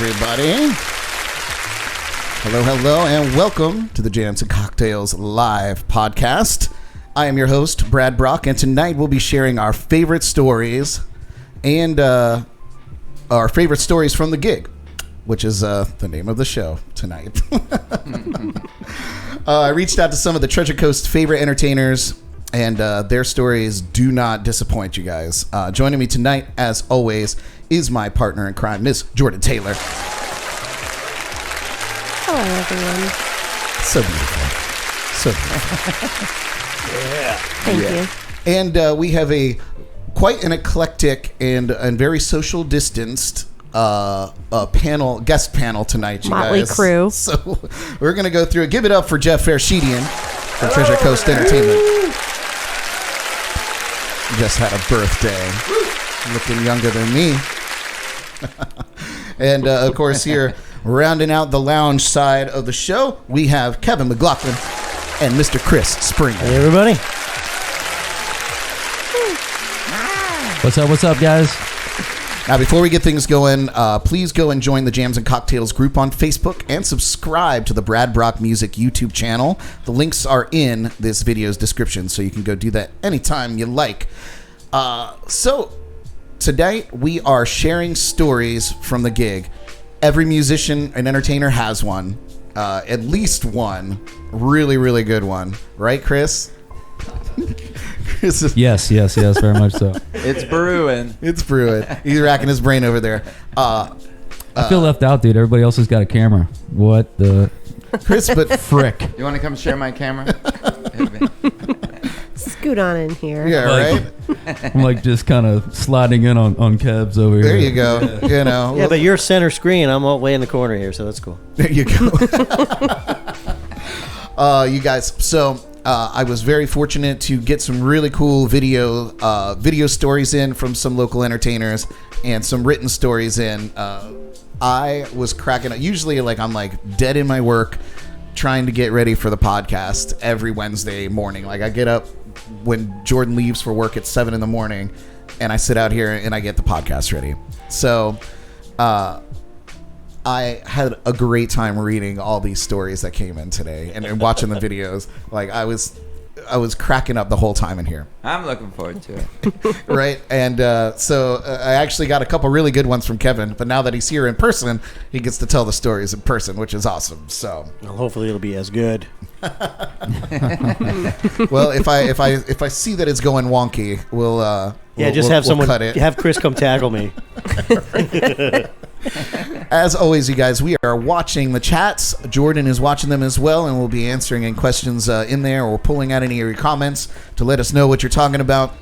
everybody. Hello, and welcome to the Jams and Cocktails Live podcast. I am your host, Brad Brock, and tonight we'll be sharing our favorite stories and our favorite stories from the gig, which is the name of the show tonight. I reached out to some of the Treasure Coast's favorite entertainers, and their stories do not disappoint you guys. Joining me tonight, as always, is my partner in crime, Miss Jordan Taylor. Hello, everyone. So beautiful. Yeah. Thank you. And we have quite an eclectic and very social distanced guest panel tonight, you Motley guys. crew. So we're going to go through it. Give it up for Jeff Farshedian from Treasure Coast Entertainment. Just had a birthday. Looking younger than me. And, of course, here, rounding out the lounge side of the show, we have Kevin McLoughlin and Mr. Chris Springer. Hey, everybody. What's up, guys? Now, before we get things going, please go and join the Jams and Cocktails group on Facebook and subscribe to the Brad Brock Music YouTube channel. The links are in this video's description, so you can go do that anytime you like. So, today we are sharing stories from the gig. Every musician and entertainer has one, at least one really, really good one. Right, Chris? Yes, very much so. It's brewing. It's brewing. He's racking his brain over there. I feel left out, dude. Everybody else has got a camera. What the... Chris, but frick. You want to come share my camera? Scoot on in here. yeah, right? I'm like just kind of sliding in on Kev's over here. There you go. You know. Yeah, but you're center screen. I'm all way in the corner here, so that's cool. There you go. You guys, so I was very fortunate to get some really cool video stories in from some local entertainers and some written stories in. I was cracking up. Usually, I'm dead in my work trying to get ready for the podcast every Wednesday morning. I get up when Jordan leaves for work at 7 in the morning, and I sit out here and I get the podcast ready. So I had a great time reading all these stories that came in today and watching the videos. I was cracking up the whole time in here. I'm looking forward to it. Right? And so I actually got a couple really good ones from Kevin, but now that he's here in person, he gets to tell the stories in person, which is awesome. So Well, hopefully it'll be as good. well, if I see that it's going wonky, we'll have someone cut it. have Chris come tackle me. As always, you guys, we are watching the chats. Jordan is watching them as well, and we'll be answering any questions in there or pulling out any of your comments to let us know what you're talking about.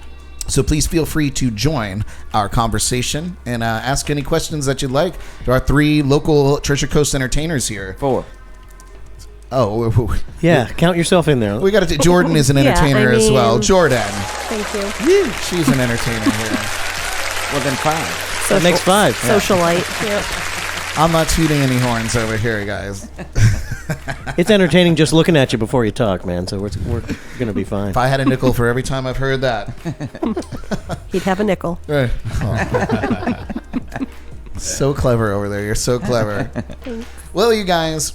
So please feel free to join our conversation and ask any questions that you'd like to our 3 local Treasure Coast entertainers here. 4. Oh, Yeah, count yourself in there. we got to. Jordan is an entertainer as well. Jordan, Thank you. she's an entertainer here. Well, then 5. That makes 5. Socialite. Yep. I'm not tooting any horns over here, guys. It's entertaining just looking at you before you talk, man. So we're going to be fine. If I had a nickel for every time I've heard that. He'd have a nickel. Right. So clever over there. You're so clever. Well, you guys,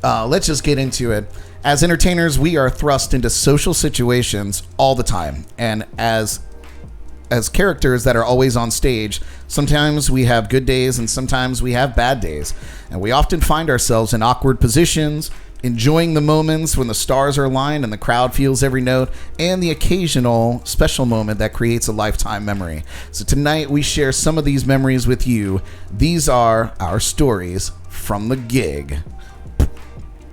let's just get into it. As entertainers, we are thrust into social situations all the time. And as characters that are always on stage, sometimes we have good days and sometimes we have bad days. And we often find ourselves in awkward positions, enjoying the moments when the stars are aligned and the crowd feels every note, and the occasional special moment that creates a lifetime memory. So tonight we share some of these memories with you. These are our stories from the gig.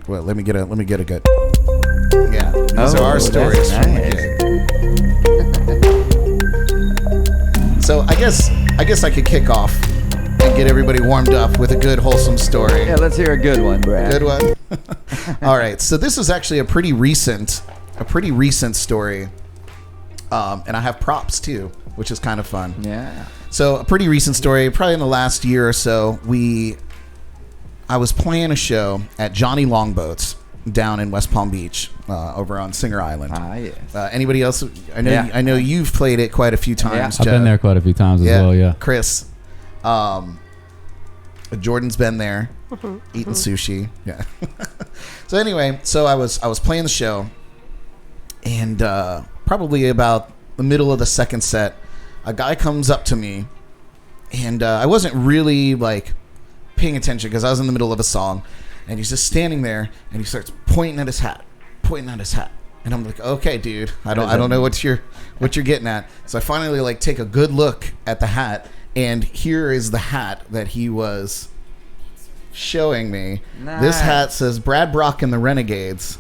Well, let me get a good. Yeah, these are our stories from the gig. So I guess I could kick off and get everybody warmed up with a good, wholesome story. Yeah, let's hear a good one, Brad. Good one. All right. So this is actually a pretty recent story, and I have props too, which is kind of fun. Yeah. So a pretty recent story, probably in the last year or so. I was playing a show at Johnny Longboat's down in West Palm Beach, over on Singer Island. Yes. Anybody else? I know you've played it quite a few times. I've been there quite a few times as well. Yeah, Chris. Jordan's been there eating sushi. Yeah. So anyway, so I was playing the show, and probably about the middle of the second set, a guy comes up to me, and I wasn't really like paying attention because I was in the middle of a song, and he's just standing there, and he starts pointing at his hat, and I'm like, okay, dude, I don't know what you're getting at. So I finally like take a good look at the hat, and here is the hat that he was showing me. Nice. This hat says Brad Brock and the Renegades.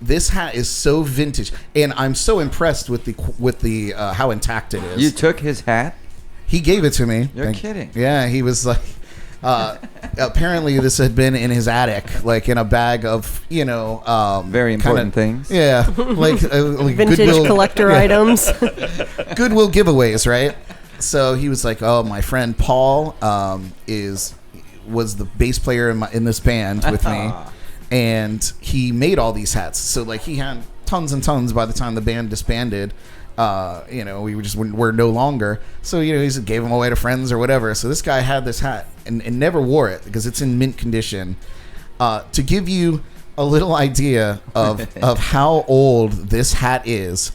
This hat is so vintage, and I'm so impressed with the how intact it is. You took his hat? He gave it to me. You're kidding. Yeah, he was like, apparently this had been in his attic, like in a bag of, Very important things. Yeah, like Vintage Goodwill, collector items. Goodwill giveaways, right? So he was like, "Oh, my friend Paul was the bass player in this band with me, and he made all these hats. So like he had tons and tons by the time the band disbanded. We're no longer. So he just gave them away to friends or whatever. So this guy had this hat and never wore it because it's in mint condition. To give you a little idea of how old this hat is,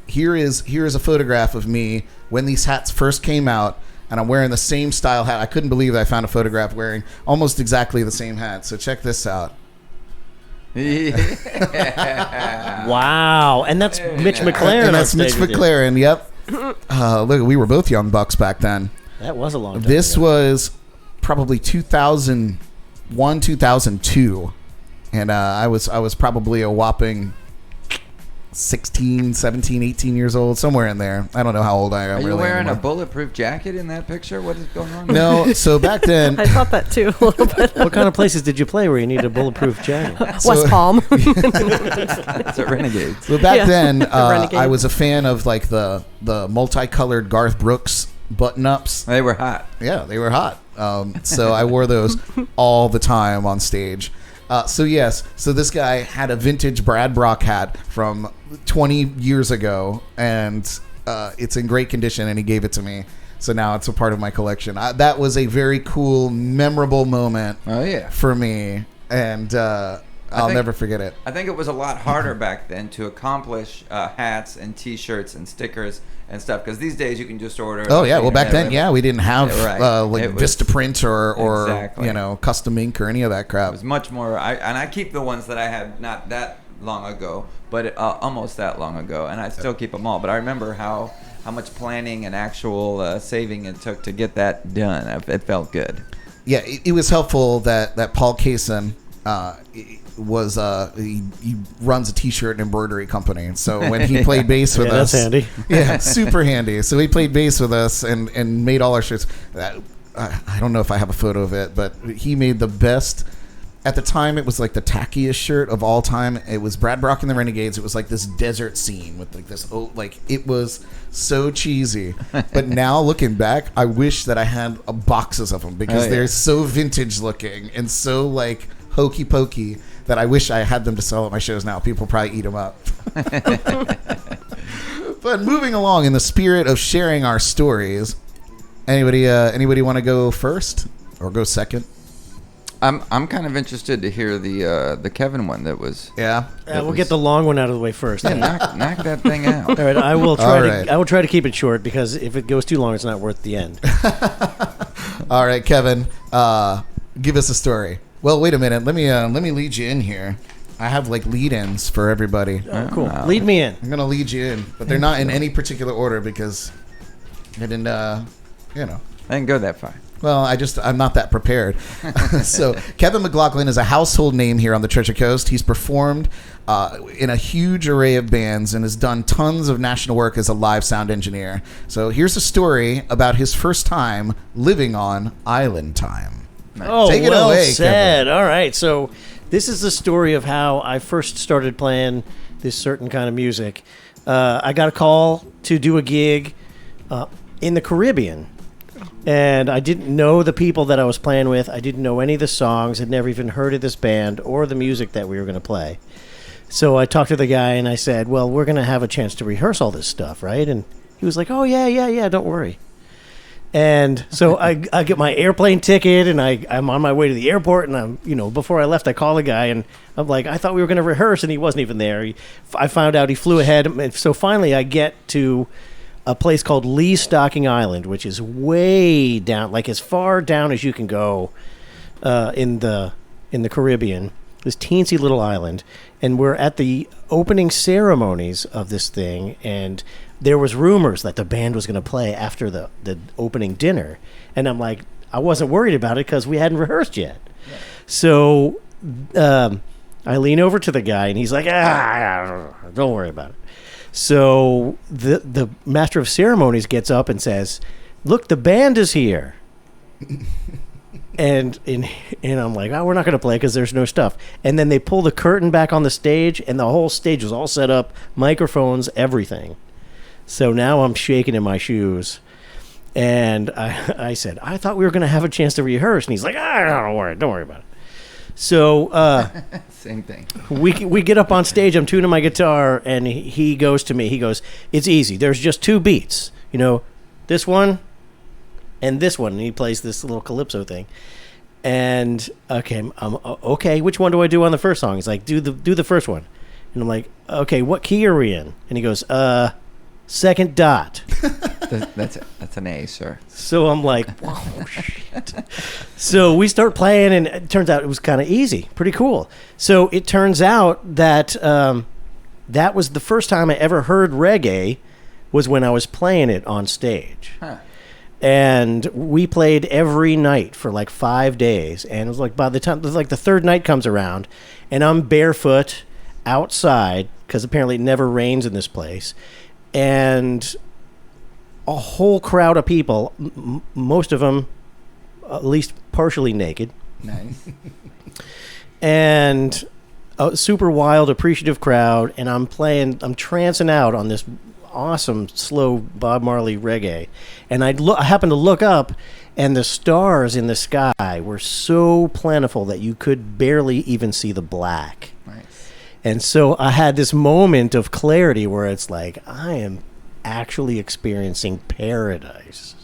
here is a photograph of me when these hats first came out, and I'm wearing the same style hat. I couldn't believe I found a photograph wearing almost exactly the same hat. So check this out. Wow. And that's Mitch McLaren. And that's on Mitch stage with you. McLaren. Yep. Look, we were both young bucks back then. That was a long time This ago. was probably 2001, 2002, and I was probably a whopping 16, 17, 18 years old, somewhere in there. I don't know how old I am. Are you really wearing anymore. a bulletproof jacket in that picture? What is going on? No. So back then, I thought that too a little bit. What kind of places did you play where you need a bulletproof jacket? West Palm. It's a Renegades. so back Yeah. then, Renegade. I was a fan of like the multicolored Garth Brooks button-ups. They were hot. Yeah, they were hot. So I wore those all the time on stage. So this guy had a vintage Brad Brock hat from 20 years ago, and it's in great condition, and he gave it to me. So now it's a part of my collection. That was a very cool, memorable moment Oh, yeah. for me, and I'll never forget it. I think it was a lot harder back then to accomplish hats and T-shirts and stickers and stuff, because these days you can just order. Oh yeah, well back then, we didn't have Yeah, right. like It was- Vistaprint or Exactly. custom ink or any of that crap. It was much more. I keep the ones that I had not that long ago, but almost that long ago, and I still keep them all. But I remember how much planning and actual saving it took to get that done. It felt good. Yeah, it was helpful that Paul Kaysen was he runs a t-shirt and embroidery company. So when he played bass with us, that's handy. Yeah, super handy. So he played bass with us and made all our shirts. I don't know if I have a photo of it, but he made the best. At the time, it was like the tackiest shirt of all time. It was Brad Brock and the Renegades. It was like this desert scene with like this. It was so cheesy. But now looking back, I wish that I had boxes of them because they're so vintage looking and so like hokey pokey that I wish I had them to sell at my shows now. People probably eat them up. But moving along in the spirit of sharing our stories, anybody want to go first or go second? I'm kind of interested to hear the Kevin one that was. Yeah. We'll get the long one out of the way first. Yeah, knock that thing out. All right, I will try All right. I will try to keep it short because if it goes too long, it's not worth the end. All right, Kevin, give us a story. Well, wait a minute. Let me lead you in here. I have like lead-ins for everybody. Oh, cool. Wow. Lead me in. I'm gonna lead you in, but they're not in any particular order because I didn't, I didn't go that far. Well, I'm not that prepared. So Kevin McLoughlin is a household name here on the Treasure Coast. He's performed in a huge array of bands and has done tons of national work as a live sound engineer. So here's a story about his first time living on Island Time. Oh, Take it well away, said. All right, so this is the story of how I first started playing this certain kind of music. I got a call to do a gig in the Caribbean. And I didn't know the people that I was playing with. I didn't know any of the songs. Had never even heard of this band or the music that we were going to play. So I talked to the guy and I said, well, we're going to have a chance to rehearse all this stuff, right? And he was like, oh, yeah, don't worry. And so I get my airplane ticket, and I'm on my way to the airport, and before I left, I call the guy, and I'm like, I thought we were going to rehearse, and he wasn't even there. I found out he flew ahead, and so finally I get to a place called Lee Stocking Island, which is way down, like as far down as you can go in the Caribbean, this teensy little island, and we're at the opening ceremonies of this thing, and there was rumors that the band was going to play after the opening dinner. And I'm like, I wasn't worried about it because we hadn't rehearsed yet. Yeah. So I lean over to the guy, and he's like, don't worry about it. So the master of ceremonies gets up and says, look, the band is here. And I'm like, we're not going to play because there's no stuff. And then they pull the curtain back on the stage, and the whole stage was all set up, microphones, everything. So now I'm shaking in my shoes, and I said, I thought we were going to have a chance to rehearse. And he's like, don't worry about it. So same thing. We get up on stage. I'm tuning my guitar, and he goes to me. He goes, it's easy. There's just 2 beats. This one and this one. And he plays this little calypso thing. And okay, which one do I do on the first song? He's like, do the first one. And I'm like, okay, what key are we in? And he goes, second dot. That's an A, sir. So I'm like, whoa, shit. So we start playing, and it turns out it was kind of easy, pretty cool. So it turns out that that was the first time I ever heard reggae was when I was playing it on stage. Huh. And we played every night for like 5 days. And it was like by the time, the third night comes around, and I'm barefoot outside, because apparently it never rains in this place. And a whole crowd of people, most of them at least partially naked. Nice. And a super wild, appreciative crowd. And I'm trancing out on this awesome, slow Bob Marley reggae. And I happened to look up, and the stars in the sky were so plentiful that you could barely even see the black. Nice. And so I had this moment of clarity where it's like, I am actually experiencing paradise.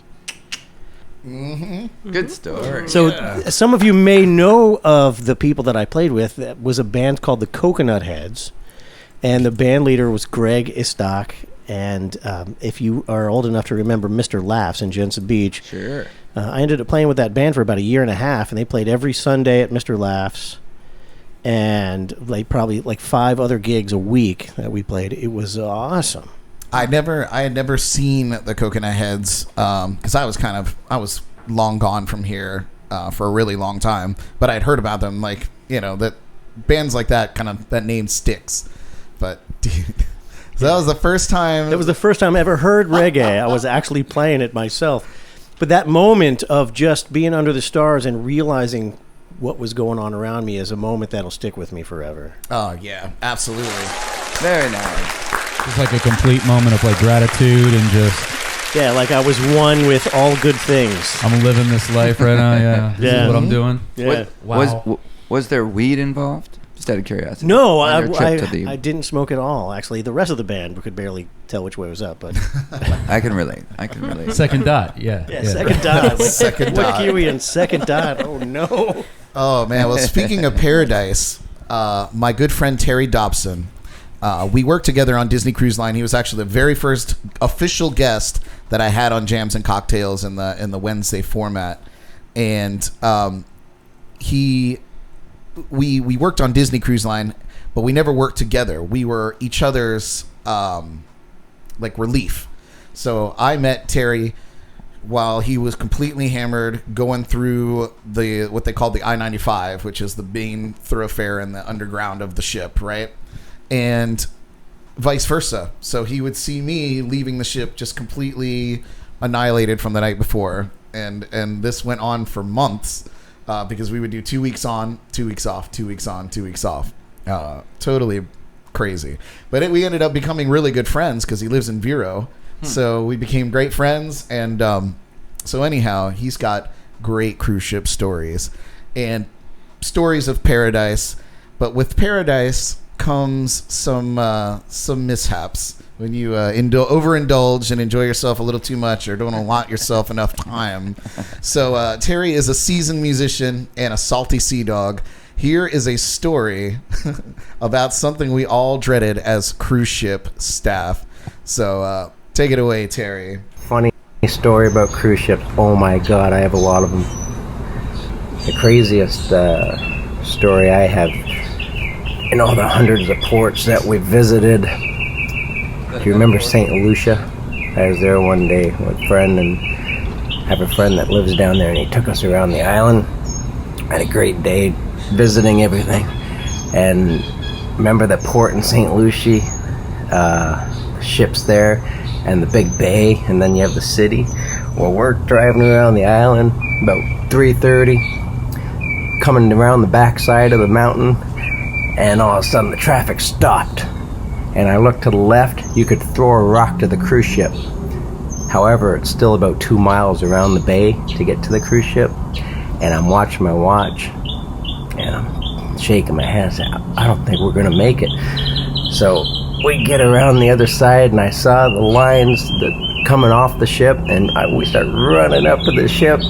Mm-hmm. Good story. So some of you may know of the people that I played with. That was a band called the Coconut Heads, and the band leader was Greg Istock. And if you are old enough to remember Mr. Laughs in Jensen Beach, sure. I ended up playing with that band for about 1.5 years, and they played every Sunday at Mr. Laughs, and probably 5 other gigs a week that we played. It was awesome. I had never seen the Coconut Heads because I was long gone from here for a really long time, but I'd heard about them. That bands like that, that name sticks. But dude, so that was the first time. It was the first time I ever heard reggae. I was actually playing it myself. But that moment of just being under the stars and realizing what was going on around me is a moment that'll stick with me forever. Oh yeah, absolutely. Very nice. It's like a complete moment of gratitude and just... Yeah, like I was one with all good things. I'm living this life right now, yeah. This is what I'm doing. Yeah. Wow. Was there weed involved? Just out of curiosity. No, I didn't smoke at all, actually. The rest of the band, we could barely tell which way was up, but... I can relate. Second dot, yeah. Yeah, second dot. Second dot. What Kiwi and second dot? Oh, no. Oh, man. Well, speaking of paradise, my good friend Terry Dobson, we worked together on Disney Cruise Line. He was actually the very first official guest that I had on Jams and Cocktails in the Wednesday format. And we worked on Disney Cruise Line, but we never worked together. We were each other's relief. So I met Terry while he was completely hammered going through what they call the I-95, which is the main thoroughfare in the underground of the ship, right? And vice versa. So he would see me leaving the ship just completely annihilated from the night before. And this went on for months because we would do 2 weeks on, 2 weeks off, 2 weeks on, 2 weeks off. Totally crazy. But we ended up becoming really good friends because he lives in Vero. So we became great friends. And so anyhow, he's got great cruise ship stories and stories of paradise. But with paradise... comes some mishaps when you overindulge and enjoy yourself a little too much or don't allot yourself enough time. So Terry is a seasoned musician and a salty sea dog. Here is a story about something we all dreaded as cruise ship staff. So take it away, Terry. Funny story about cruise ships. Oh my God, I have a lot of them. The craziest story I have in all the hundreds of ports that we visited. Do you remember St. Lucia? I was there one day with a friend, and have a friend that lives down there, and he took us around the island. Had a great day visiting everything. And remember the port in St. Lucia? Ships there, and the big bay, and then you have the city. Well, we're driving around the island about 3:30, coming around the backside of the mountain, and all of a sudden the traffic stopped. And I looked to the left, you could throw a rock to the cruise ship. However, it's still about 2 miles around the bay to get to the cruise ship. And I'm watching my watch, and I'm shaking my head. I don't think we're going to make it. So we get around the other side, and I saw the lines coming off the ship, and we start running up to the ship,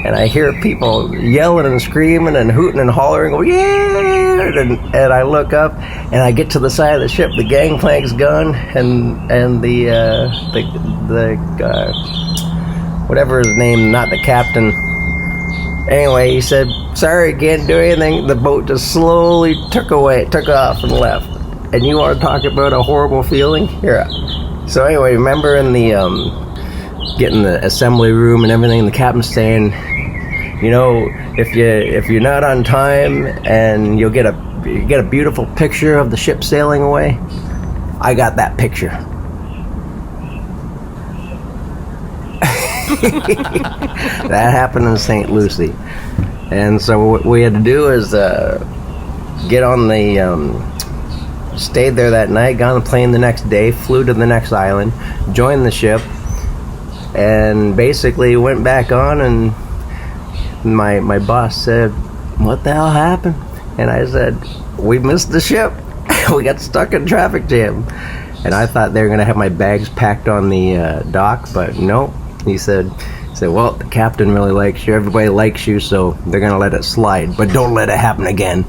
and I hear people yelling and screaming and hooting and hollering, oh, yeah! And I look up, and I get to the side of the ship, the gangplank's gone, and the whatever his name, not the captain. Anyway, he said, sorry, can't do anything. The boat just slowly took off and left. And you want to talk about a horrible feeling? Here. So anyway, remember in the getting the assembly room and everything, the captain's saying, you know, if you're not on time and you get a beautiful picture of the ship sailing away. I got that picture. That happened in St. Lucie. And so what we had to do is get on the stayed there that night, got on the plane the next day, flew to the next island, joined the ship, and basically went back on, and my boss said, what the hell happened? And I said, we missed the ship. We got stuck in traffic jam. And I thought they were going to have my bags packed on the dock, but no. He said, well, the captain really likes you, everybody likes you, so they're going to let it slide, but don't let it happen again.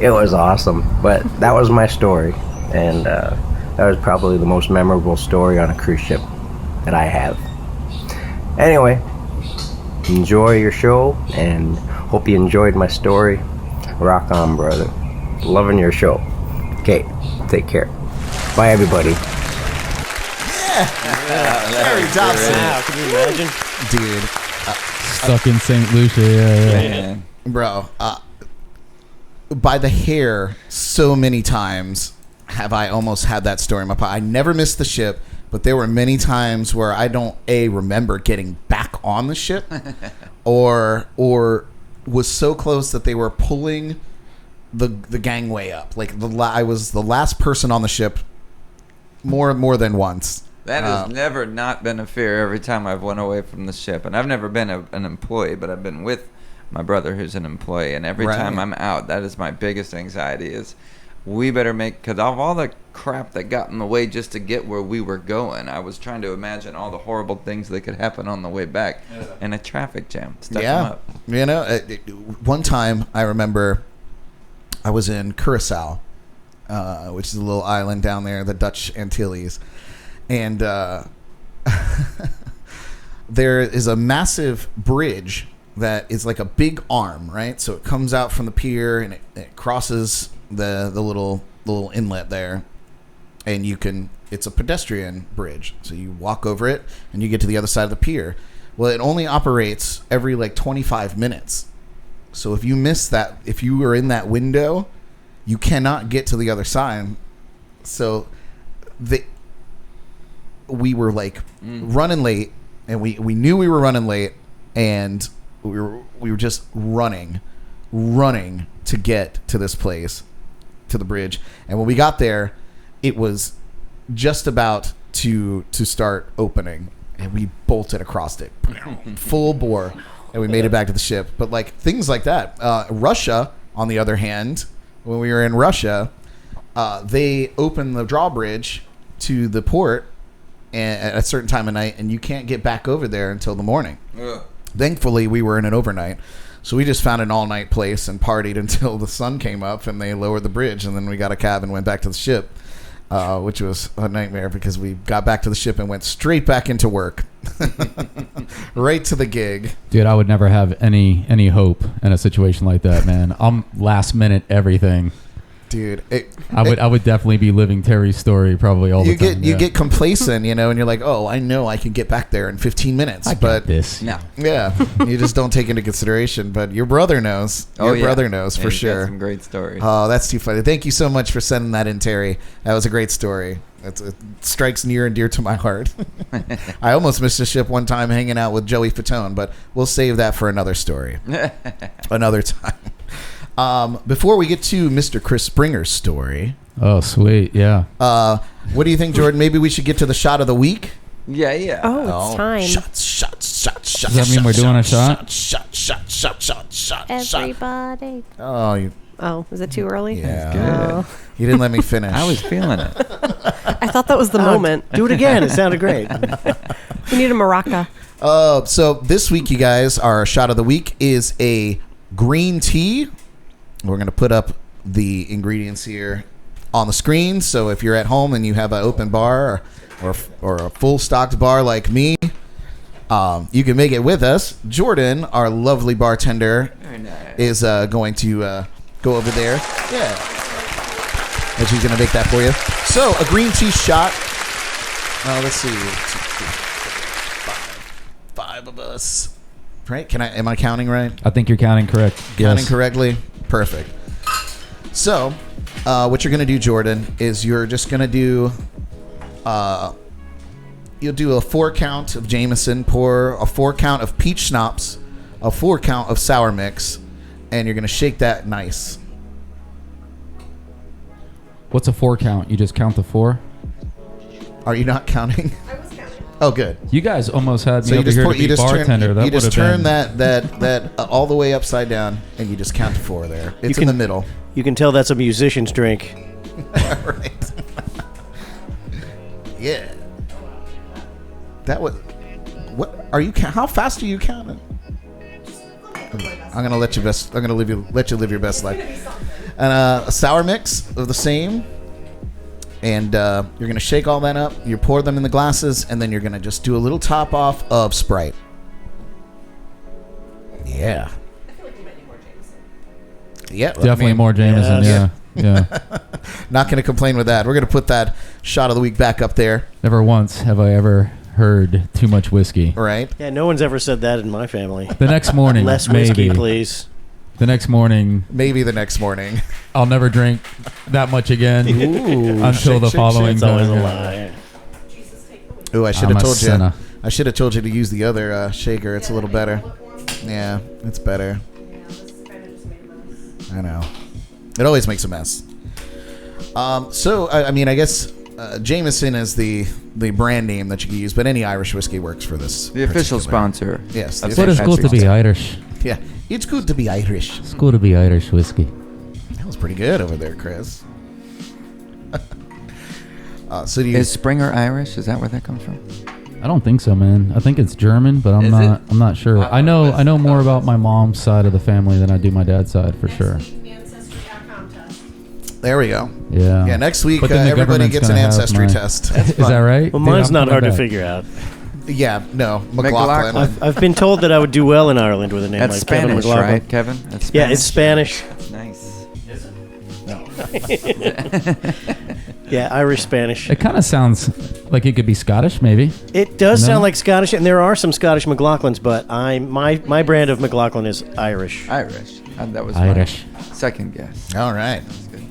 It was awesome, but that was my story, and that was probably the most memorable story on a cruise ship that I have. Anyway, enjoy your show, and hope you enjoyed my story. Rock on, brother. Loving your show. Okay, take care. Bye, everybody. Terry Dobson. Wow, can you imagine? Dude. Stuck in St. Lucia. Yeah. Man. Bro, by the hair, so many times have I almost had that story in my pocket. I never missed the ship, but there were many times where I don't remember getting back on the ship, or was so close that they were pulling the gangway up. Like I was the last person on the ship more than once. That has never not been a fear every time I've went away from the ship. And I've never been an employee, but I've been with my brother who's an employee. And every time I'm out, that is my biggest anxiety is we better make, because of all the crap that got in the way just to get where we were going, I was trying to imagine all the horrible things that could happen on the way back. And a traffic jam stuck them up. You know, one time I remember I was in Curacao, which is a little island down there, the Dutch Antilles. And there is a massive bridge that is like a big arm, right? So it comes out from the pier and it crosses the little inlet there, and it's a pedestrian bridge. So you walk over it and you get to the other side of the pier. Well, it only operates every like 25 minutes. So if you miss that, if you were in that window, you cannot get to the other side. So we were like running late, and we knew we were running late, and we were just running to get to this place, to the bridge. And when we got there, it was just about to start opening, and we bolted across it full bore, and we made it back to the ship. But like things like that, Russia on the other hand, when we were in Russia, they opened the drawbridge to the port at a certain time of night, and you can't get back over there until the morning. Ugh. Thankfully, we were in an overnight, so we just found an all-night place and partied until the sun came up, and they lowered the bridge, and then we got a cab and went back to the ship, which was a nightmare because we got back to the ship and went straight back into work, right to the gig. Dude, I would never have any hope in a situation like that, man. I'm last minute everything. Dude, I would definitely be living Terry's story probably all the time. You get complacent, and you're like, oh, I know I can get back there in 15 minutes. I but got this. No. yeah, you just don't take into consideration. But your brother knows. Your brother knows for He's got sure. some great stories. Oh, that's too funny. Thank you so much for sending that in, Terry. That was a great story. It strikes near and dear to my heart. I almost missed a ship one time hanging out with Joey Fatone, but we'll save that for another story. Another time. Before we get to Mr. Chris Springer's story. Oh, sweet. Yeah. What do you think, Jordan? Maybe we should get to the shot of the week? Yeah. Oh, it's time. Shots. Does that mean we're doing a shot? Shot. Everybody. Oh, is it too early? yeah. Oh. You didn't let me finish. I was feeling it. I thought that was the moment. Do it again. It sounded great. We need a maraca. So this week, you guys, our shot of the week is a green tea. We're going to put up the ingredients here on the screen. So if you're at home and you have an open bar or a full stocked bar like me, you can make it with us. Jordan, our lovely bartender, Very nice. is going to go over there. Yeah. And she's going to make that for you. So a green tea shot. Let's see. 1, 2, 3, 4, 5 of us. Right? Am I counting right? I think you're counting correct. Counting Yes. correctly? Perfect. So, what you're going to do, Jordan, is you're just going to do... you'll do a 4 count of Jameson, pour a 4 count of peach schnapps, a 4 count of sour mix, and you're going to shake that nice. What's a 4 count? You just count the 4? Are you not counting? I was counting. Oh, good. You guys almost had me So over here to be bartender. you just turn been... that all the way upside down, and you just count to 4 there. It's in the middle. You can tell that's a musician's drink. Right. Yeah. That was. What are you? How fast are you counting? I'm gonna let you best. I'm gonna let you live your best life. And a sour mix of the same. And you're gonna shake all that up. You pour them in the glasses, and then you're gonna just do a little top off of Sprite. Yeah. I feel like we might need more Jameson. Yeah. Definitely more Jameson. yes. Yeah. Not gonna complain with that. We're gonna put that shot of the week back up there. Never once have I ever heard too much whiskey. Right. Yeah, no one's ever said that in my family. The next morning, Less maybe. whiskey, please. The next morning, Maybe the next morning. I'll never drink that much again Ooh, until the following It's always a time. lie. Ooh, I should I'm have a told you. sinner. I should have told you to use the other shaker. It's a little better. Yeah, it's better. I know. It always makes a mess. So I mean, I guess Jameson is the brand name that you can use, but any Irish whiskey works for this. The official particular- sponsor. Yes. of But it's St. good to Patrick's be Day. Irish. Yeah, it's good to be Irish. It's good to be Irish whiskey. That was pretty good over there, Chris. So do you? Is Springer Irish? Is that where that comes from? I don't think so, man. I think it's German, but Is I'm it? not sure. I know more about my mom's side of the family than I do my dad's side for sure. There we go. Yeah. Yeah, next week But then the everybody government's gets an gonna have ancestry my- test. Is that right? Well, Dude, mine's I'm not coming hard to back. figure out. Yeah, no, McLoughlin. McLoughlin. I've been told that I would do well in Ireland with a name That's like Kevin Spanish, McLoughlin. right, Kevin? That's Yeah, it's Spanish. Nice. Yeah, Irish Spanish. It kind of sounds like it could be Scottish, maybe. It does No? sound like Scottish, and there are some Scottish McLaughlins, but my brand of McLaughlin is Irish. Irish. That was Irish. my second guess. All right. That's good.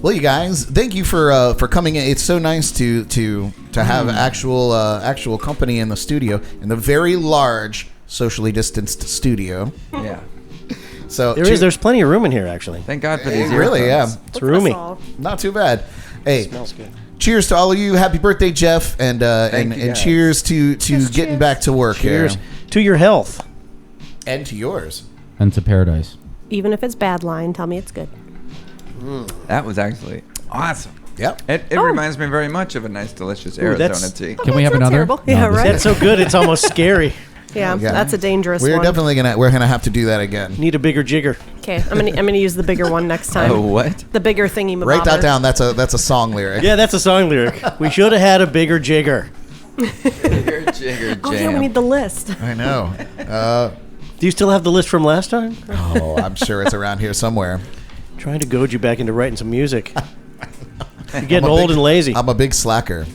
Well, you guys, thank you for coming in. It's so nice to have actual company in the studio, in the very large socially distanced studio. Yeah. So There's plenty of room in here, actually. Thank God for these really, yeah, earphones. It's roomy. not too bad. Hey, Smells good. cheers to all of you! Happy birthday, Jeff, and Thank you, and guys. cheers to getting back to work Cheers here, to your health. and to yours. And to paradise. Even if it's bad line, tell me it's good. That was actually awesome. Yep. It reminds me very much of a nice, delicious Arizona that's- tea. Can we have That's not another? terrible. No, Yeah, I'm just- right. That's so good, it's almost scary. Yeah, Yeah. that's a dangerous We're one. definitely gonna have to do that again. Need a bigger jigger. Okay, I'm gonna use the bigger one next time. Oh, what? The bigger thingy. Write that down. That's a song lyric. Yeah, that's a song lyric. We should have had a bigger jigger. Jigger, jigger, Oh yeah, jam. we need the list. I know. Do you still have the list from last time? Oh, I'm sure it's around here somewhere. Trying to goad you back into writing some music. You're getting I'm a old big- and lazy. I'm a big slacker.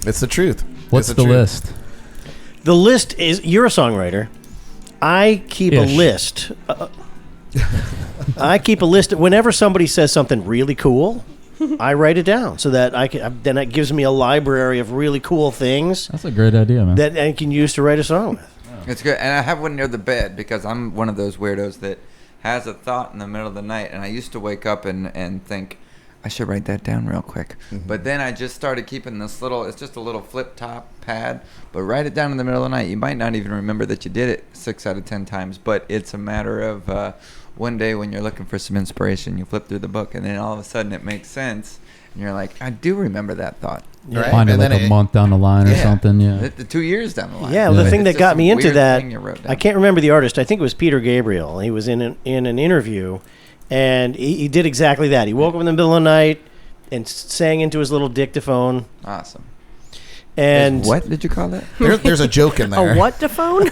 It's the truth. What's It's the truth. list? The list is, you're a songwriter. I keep a Ish. list. I keep a list. Whenever somebody says something really cool, I write it down so that then it gives me a library of really cool things That's a great idea, man. that I can use to write a song with. It's good. And I have one near the bed because I'm one of those weirdos that has a thought in the middle of the night. And I used to wake up and think, I should write that down real quick. But then I just started keeping this it's just a little flip top pad, but write it down in the middle of the night. You might not even remember that you did it 6 out of 10 times, but it's a matter of one day when you're looking for some inspiration, you flip through the book and then all of a sudden it makes sense. And you're like, I do remember that thought. Right? Find it And like then a month down the line or something. Yeah. The 2 years down the line. Yeah, well, the Yeah. thing It's that just got some me into weird that, thing you wrote down. I can't remember the artist. I think it was Peter Gabriel. He was in an interview, and he did exactly that. He woke up in the middle of the night and sang into his little dictaphone. Awesome. And What did you call that? There's a joke in there. A what to phone?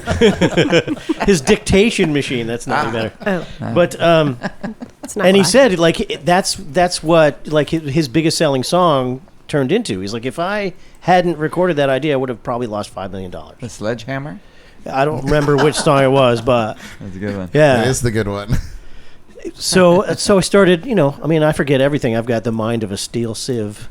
his dictation machine. That's not any better. Oh, But it's not. and he what I- said like that's what like his biggest selling song turned into. He's like, if I hadn't recorded that idea, I would have probably lost $5 million. The Sledgehammer? I don't remember which song it was, but That's a good one. yeah. That is the good one. So I started, I forget everything. I've got the mind of a steel sieve.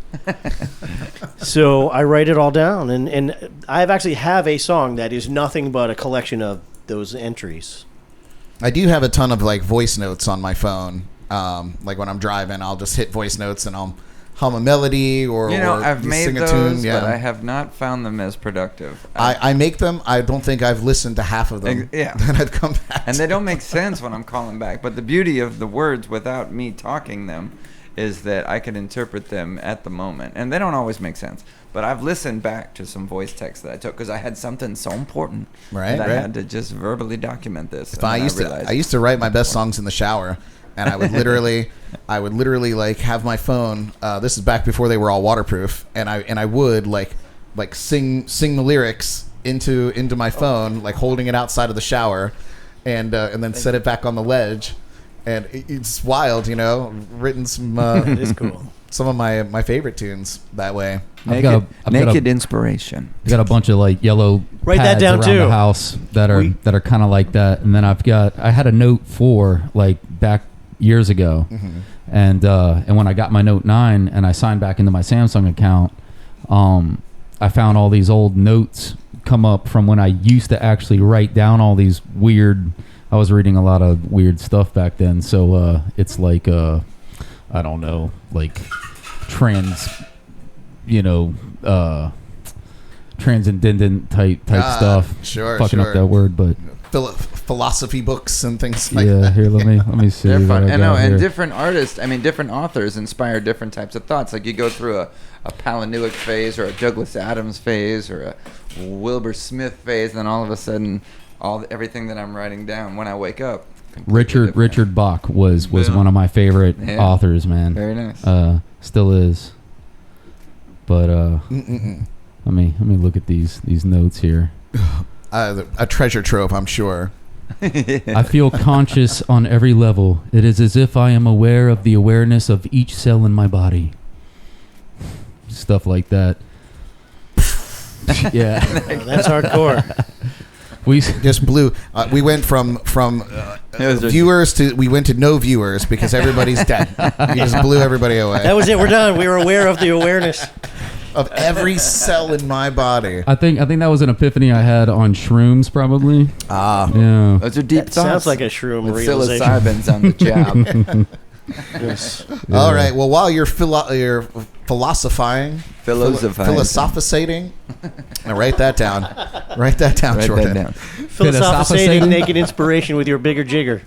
So I write it all down, and I actually have a song that is nothing but a collection of those entries. I do have a ton of like voice notes on my phone. Like when I'm driving, I'll just hit voice notes and I'll hum a melody or I've made sing a those, tune. Yeah. but I have not found them as productive. I make them. I don't think I've listened to half of them. Yeah. Then I've come back. And to. they don't make sense when I'm calling back. But the beauty of the words without me talking them is that I can interpret them at the moment. And they don't always make sense. But I've listened back to some voice texts that I took because I had something so important Right, that I right. had to just verbally document this. If I used to write my best songs in the shower, and I would literally like have my phone. This is back before they were all waterproof, and I would like sing the lyrics into my phone, like holding it outside of the shower, and then set it back on the ledge, and it's wild, Written some It is cool. some of my favorite tunes that way. Naked inspiration. I got a bunch of like yellow Write that pads down, around too. the house that are kind of like that, and then I had a Note 4 like back years ago, and when I got my Note 9 and I signed back into my Samsung account, I found all these old notes come up from when I used to actually write down all these weird. I was reading a lot of weird stuff back then, so it's like I don't know, like transcendent type stuff. Sure, fucking sure. up that word, but Philosophy books and things like yeah. that. Here, let me see. They're what fun. I And, got and here. different artists, different authors inspire different types of thoughts. Like you go through a Palahniuk phase or a Douglas Adams phase or a Wilbur Smith phase, and then all of a sudden, everything that I'm writing down when I wake up. completely different. Richard Bach was Yeah. one of my favorite Yeah. authors, man. Very nice. Still is. But let me look at these notes here. A treasure trove, I'm sure. I feel conscious on every level. It is as if I am aware of the awareness of each cell in my body. Stuff like that. Yeah. That's hardcore. We Just blew. We went from viewers we went to no viewers because everybody's dead. We just blew everybody away. That was it. We're done. We were aware of the awareness. Of every cell in my body. I think that was an epiphany I had on shrooms, probably. Yeah. Those are deep That thoughts. sounds like a shroom with realization. psilocybin's on the job. Yes. All right. Well, while you're philosophizing, philosophizating, now write that down. Write that down, Write Jordan. that down. Philosophizating naked inspiration with your bigger jigger.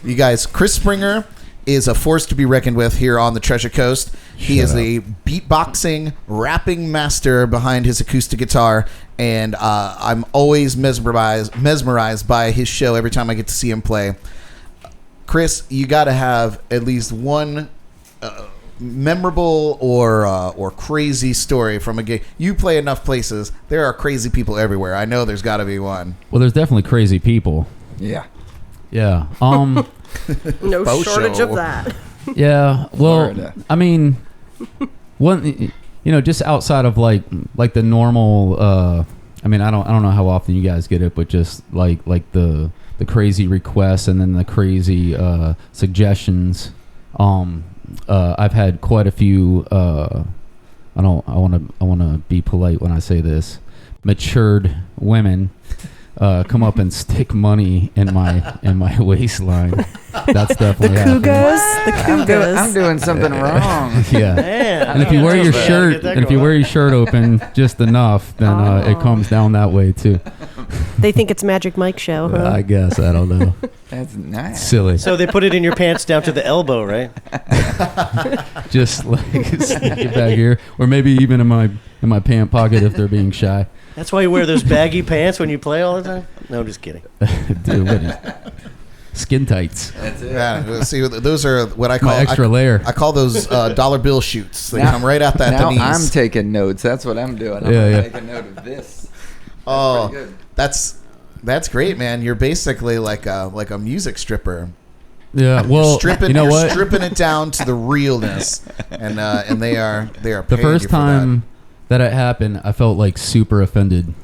You guys, Chris Springer is a force to be reckoned with here on the Treasure Coast. He is a beatboxing, rapping master behind his acoustic guitar, and I'm always mesmerized by his show every time I get to see him play. Chris, you got to have at least one memorable or crazy story from a gig. You play enough places. There are crazy people everywhere. I know there's got to be one. Well, there's definitely crazy people. Yeah. Yeah. No Faux shortage show. of that. Yeah. Well, Florida. I mean, one, just outside of like the normal. I mean, I don't know how often you guys get it, but just like the crazy requests and then the crazy suggestions. I've had quite a few. I want to be polite when I say this. Matured women come up and stick money in my waistline. That's definitely happened. The Cougars. I'm doing something wrong. Yeah. Man, And if you wear your shirt, Get that and if you going. wear your shirt open just enough, then it comes down that way too. They think it's Magic Mike's show, huh? I guess I don't know. That's nice. Silly. So they put it in your pants down to the elbow, right? Just like sneak it back here, or maybe even in my pant pocket if they're being shy. That's why you wear those baggy pants when you play all the time? No, just kidding. Dude, what is- skin tights. That's it. Yeah, see, those are what I call My extra layer. I call those dollar bill shoots. They Now- come right out the Now knees. I'm taking notes. That's what I'm doing. I'm Yeah, gonna yeah. take a note of this. Oh, pretty good. that's great, man. You're basically like a music stripper. Yeah. Well, Stripping, you know you're what? stripping it down to the realness, and they are The paying first you for time that it happened, I felt like super offended.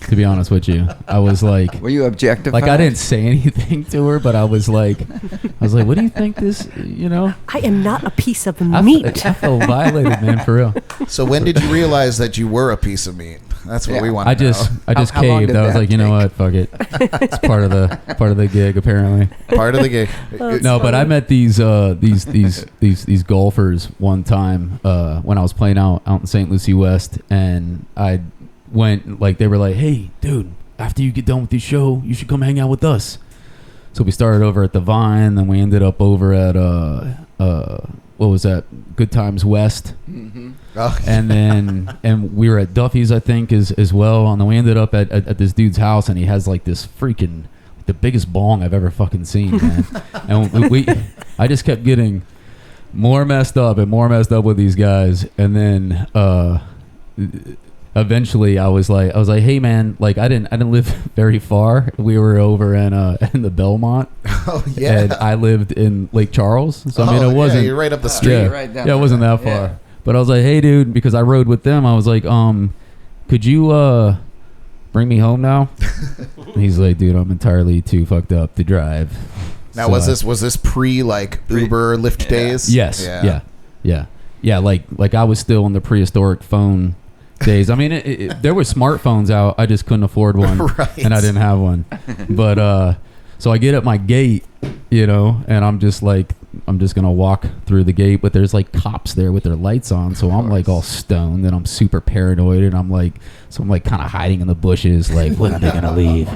To be honest with you, I was like, Were you objectified? like I didn't say anything to her, but I was like, what do you think this? I am not a piece of I meat. felt violated, man, for real. that. So when did you realize that you were a piece of meat? That's what Yeah. we want. I just How long caved. did I was that like, you know what? Fuck it. It's part of the gig, apparently. part of the game. No, but I met these golfers one time when I was playing out in St. Lucie West, and I went like they were like, "Hey, dude, after you get done with your show, you should come hang out with us." So we started over at the Vine, then we ended up over at what was that? Good Times West, Oh, and we were at Duffy's, I think, as well. And then we ended up at this dude's house, and he has like this freaking the biggest bong I've ever fucking seen, man. And I just kept getting more messed up with these guys, and then eventually I was like, hey man, like I didn't live very far. We were over in the Belmont, oh yeah. and I lived in Lake Charles, so I mean Oh, it wasn't. Yeah, you're right up the street. Yeah, right down yeah, it wasn't there. that far. Yeah. But I was like, hey dude, because I rode with them, I was like, could you bring me home now? And he's like, dude, I'm entirely too fucked up to drive. Now So was this pre like Uber Lyft Yeah. days? Yes. Yeah. Like I was still in the prehistoric phone days. I mean, there were smartphones out. I just couldn't afford one, Right. and I didn't have one. But so I get at my gate, and I'm just like, I'm just gonna walk through the gate, but there's like cops there with their lights on, so I'm like all stoned, and I'm super paranoid, and I'm like kind of hiding in the bushes, like when are they gonna leave?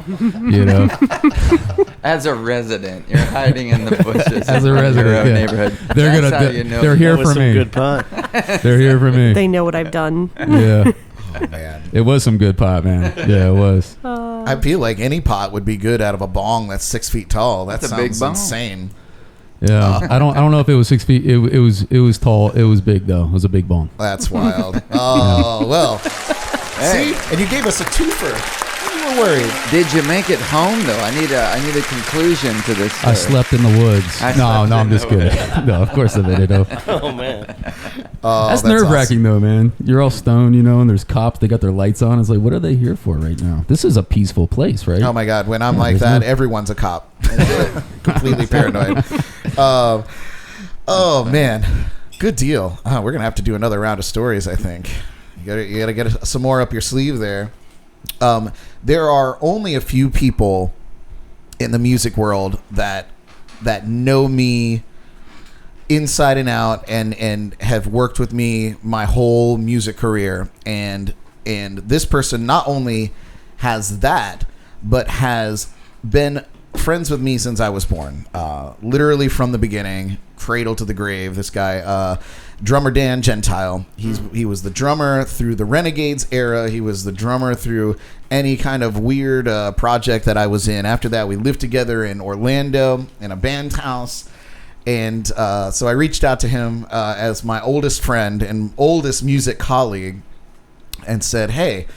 As a resident, you're hiding in the bushes. As a in resident, your own yeah. neighborhood. They're That's gonna, how you know. they're here That was for some me. good pun. They're here for me. They know what I've done. Yeah, Oh man. it was some good pot, man. Yeah, it was. I feel like any pot would be good out of a bong that's 6 feet tall. That That's a big sounds bong. insane. Yeah, I don't know if it was 6 feet. It was tall. It was big though. It was a big bone. That's wild. Oh well. Hey. See, and you gave us a twofer. We were worried. Did you make it home though? I need a conclusion to this story. I slept in the woods. I No, slept I'm in just the kidding. No, of course I made it up. Oh, man. Oh, That's nerve wracking though, man. You're all stoned, and there's cops. They got their lights on. It's like, what are they here for right now? This is a peaceful place, right? Oh my God! When I'm Yeah, like there's that, no- everyone's a cop. Completely paranoid. Oh man, good deal. We're gonna have to do another round of stories. I think you gotta get some more up your sleeve there. There are only a few people in the music world that know me inside and out and have worked with me my whole music career, and this person not only has that but has been friends with me since I was born. Literally from the beginning, cradle to the grave. This guy, Drummer Dan Gentile. He was the drummer through the Renegades era. He was the drummer through any kind of weird project that I was in. After that, we lived together in Orlando in a band house. And so I reached out to him as my oldest friend and oldest music colleague and said, hey,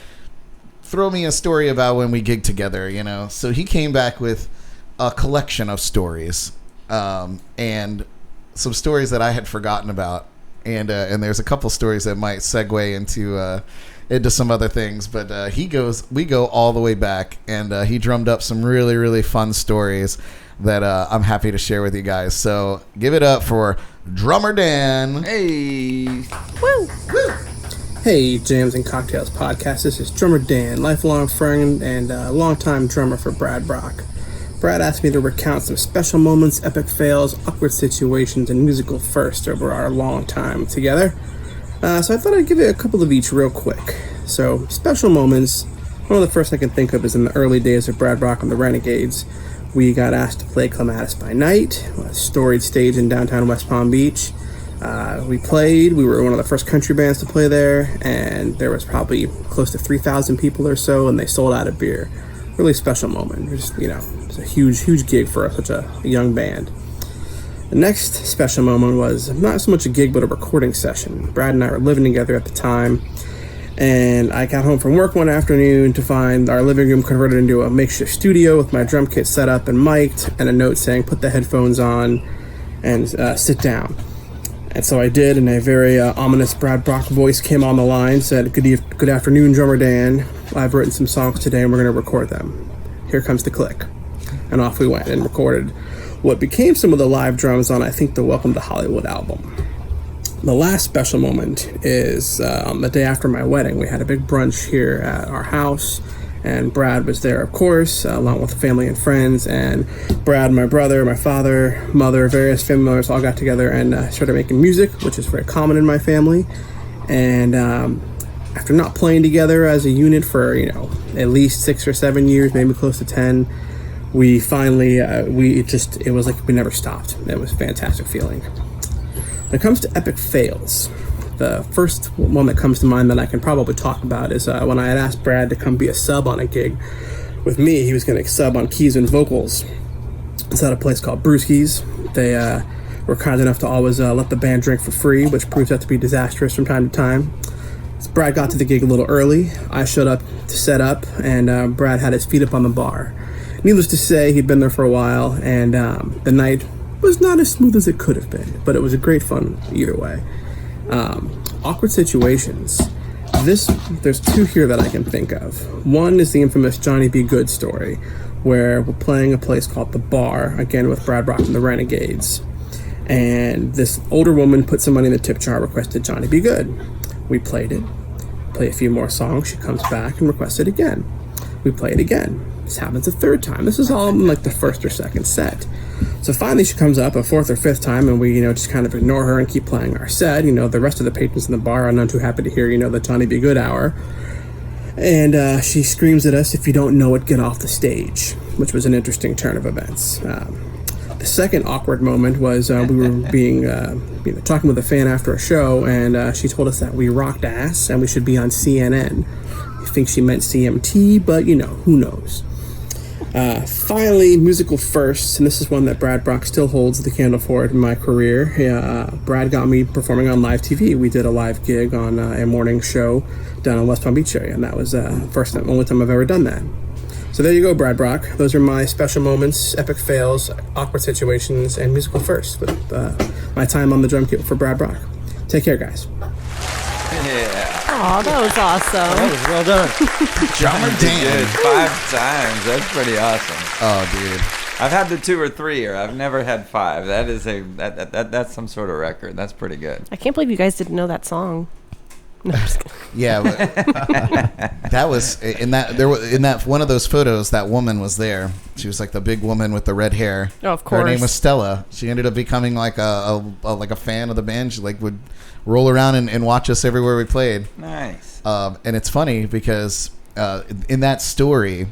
throw me a story about when we gigged together, you know. So he came back with a collection of stories and some stories that I had forgotten about. And there's a couple stories that might segue into some other things. But we go all the way back, and he drummed up some really, really fun stories that I'm happy to share with you guys. So give it up for Drummer Dan. Hey. Woo! Hey, Jams and Cocktails podcast. This is Drummer Dan, lifelong friend and longtime drummer for Brad Brock. Brad asked me to recount some special moments, epic fails, awkward situations, and musical firsts over our long time together. So I thought I'd give you a couple of each real quick. So, special moments. One of the first I can think of is in the early days of Brad Brock and the Renegades. We got asked to play Clematis by Night, a storied stage in downtown West Palm Beach. We played. We were one of the first country bands to play there, and there was probably close to 3,000 people or so, and they sold out of beer. Really special moment. Just, you know, it's a huge gig for such a young band. The next special moment was not so much a gig, but a recording session. Brad and I were living together at the time, and I got home from work one afternoon to find our living room converted into a makeshift studio with my drum kit set up and mic'd, and a note saying, put the headphones on and sit down. And so I did, and a very ominous Brad Brock voice came on the line, said, good afternoon, Drummer Dan. I've written some songs today, and we're going to record them. Here comes the click. And off we went and recorded what became some of the live drums on, I think, the Welcome to Hollywood album. The last special moment is on the day after my wedding. We had a big brunch here at our house, and Brad was there, of course, along with family and friends. And Brad, my brother, my father, mother, various family members all got together and started making music, which is very common in my family. And after not playing together as a unit for, you know, at least 6 or 7 years, maybe close to 10, we finally, it was like we never stopped. It was a fantastic feeling. When it comes to epic fails, the first one that comes to mind that I can probably talk about is when I had asked Brad to come be a sub on a gig with me. He was going to sub on keys and vocals. It's at a place called Brewski's. They were kind enough to always let the band drink for free, which proves out to be disastrous from time to time. So Brad got to the gig a little early. I showed up to set up, and Brad had his feet up on the bar. Needless to say, he'd been there for a while, and the night was not as smooth as it could have been, but it was a great fun either way. Awkward situations. There's two here that I can think of. One is the infamous Johnny B. Good story, where we're playing a place called The Bar, again with Brad Brock and the Renegades. And this older woman put some money in the tip jar, requested Johnny B. Good. We played it. Play a few more songs. She comes back and requests it again. We play it again. This happens a third time. This is all in like the first or second set. So finally she comes up a fourth or fifth time, and we, just kind of ignore her and keep playing our set. The rest of the patrons in the bar are none too happy to hear, the Johnny B. Good hour. And she screams at us, if you don't know it, get off the stage, which was an interesting turn of events. The second awkward moment was we were being, talking with a fan after a show, and she told us that we rocked ass and we should be on CNN. I think she meant CMT, but who knows. Finally, musical firsts, and this is one that Brad Brock still holds the candle for in my career. Brad got me performing on live TV. We did a live gig on a morning show down in West Palm Beach area, and that was the only time I've ever done that. So there you go, Brad Brock. Those are my special moments, epic fails, awkward situations, and musical firsts with my time on the drum kit for Brad Brock. Take care, guys. Yeah. Aw, that was awesome. That was well done. Drummer Dan. 5 times. That's pretty awesome. Oh, dude. I've had the 2 or 3 here. I've never had 5. That is that's some sort of record. That's pretty good. I can't believe you guys didn't know that song. No, I'm just kidding. Yeah, but that was in that one of those photos. That woman was there. She was like the big woman with the red hair. Oh, of course. Her name was Stella. She ended up becoming like a fan of the band. She would roll around and watch us everywhere we played. Nice. And it's funny because in that story,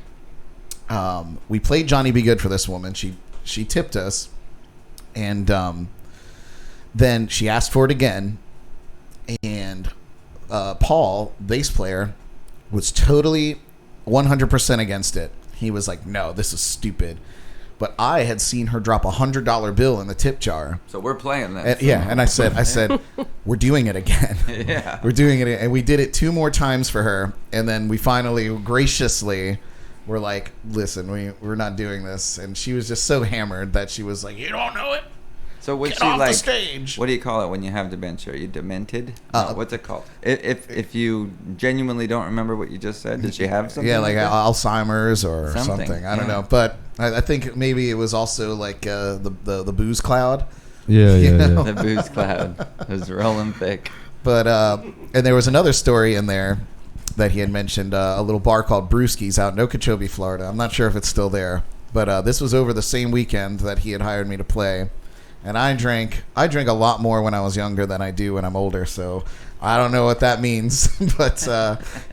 we played Johnny Be Good for this woman. She tipped us, and then she asked for it again, and Paul, bass player, was totally 100% against it. He was like, no, this is stupid. But I had seen her drop $100 bill in the tip jar. So we're playing that. And I said, we're doing it again. Yeah. We're doing it. And we did it 2 more times for her. And then we finally graciously were like, listen, we're not doing this. And she was just so hammered that she was like, you don't know it? So was Get she off the like, stage. what do you call it when you have dementia? Are you demented? No, what's it called? If you genuinely don't remember what you just said, did she have something? Yeah, like that? Alzheimer's or something. I don't yeah. know. But I think maybe it was also like the booze cloud. Yeah. The booze cloud was rolling thick. But and there was another story in there that he had mentioned, a little bar called Brewski's out in Okeechobee, Florida. I'm not sure if it's still there, but this was over the same weekend that he had hired me to play. And I drank a lot more when I was younger than I do when I'm older. So I don't know what that means, but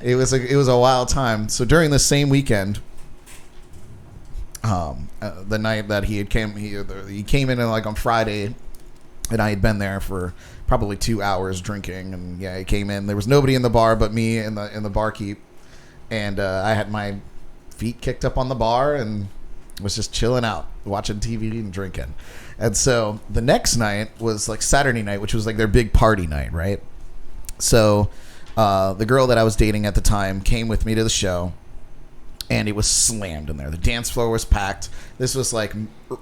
it was a wild time. So during the same weekend, the night that he came in like on Friday, and I had been there for probably 2 hours drinking. And yeah, he came in. There was nobody in the bar but me and the barkeep, and I had my feet kicked up on the bar and was just chilling out, watching TV and drinking. And so the next night was like Saturday night, which was like their big party night, right? So the girl that I was dating at the time came with me to the show, and it was slammed in there. The dance floor was packed. This was like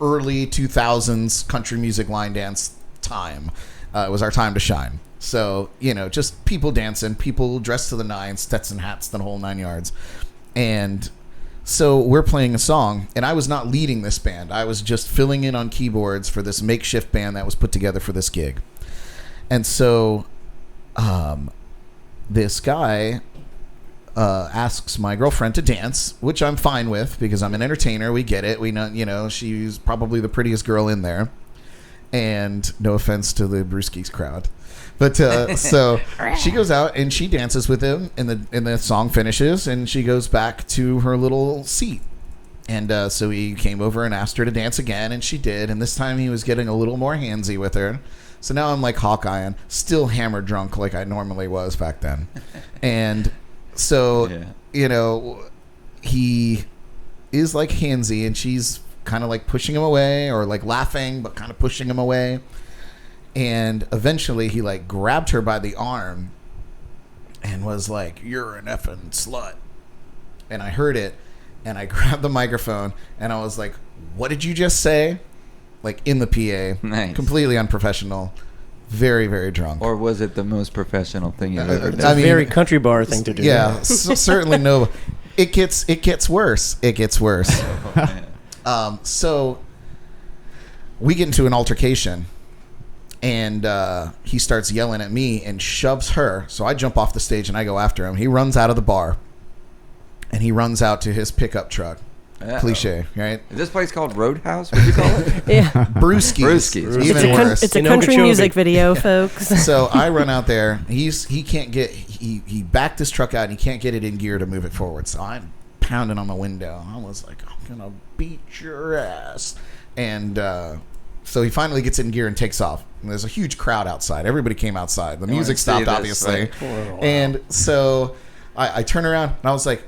early 2000s country music line dance time. It was our time to shine. So, just people dancing, people dressed to the nines, Stetson hats, the whole 9 yards. And so we're playing a song, and I was not leading this band. I was just filling in on keyboards for this makeshift band that was put together for this gig. And so this guy asks my girlfriend to dance, which I'm fine with because I'm an entertainer. We get it. We know, she's probably the prettiest girl in there. And no offense to the Brewskis crowd. But so she goes out and she dances with him, and the song finishes, and she goes back to her little seat. And so he came over and asked her to dance again, and she did. And this time he was getting a little more handsy with her. So now I'm like Hawkeyeing, still hammered drunk like I normally was back then. And so, he is like handsy, and she's kind of like pushing him away, or like laughing, but kind of pushing him away. And eventually he like grabbed her by the arm and was like, "You're an effing slut." And I heard it, and I grabbed the microphone, and I was like, "What did you just say?" Like in the PA. Nice. Completely unprofessional. Very, very drunk. Or was it the most professional thing you've ever done? It's a very country bar thing to do. Yeah, certainly no. It gets worse. It gets worse. Oh, man. So we get into an altercation, and he starts yelling at me and shoves her. So I jump off the stage and I go after him. He runs out of the bar, and he runs out to his pickup truck. Uh-oh. Cliche, right? Is this place called Roadhouse? What do you call it? Yeah. Brewskis. Even worse. It's a In country Okeechobee. music video, folks. So I run out there. He can't get. He backed his truck out, and he can't get it in gear to move it forward. So I'm pounding on the window. I was like, "I'm gonna beat your ass." And so he finally gets it in gear and takes off. And there's a huge crowd outside. Everybody came outside. The music stopped, this, obviously. right? Wow. And so I turn around and I was like,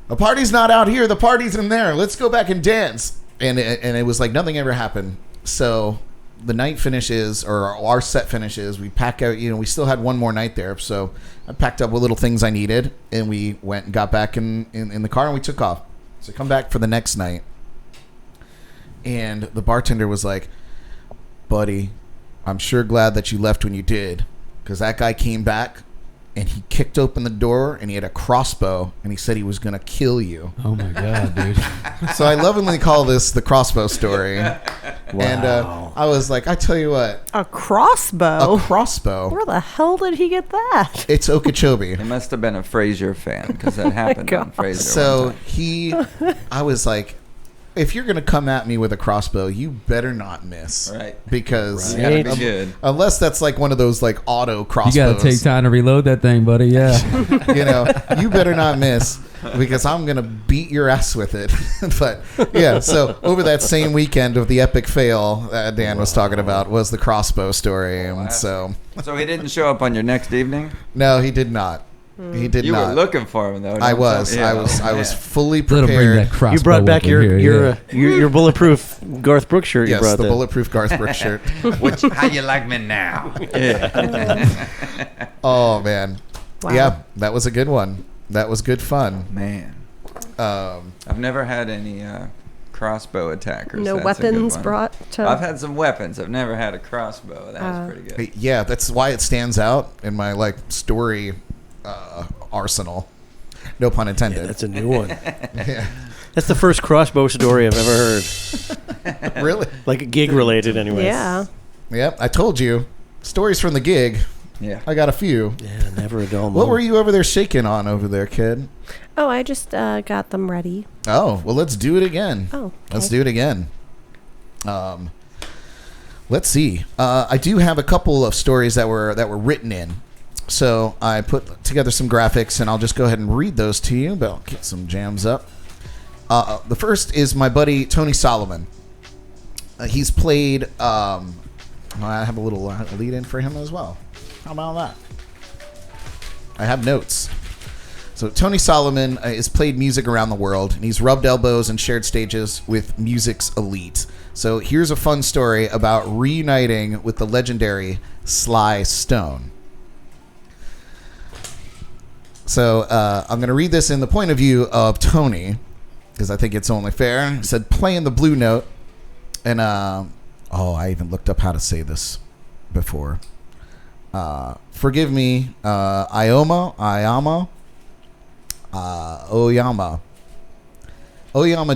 "The party's not out here. The party's in there. Let's go back and dance." And it was like nothing ever happened. So the night finishes, or our set finishes. We pack out. We still had one more night there. So I packed up what little things I needed, and we went and got back in the car, and we took off. So I come back for the next night, and the bartender was like, "Buddy, I'm sure glad that you left when you did, because that guy came back, and he kicked open the door, and he had a crossbow, and he said he was going to kill you." Oh my god, dude. So I lovingly call this the crossbow story. And I was like, I tell you what, A crossbow? a crossbow. Where the hell did he get that? It's Okeechobee. He must have been a Frasier fan because that happened on God. Frasier. So one time. I was like, if you're going to come at me with a crossbow, you better not miss. Right. Because It's gotta be good. unless that's like one of those like auto You crossbows. gotta take time to reload that thing, buddy. Yeah. You better not miss. because I'm gonna beat your ass with it. But yeah, so over that same weekend of the epic fail that Dan was talking about was the crossbow story, and so he didn't show up on your next evening. no, he did not. He did You not. were looking for him though. I don't was. tell- I yeah, was. oh, I was man. fully Let him bring prepared. that crossbow You brought back up in your here, your, yeah. your bulletproof Garth Brooks shirt. You Yes, brought the that. bulletproof Garth Brooks shirt. How you like me now? Oh man, Wow. yeah, that was a good one. That was good fun. Man, Um, I've never had any crossbow attackers. No That's a good weapons one. brought to. I've had some weapons. I've never had a crossbow. That was pretty good. yeah, that's why it stands out in my like story arsenal. No pun intended. That's a new one. Yeah. That's the first crossbow story I've ever heard. Really? Like gig related, anyway. Yeah. Yep. I told you. Stories from the gig. Yeah. I got a few. Yeah, never a dull moment. What were you over there shaking on over there, kid? Oh, I just got them ready. Oh, well, let's do it again. Oh, Let's okay. do it again. Let's see. I do have a couple of stories that were written in. So I put together some graphics, and I'll just go ahead and read those to you. But I'll get some jams up. The first is my buddy Tony Solomon. He's played. I have a little lead in for him as well. How about that? I have notes. So Tony Solomon has played music around the world, and he's rubbed elbows and shared stages with music's elite. So here's a fun story about reuniting with the legendary Sly Stone. So I'm going to read this in the point of view of Tony, because I think it's only fair. He said, playing the blue note, and I even looked up how to say this before. Forgive me, Oyama,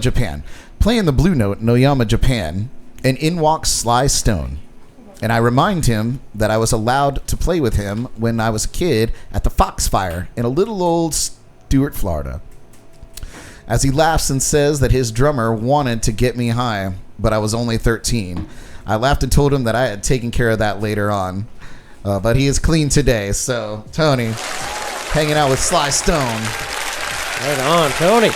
Japan. Playing the blue note in Oyama, Japan, and in walks Sly Stone. And I remind him that I was allowed to play with him when I was a kid at the Foxfire in a little old Stuart, Florida. As he laughs and says that his drummer wanted to get me high, but I was only 13. I laughed and told him that I had taken care of that later on. But he is clean today. So, Tony, hanging out with Sly Stone. Right on, Tony.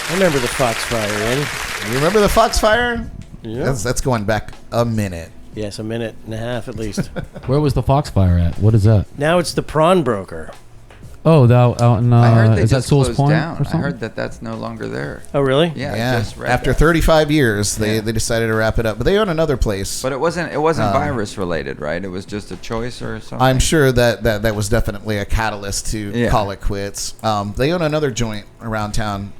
I remember the Foxfire, Andy. You remember the Foxfire? Yeah. That's going back a minute. Yes, a minute and a half at least. Where was the Foxfire at? What is that? Now it's the Prawn Broker. Oh, that out in, I heard they is that just Sewell's closed Point down. or I something? heard that that's no longer there. Oh, really? Yeah. I Yeah. just read After that. 35 years, they Yeah. decided to wrap it up. But they own another place. But it wasn't virus related, right? It was just a choice or something. I'm sure that was definitely a catalyst to Yeah. call it quits. They own another joint around town.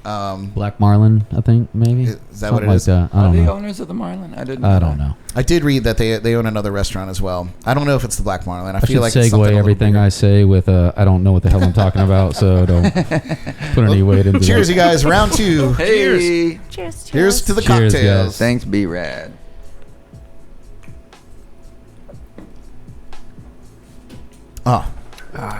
Black Marlin, I think, maybe. Is that Something what it like is? that. I Are don't they know. owners of the Marlin? I didn't. I don't know. I did read that they own another restaurant as well. I don't know if it's the Black Marlin. I I feel should like it's something a segue little everything weird. I say with I don't know what the hell I'm talking about, so don't put any weight into Cheers, that. you guys. Round two. Hey. Cheers. Here's to the Cheers, cocktails. guys. Thanks, B-Rad. Oh.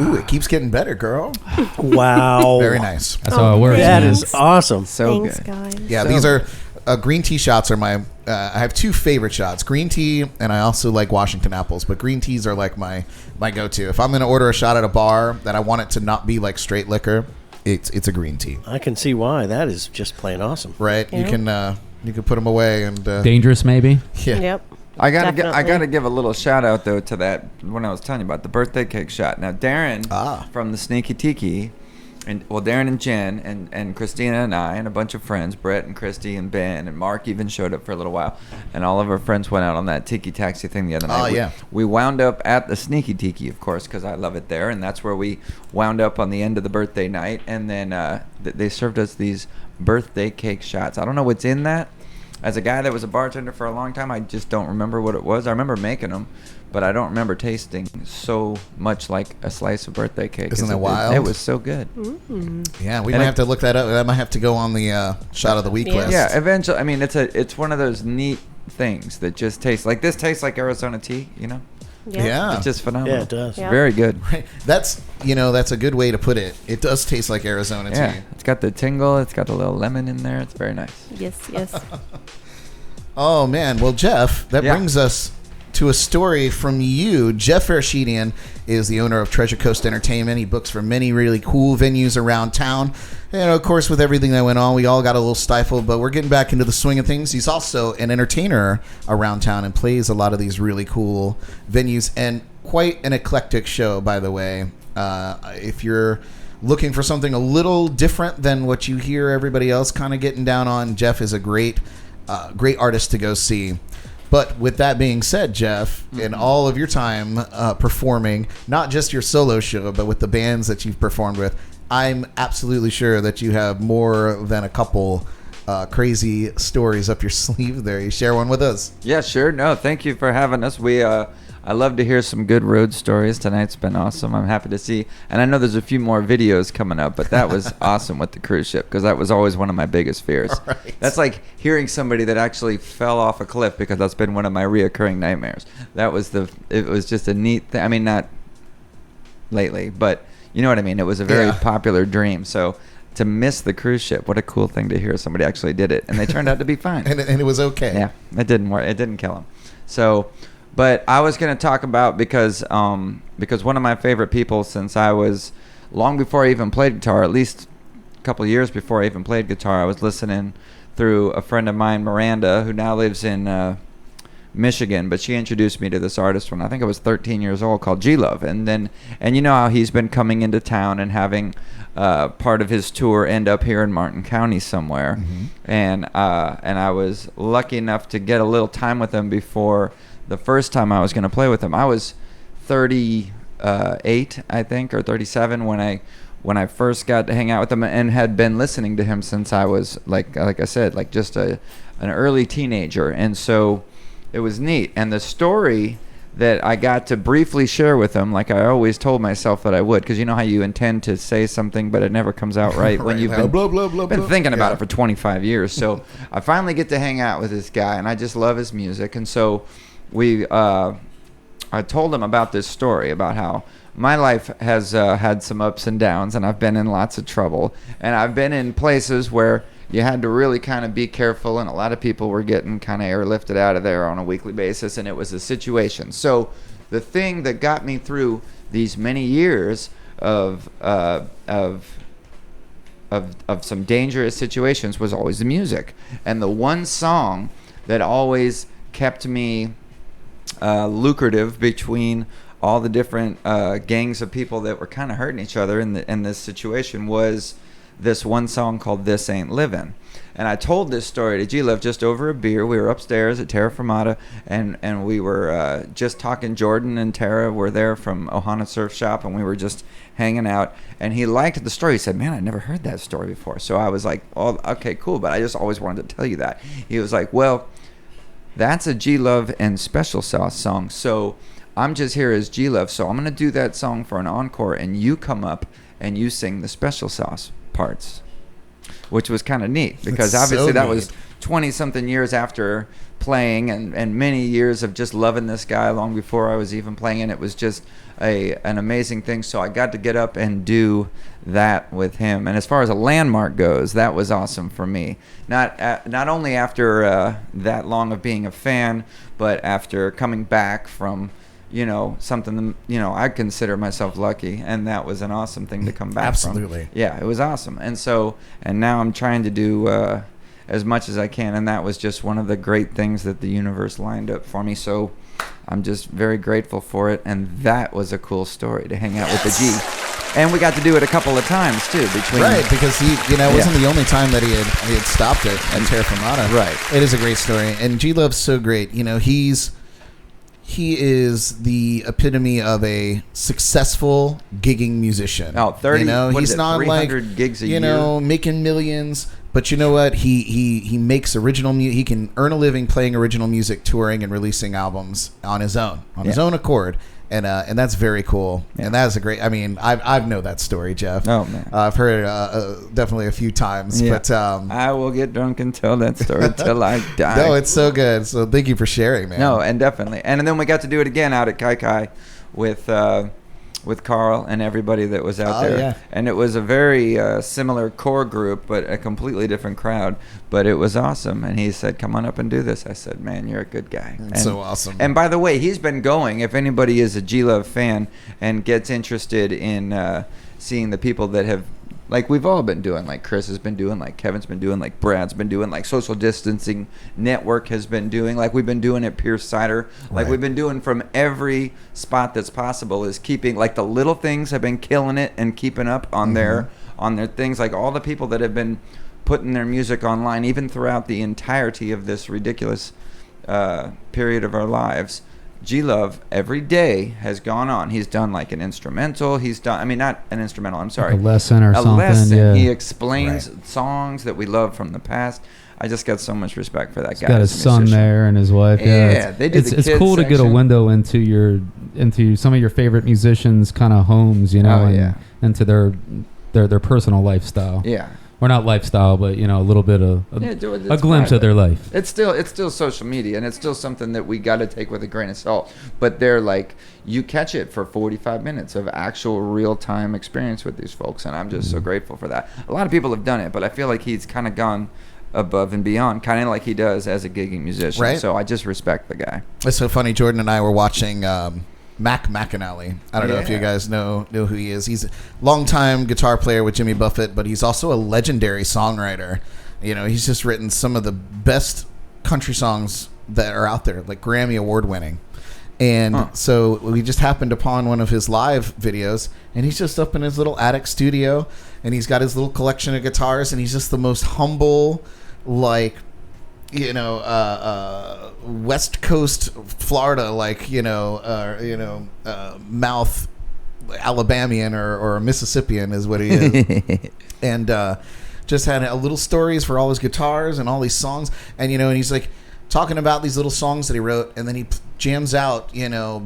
Ooh, it keeps getting better, girl. Wow. Very nice. That's how it works. That man. is awesome. So Thanks, good. guys. Yeah, So- these are green tea shots are my. I have two favorite shots: green tea, and I also like Washington apples. But green teas are like my go-to. If I'm going to order a shot at a bar that I want it to not be like straight liquor, it's a green tea, I can see why. That is just plain awesome. right? You Yeah. can put them away and Dangerous, maybe. yeah. Yep. I gotta Definitely. give a little shout out though to that when I was telling you about the birthday cake shot. Now Darren from the Sneaky Tiki, and Darren and Jen and Christina and I and a bunch of friends, Brett and Christy and Ben and Mark even showed up for a little while, and all of our friends went out on that Tiki Taxi thing the other night. Oh, yeah. We wound up at the Sneaky Tiki, of course, because I love it there, and that's where we wound up on the end of the birthday night, and then they served us these birthday cake shots. I don't know what's in that. As a guy that was a bartender for a long time, I just don't remember what it was. I remember making them, but I don't remember tasting so much like a slice of birthday cake. Isn't that It wild? was so good. Yeah, we And might it- have to look that up. That might have to go on the shot of the week Yeah. list. Yeah, eventually. I mean, it's one of those neat things that just tastes like this. Tastes like Arizona tea, you know. Yep. Yeah. It's just phenomenal. Yeah, it does. Yeah. Very good. Right. That's a good way to put it. It does taste like Arizona Yeah, tea. it's got the tingle. It's got the little lemon in there. It's very nice. Yes. Yes. Oh man, well Jeff, that Yeah. brings us to a story from you. Jeff Farashidyan is the owner of Treasure Coast Entertainment. He books for many really cool venues around town. And of course, with everything that went on, we all got a little stifled, but we're getting back into the swing of things. He's also an entertainer around town and plays a lot of these really cool venues, and quite an eclectic show, by the way. If you're looking for something a little different than what you hear everybody else kind of getting down on, Jeff is a great artist to go see. But with that being said, Jeff, in all of your time performing, not just your solo show, but with the bands that you've performed with, I'm absolutely sure that you have more than a couple crazy stories up your sleeve there. You share one with us? Yeah, sure. No, thank you for having us. I love to hear some good road stories. Tonight's been awesome. I'm happy to see. And I know there's a few more videos coming up, but that was awesome with the cruise ship, because that was always one of my biggest fears. Right. That's like hearing somebody that actually fell off a cliff, because that's been one of my reoccurring nightmares. It was just a neat thing. I mean, not lately, but you know what I mean? It was a very popular dream. So to miss the cruise ship, what a cool thing to hear somebody actually did it. And they turned out to be fine. and it was okay. Yeah, it didn't work. It didn't kill them. So... But I was going to talk about, because one of my favorite people since I was, long before I even played guitar, at least a couple of years before I even played guitar, I was listening through a friend of mine, Miranda, who now lives in Michigan, but she introduced me to this artist when I think I was 13 years old, called G-Love. And you know how he's been coming into town and having part of his tour end up here in Martin County somewhere. Mm-hmm. And I was lucky enough to get a little time with him before the first time I was going to play with him. I was 38, I think, or 37 when I first got to hang out with him, and had been listening to him since I was like I said, like just an early teenager. And so it was neat. And the story that I got to briefly share with him, like I always told myself that I would, because you know how you intend to say something but it never comes out right when you've been thinking about it for 25 years. So I finally get to hang out with this guy, and I just love his music. And so I told him about this story, about how my life has had some ups and downs, and I've been in lots of trouble, and I've been in places where you had to really kind of be careful, and a lot of people were getting kind of airlifted out of there on a weekly basis, and it was a situation. So the thing that got me through these many years of some dangerous situations was always the music. And the one song that always kept me lucrative between all the different gangs of people that were kind of hurting each other in this situation was this one song called This Ain't Livin'. And I told this story to G-Love just over a beer. We were upstairs at Terra Firmata, and we were just talking. Jordan and Tara were there from Ohana Surf Shop, and we were just hanging out. And he liked the story. He said, "Man, I never heard that story before." So I was like, "Oh, okay, cool, but I just always wanted to tell you that." He was like, "Well, that's a G-Love and Special Sauce song, so I'm just here as G-Love, so I'm going to do that song for an encore, and you come up and you sing the Special Sauce parts," which was kind of neat, because That's obviously so that neat. was 20-something years after playing, and many years of just loving this guy long before I was even playing, and it was just an amazing thing. So I got to get up and do that with him. And as far as a landmark goes, that was awesome for me. Not only after that long of being a fan, but after coming back from, something, I consider myself lucky, and that was an awesome thing to come back Absolutely. from. Yeah, it was awesome. And now I'm trying to do as much as I can, and that was just one of the great things that the universe lined up for me. So I'm just very grateful for it, and that was a cool story to hang out with the G. And we got to do it a couple of times too, Right, because he, it wasn't the only time that he had stopped it at Terra Firmata. Right. It is a great story, and G-Love's so great. He is the epitome of a successful gigging musician. Oh, 30, what he's is it, not 300 like gigs a year? Making millions. But you know what? He makes original music. He can earn a living playing original music, touring, and releasing albums on his own accord. And that's very cool. Yeah. And that is a great. I mean, I've know that story, Jeff. Oh man, I've heard it definitely a few times. Yeah. But I will get drunk and tell that story till I die. No, it's so good. So thank you for sharing, man. No, and definitely. And then we got to do it again out at Kai Kai with with Carl and everybody that was out Oh, there. yeah. And it was a very similar core group, but a completely different crowd. But it was awesome. And he said, come on up and do this. I said, man, you're a good guy. That's so awesome. And by the way, he's been going. If anybody is a G-Love fan and gets interested in seeing the people that have, like we've all been doing, like Chris has been doing, like Kevin's been doing, like Brad's been doing, like Social Distancing Network has been doing, like we've been doing at Pierce Cider, like we've been doing from every spot that's possible, is keeping, like the little things have been killing it and keeping up on their things, like all the people that have been putting their music online, even throughout the entirety of this ridiculous period of our lives. G-Love every day has gone on. He's done like an instrumental. He's done, I mean, not an instrumental, I'm sorry. Like a lesson or something. Lesson. Yeah. He explains songs that we love from the past. I just got so much respect for that guy. He's got his son there and his wife. Yeah, they do the it's kids cool to get a section. window into some of your favorite musicians' kind of homes, you know, Oh, and yeah. into their personal lifestyle. Yeah. Or not lifestyle, but you know, a little bit of Yeah, do it. a It's glimpse of private. their life. It's still social media, and it's still something that we got to take with a grain of salt. But they're like, you catch it for 45 minutes of actual real-time experience with these folks, and I'm just so grateful for that. A lot of people have done it, but I feel like he's kind of gone above and beyond, kind of like he does as a gigging musician. Right. So I just respect the guy. It's so funny. Jordan and I were watching Mac McAnally. I don't know if you Yeah. guys know who he is. He's a longtime guitar player with Jimmy Buffett, but he's also a legendary songwriter. You know, he's just written some of the best country songs that are out there, like Grammy Award winning. And so we just happened upon one of his live videos, and he's just up in his little attic studio, and he's got his little collection of guitars, and he's just the most humble, like, you know, West Coast Florida, like, mouth Alabamian or Mississippian is what he is. And just had a little stories for all his guitars and all these songs. And, and he's like talking about these little songs that he wrote, and then he jams out,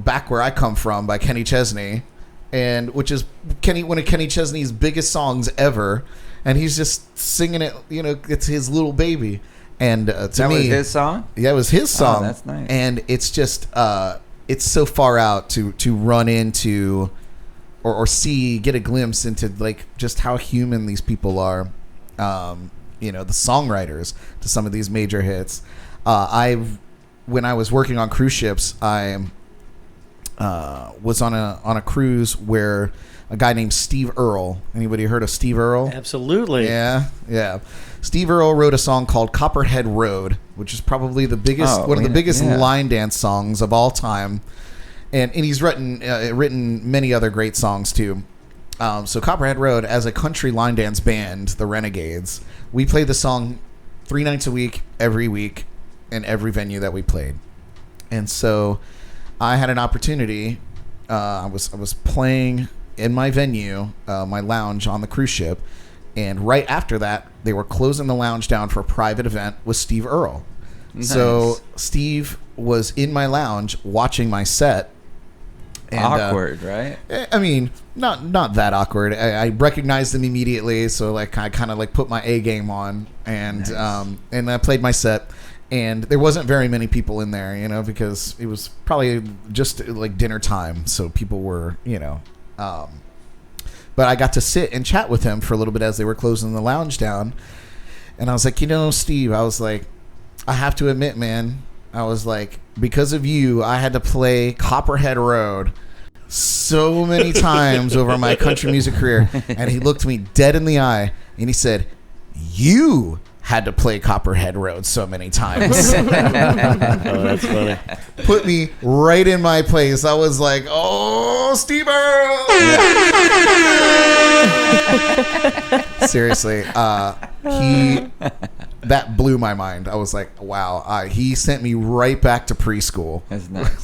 Back Where I Come From by Kenny Chesney, and which is one of Kenny Chesney's biggest songs ever. And he's just singing it, it's his little baby. And to That me, was his song? yeah, it was his song. Oh, that's nice. And it's just, it's so far out to run into or get a glimpse into like just how human these people are. The songwriters to some of these major hits. When I was working on cruise ships, I was on a cruise where a guy named Steve Earle. Anybody heard of Steve Earle? Absolutely. Yeah. Steve Earle wrote a song called Copperhead Road, which is probably the biggest, one of the biggest line dance songs of all time. And he's written many other great songs too. So Copperhead Road, as a country line dance band, the Renegades, we played the song 3 nights a week, every week, in every venue that we played. And so I had an opportunity. I was playing in my venue, my lounge on the cruise ship, and right after that, they were closing the lounge down for a private event with Steve Earle. Nice. So Steve was in my lounge watching my set. And, Awkward, right? I mean, not that awkward. I recognized him immediately, so like I kind of like put my A game on, and and I played my set. And there wasn't very many people in there, because it was probably just like dinner time, so people were, but I got to sit and chat with him for a little bit as they were closing the lounge down. And I was like, Steve, I was like, I have to admit, man, I was like, because of you, I had to play Copperhead Road so many times over my country music career. And he looked me dead in the eye and he said, you had to play Copperhead Road so many times. Oh, that's funny. Put me right in my place. I was like, oh, Steve Earle. Seriously, that blew my mind. I was like, wow. He sent me right back to preschool. That's nice.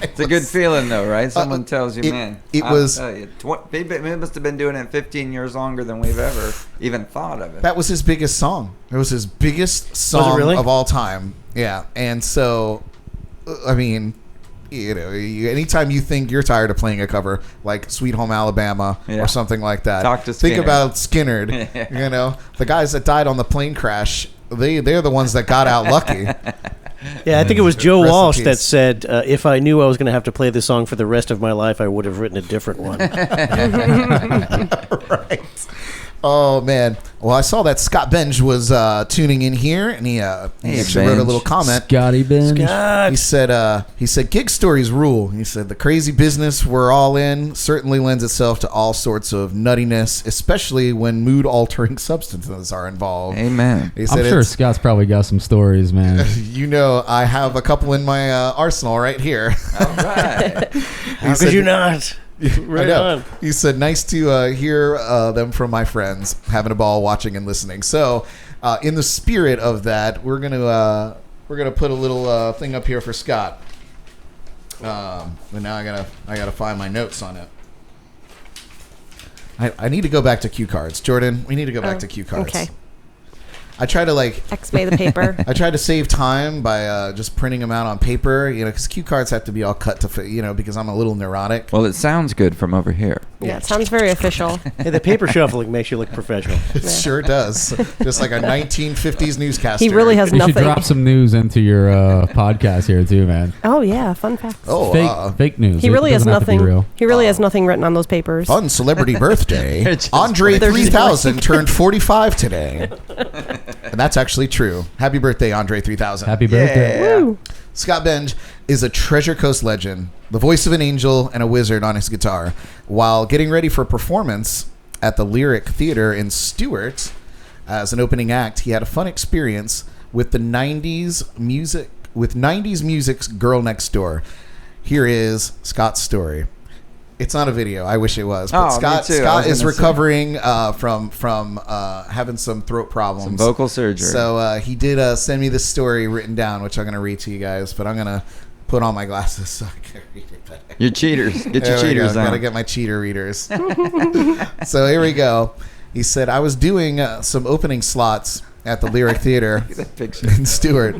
It's a good feeling, though, right? Someone tells you, it was. It must have been doing it 15 years longer than we've ever even thought of it. That was his biggest song. It was his biggest song really? of all time. Yeah, and so, I mean, anytime you think you're tired of playing a cover like Sweet Home Alabama Yeah. or something like that, Talk to think Skynyrd. about Skynyrd. The guys that died on the plane crash they're the ones that got out lucky. Yeah, I think it was Joe Rest in Walsh that peace. said, if I knew I was going to have to play this song for the rest of my life, I would have written a different one. Right. Oh man. Well, I saw that Scott Benge was tuning in here, and he actually wrote a Benge. little comment. Scotty Ben. He said gig stories rule. He said the crazy business we're all in certainly lends itself to all sorts of nuttiness, especially when mood altering substances are involved. Amen. He said I'm sure Scott's probably got some stories, man. you know, I have a couple in my arsenal right here. All right. How could you not? Right I know. on. He said, nice to hear them from my friends, having a ball watching and listening. So, in the spirit of that, we're gonna put a little thing up here for Scott. But now I gotta find my notes on it. I need to go back to cue cards, Jordan. We need to go back to cue cards. Okay. I try to X-may the paper. I tried to save time by just printing them out on paper, because cue cards have to be all cut to fit, because I'm a little neurotic. Well, it sounds good from over here. Yeah, it sounds very official. Hey, the paper shuffling makes you look professional. It sure does. Just like a 1950s newscaster. He really has You should nothing. drop some news into your podcast here too, man. Oh yeah, fun fact. Oh, Fake news. He really It has doesn't have to be nothing. real. He really has nothing written on those papers. fun celebrity birthday. Just Andre They're just 3000 turned 45 today. And that's actually true. Happy birthday, Andre 3000. Happy birthday. Woo. Scott Benge is a Treasure Coast legend, the voice of an angel and a wizard on his guitar. While getting ready for a performance at the Lyric Theater in Stewart as an opening act, he had a fun experience with the 90s music's Girl Next Door. Here is Scott's story. It's not a video. I wish it was. But Oh, me Scott too. I Scott was is gonna say. recovering from having some throat problems. Some vocal surgery. So he did send me this story written down, which I'm going to read to you guys. But I'm going to put on my glasses so I can read it better. Your cheaters. Get your There we cheaters go. on. Gotta get my cheater readers. So here we go. He said, I was doing some opening slots at the Lyric Theater That picture. in Stewart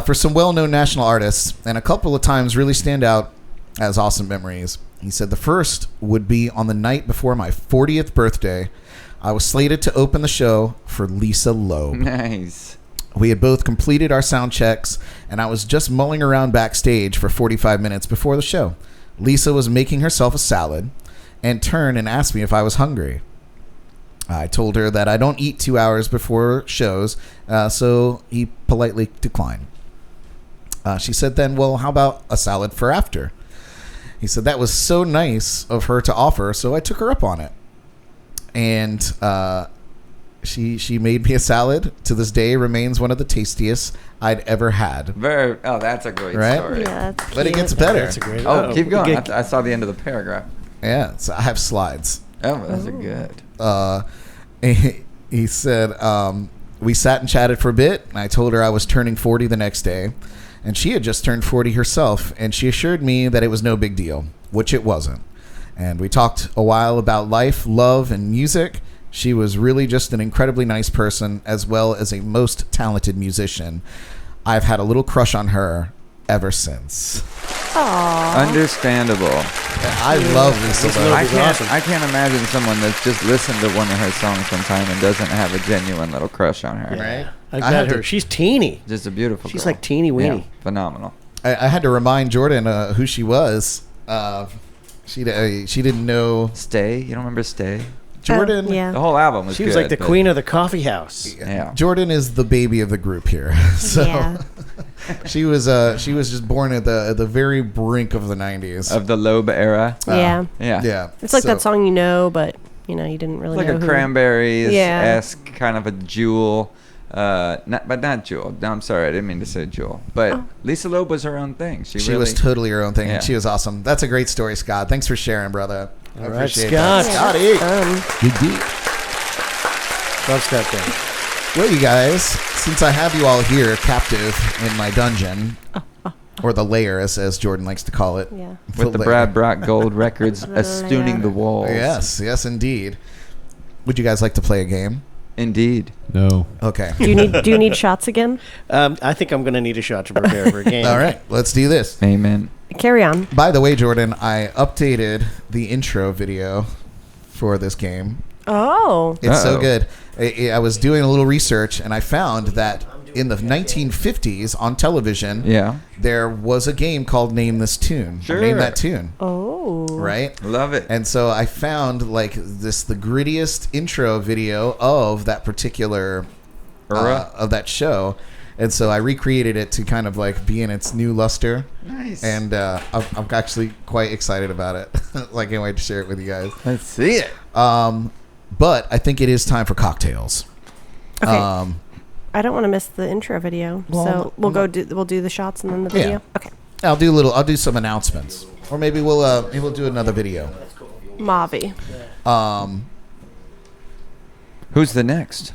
for some well-known national artists, and a couple of times really stand out as awesome memories. He said the first would be on the night before my 40th birthday. I was slated to open the show for Lisa Loeb. Nice. We had both completed our sound checks, and I was just mulling around backstage for 45 minutes before the show. Lisa was making herself a salad and turned and asked me if I was hungry. I told her that I don't eat 2 hours before shows, so he politely declined. She said then, well, how about a salad for after? He said that was so nice of her to offer, so I took her up on it. And she made me a salad. To this day, remains one of the tastiest I'd ever had. That's a great Right? story. Yeah, that's But it cute. gets better. That's a great. Oh, keep going. Get- I saw the end of the paragraph. Yeah, so I have slides. Oh, that's a good. He said, we sat and chatted for a bit, and I told her I was turning 40 the next day, and she had just turned 40 herself, and she assured me that it was no big deal, which it wasn't. And we talked a while about life, love, and music. She was really just an incredibly nice person, as well as a most talented musician. I've had a little crush on her ever since. Understandable. I love Lisa Loeb. I can't imagine someone that's just listened to one of her songs one time and doesn't have a genuine little crush on her. Right? I've I met had her. to- She's teeny. Just a beautiful She's girl. like teeny weeny. Yeah, phenomenal. I had to remind Jordan who she was. She didn't know Stay? You don't remember Stay? Jordan. Oh, yeah. The whole album was She was good, like the but- queen of the coffee house. Yeah. Jordan is the baby of the group here. So Yeah. she was just born at the very brink of the 90s. Of the Loeb era. Yeah. Yeah. Yeah. It's like So- that song, but you didn't really It's like know a who. Cranberries-esque kind of a Jewel. Not Jewel. No, I'm sorry. I didn't mean to say Jewel. But Lisa Loeb was her own thing. She She really, was totally her own thing, Yeah. and she was awesome. That's a great story, Scott. Thanks for sharing, brother. I All right, appreciate Scott. that. Scotty. Good deal. Love Scott Benge. Well, you guys, since I have you all here captive in my dungeon, or the lair, as Jordan likes to call it. Yeah. with the lair. Brad Brock Gold records The estooning lair. the walls. Yes, indeed. Would you guys like to play a game? Indeed. No. Okay. Do you need shots again? I think I'm going to need a shot to prepare for a game. All right, let's do this. Amen. Carry on. By the way, Jordan, I updated the intro video for this game. Oh. It's so Uh-oh. good. I was doing a little research, and I found that in the 1950s on television, Yeah. there was a game called Name This Tune. Sure. Name That Tune. Oh. Right? Love it. And so I found like the grittiest intro video of that particular of that show. And so I recreated it to kind of like be in its new luster. Nice. And I'm actually quite excited about it. Like, I can't wait to share it with you guys. Let's see it. But I think it is time for cocktails. Okay. I don't want to miss the intro video, so we'll do the shots and then the video. Yeah. Okay. I'll do some announcements, or maybe we'll do another video. Mavi. Who's the next?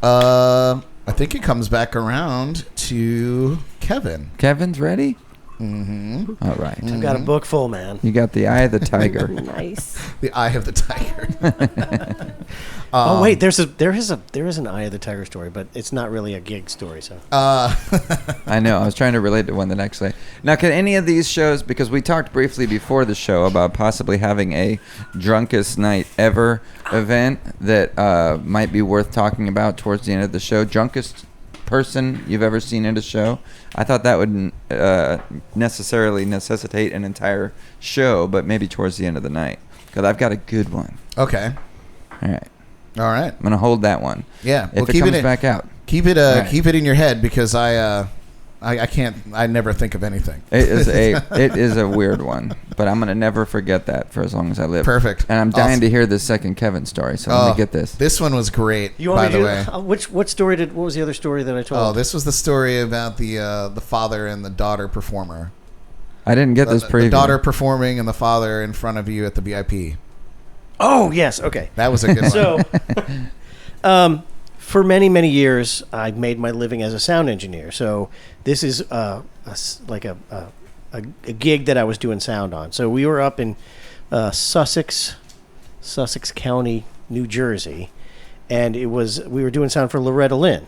I think it comes back around to Kevin. Kevin's ready? Mm-hmm. All right. I've got a book full, man. You got the eye of the tiger. Nice. The Eye of the Tiger. Oh wait, there is an Eye of the Tiger story, but it's not really a gig story. So I know. I was trying to relate to one the next day. Now, can any of these shows, because we talked briefly before the show about possibly having a drunkest night ever event that might be worth talking about towards the end of the show. Drunkest person you've ever seen at a show. I thought that would necessarily necessitate an entire show, but maybe towards the end of the night, because I've got a good one. Okay. All right. All right. I'm going to hold that one. Yeah. If it comes back out. Keep it Right. keep it in your head, because I can't. I never think of anything. It is a weird one, but I'm gonna never forget that for as long as I live. Perfect. And I'm dying Awesome. to hear the second Kevin story. So let me get this. This one was great. you want by me the to way. what story what was the other story that I told? Oh, this was the story about the father and the daughter performer. I didn't get this preview. The daughter performing and the father in front of you at the VIP. Oh yes, okay. That was a good one. So, for many, many years, I made my living as a sound engineer. So this is a gig that I was doing sound on. So we were up in Sussex County, New Jersey, and we were doing sound for Loretta Lynn.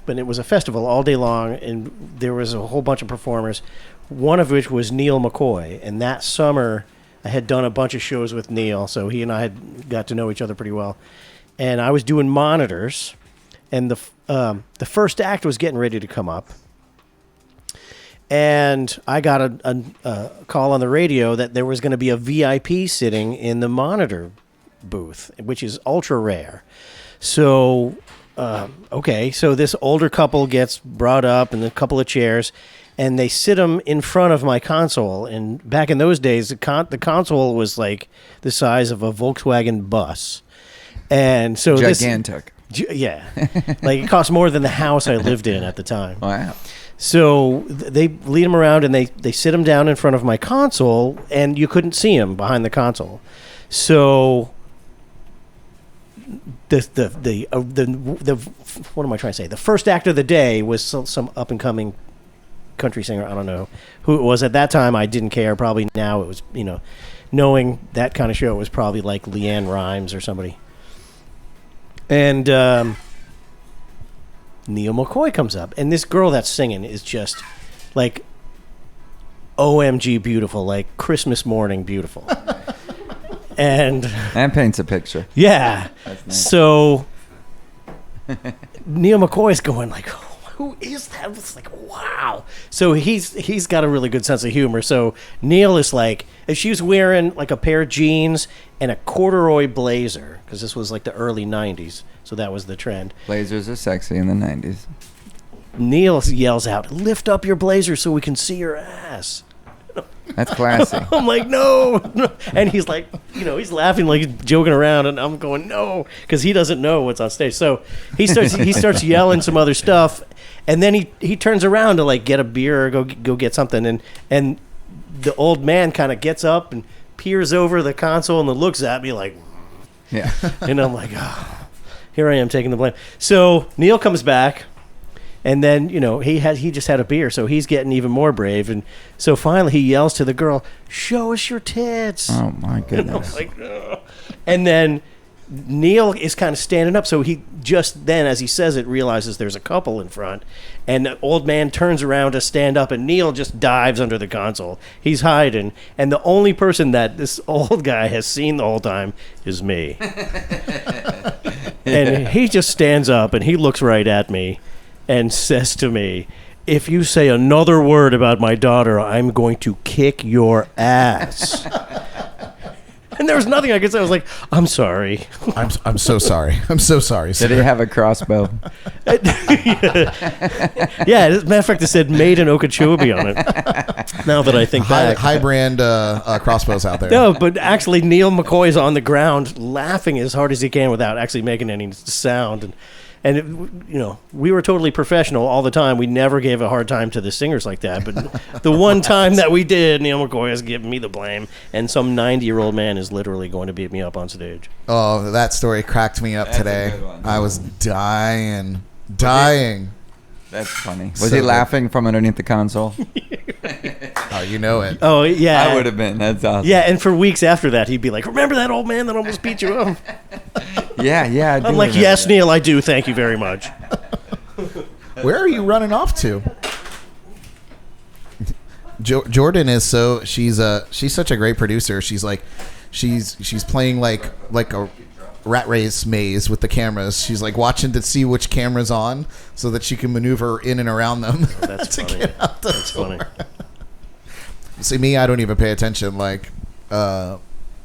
But it was a festival all day long, and there was a whole bunch of performers, one of which was Neil McCoy. And that summer, I had done a bunch of shows with Neil, so he and I had got to know each other pretty well. And I was doing monitors, and the first act was getting ready to come up. And I got a call on the radio that there was going to be a VIP sitting in the monitor booth, which is ultra rare. So, so this older couple gets brought up in a couple of chairs, and they sit them in front of my console. And back in those days, the console was like the size of a Volkswagen bus. And so Gigantic. yeah, like it cost more than the house I lived in at the time. Wow. So they lead him around, and they sit him down in front of my console, and you couldn't see him behind the console. So the what am I trying to say? The first act of the day was some up and coming country singer. I don't know who it was at that time. I didn't care. Probably now it was, knowing that kind of show, it was probably like Leanne Rimes or somebody. And Neil McCoy comes up, and this girl that's singing is just like OMG beautiful, like Christmas morning beautiful. And That paints a picture. yeah, That's nice. so Neil McCoy's going like, who is that? It's like, wow. So he's got a really good sense of humor. So Neil is like, if she was wearing like a pair of jeans and a corduroy blazer, because this was like the early 90s, so that was the trend. Blazers are sexy in the 90s. Neil yells out, lift up your blazer so we can see your ass. That's classy. I'm like, no. And he's like, he's laughing, like he's joking around, and I'm going, no, because he doesn't know what's on stage. So he starts yelling some other stuff, and then he turns around to like get a beer or go get something, and the old man kind of gets up and peers over the console and then looks at me like, Yeah. and I'm like, oh, here I am taking the blame. So Neil comes back. And then, he just had a beer, so he's getting even more brave. And so finally he yells to the girl, show us your tits. Oh, my goodness. And I'm like, ugh. And then Neil is kind of standing up. So he just then, as he says it, realizes there's a couple in front. And the old man turns around to stand up, and Neil just dives under the console. He's hiding. And the only person that this old guy has seen the whole time is me. And he just stands up and he looks right at me and says to me, "If you say another word about my daughter, I'm going to kick your ass." And there was nothing I could say. I was like, "I'm sorry." I'm so sorry. I'm so sorry. Did he have a crossbow? Yeah, as a matter of fact, it said "made in Okeechobee" on it. Now that I think back. High brand crossbows out there. No, but actually Neil McCoy's on the ground laughing as hard as he can without actually making any sound. And it, we were totally professional all the time. We never gave a hard time to the singers like that. But the one time that we did, Neil McCoy has given me the blame. And some 90-year-old man is literally going to beat me up on stage. Oh, that story cracked me up That's today. a good one. I was dying. That's funny. Was So he good. laughing from underneath the console? Oh, you know it. Oh, yeah. I would have been. That's awesome. Yeah, and for weeks after that, he'd be like, "Remember that old man that almost beat you up?" Yeah. I do I'm like, remember "Yes, that. Neil, I do. Thank you very much." Where are you running off to? Jordan is she's such a great producer. She's playing like a rat race maze with the cameras. She's like watching to see which camera's on so that she can maneuver in and around them. Oh, that's to funny. get out the That's door. funny. See, me, I don't even pay attention. Like,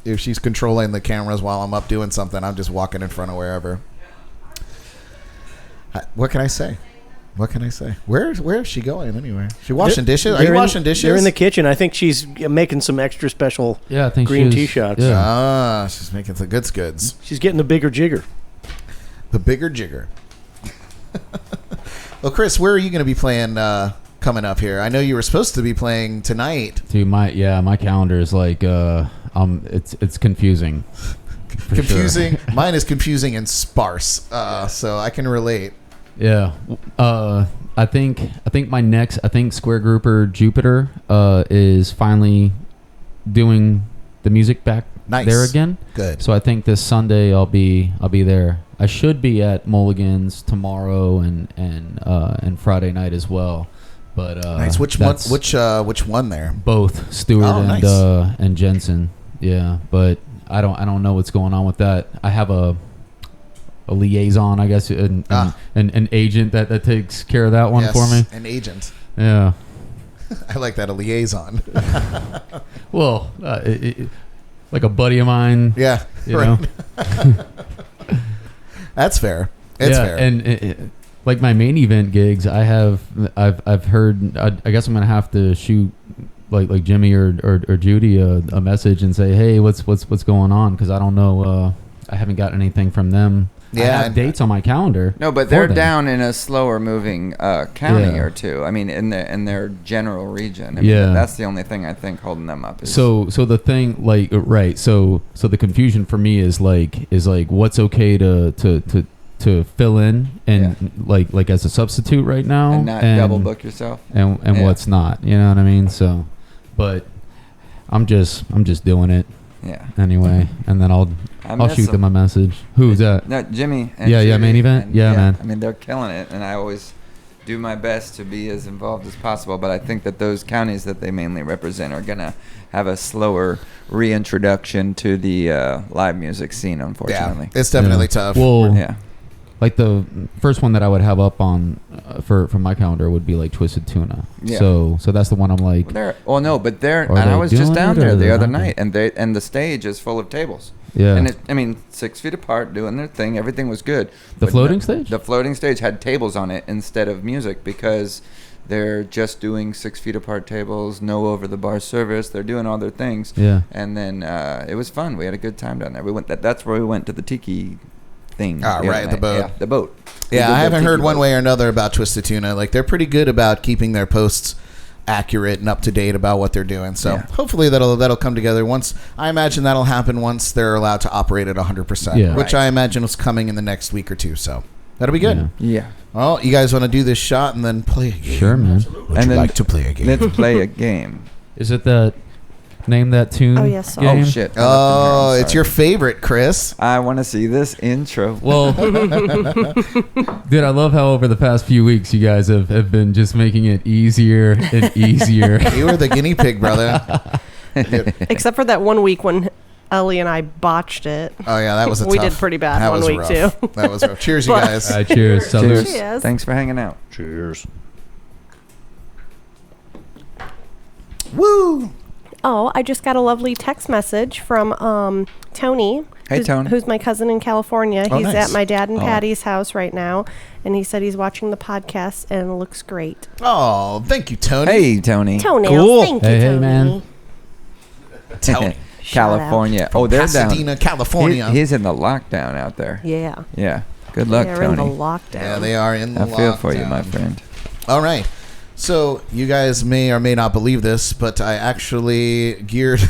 if she's controlling the cameras while I'm up doing something, I'm just walking in front of wherever. What can I say? Where is she going anyway? She washing dishes? Are you washing dishes? They're in the kitchen. I think she's making some extra special Yeah, I think green she tea is. shots. Yeah. Ah, she's making the goods. She's getting the bigger jigger. The bigger jigger. Well, Chris, where are you going to be playing coming up here? I know you were supposed to be playing tonight. Dude, my calendar is like it's confusing. For Confusing. sure. Mine is confusing and sparse. So I can relate. Yeah. I think my next Square Grouper Jupiter is finally doing the music back Nice. there again. Good. So I think this Sunday I'll be there. I should be at Mulligan's tomorrow and Friday night as well. But Nice. Which one there? both Stewart Oh, and nice. and Jensen. Yeah, but I don't know what's going on with that. I have a liaison, I guess, an agent that takes care of that one for me. An agent. Yeah. I like that, a liaison. Well, like a buddy of mine. Yeah. You right. know. That's fair. It's fair. And like my main event gigs, I've heard. I guess I'm gonna have to shoot like Jimmy or Judy a message and say, hey, what's going on? Because I don't know. I haven't got anything from them. Yeah, I have dates on my calendar. No, but for they're them. down in a slower moving county Yeah. or two. I mean, in their general region. I mean, Yeah. that's the only thing I think holding them up. Is So the thing, like, right. So the confusion for me is like what's okay to fill in and like as a substitute right now and not double book yourself. and Yeah. what's not. You know what I mean? So, but I'm just doing it Yeah. anyway, and then I'll miss shoot them a message. Who's that? No, Jimmy. And Yeah, Judy, main event? and, Yeah, man. I mean, they're killing it, and I always do my best to be as involved as possible. But I think that those counties that they mainly represent are gonna have a slower reintroduction to the live music scene, unfortunately. Yeah, it's definitely tough. Well, Yeah. like the first one that I would have up on for my calendar would be like Twisted Tuna. Yeah. So that's the one I'm like. They're and Are I they was just doing down it, or there the they're other not night, and the stage is full of tables. Yeah. And I mean, 6 feet apart, doing their thing. Everything was good. The But floating stage? The floating stage had tables on it instead of music because they're just doing 6 feet apart tables, no over the bar service. They're doing all their things. Yeah. And then it was fun. We had a good time down there. We went. That's where we went to the tiki thing. Ah, the other right, the night. boat. Yeah, the boat. We Yeah, did I the haven't tiki heard one boat. way or another about Twisted Tuna. Like, they're pretty good about keeping their posts accurate and up to date about what they're doing. So Yeah. hopefully that'll come together once. I imagine that'll happen once they're allowed to operate at 100%, Yeah. which Right. I imagine is coming in the next week or two. So that'll be good. Yeah. Yeah. Well, you guys want to do this shot and then play a game? Sure, man. Would And you then- like to play a game? Let's play a game. Is it that name that tune? Oh, yes, sir. Game? Oh shit. Oh, it's Sorry. your favorite, Chris. I want to see this intro. Well, dude, I love how over the past few weeks you guys have been just making it easier and easier. You were the guinea pig, brother. Except for that one week when Ellie and I botched it. Oh yeah, that was a We tough. did pretty bad that one was week, rough. too. That was rough. Cheers, you But- guys. Cheers. Salute. Cheers. Thanks for hanging out. Cheers. Woo! Oh, I just got a lovely text message from Tony. Hey, Tony. Who's my cousin in California. Oh, He's nice. at my dad and Oh. Patty's house right now, and he said he's watching the podcast and it looks great. Oh, thank you, Tony. Hey, Tony. Tony, Cool. thank you, Hey, Tony. man. Tony. California. Oh, they're down. Pasadena, California. He's in the lockdown out there. Yeah. Yeah. Good luck, They're in the Tony. lockdown. Yeah, they are in the I feel for you, my lockdown. friend. All right. So you guys may or may not believe this, but I actually geared.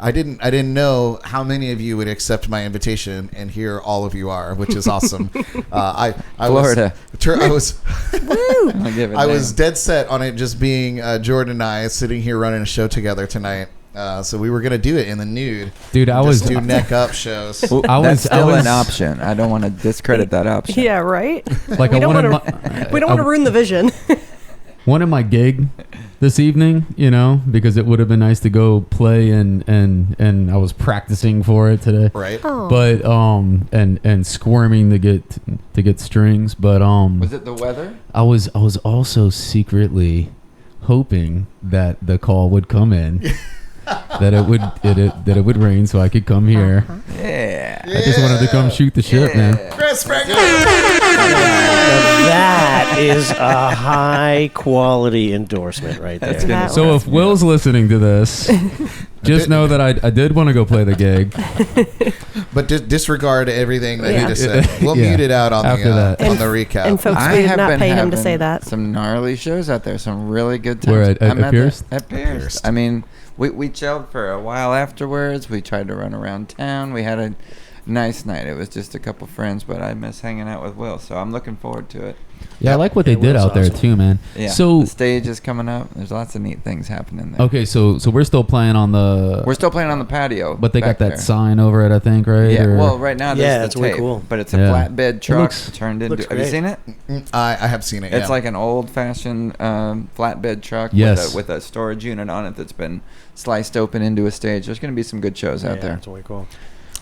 I didn't know how many of you would accept my invitation, and here all of you are, which is awesome. I Florida. Was I'll give it I name. was dead set on it just being Jordan and I sitting here running a show together tonight. So we were gonna do it in the nude, Dude, I was just do neck up shows. Well, I that's was- still I was- an option. I don't want to discredit that option. Yeah, right? like we I don't wanted want to we don't want to ruin the vision. wanted my gig this evening, you know, because it would have been nice to go play and I was practicing for it today. Right. Oh. But and squirming to get strings, but Was it the weather? I was also secretly hoping that the call would come in. that it would rain so I could come here. Yeah. I just wanted to come shoot the shit, man. Chris Springer. That is a high quality endorsement right there. That's good. That So was- if Will's listening to this, just know that I did want to go play the gig. But disregard everything that Yeah. he just said. We'll Yeah. mute it out on After the that. on the recap. and folks, I we did have not been pay him to having say that. Some gnarly shows out there. Some really good times. Where, at I'm Pierce? At Pierce. I mean, we chilled for a while afterwards. We tried to run around town. We had a nice night. It was just a couple friends, but I miss hanging out with Will, so I'm looking forward to it. Yeah, I like what they Yeah, did Will's out there awesome. too, man. Yeah. So the stage is coming up. There's lots of neat things happening there. okay, so we're still playing on the. We're still playing on the patio. but they got back that there. sign over it, I think, right? Yeah. Or- Well, right now there's Yeah, the it's way tape, cool. but it's a Yeah. flatbed truck looks- turned into. looks Have you great. seen it? I have seen it. It's yeah. like an old-fashioned flatbed truck Yes. with a storage unit on it that's been sliced open into a stage. There's going to be some good shows out Yeah, there. that's way cool.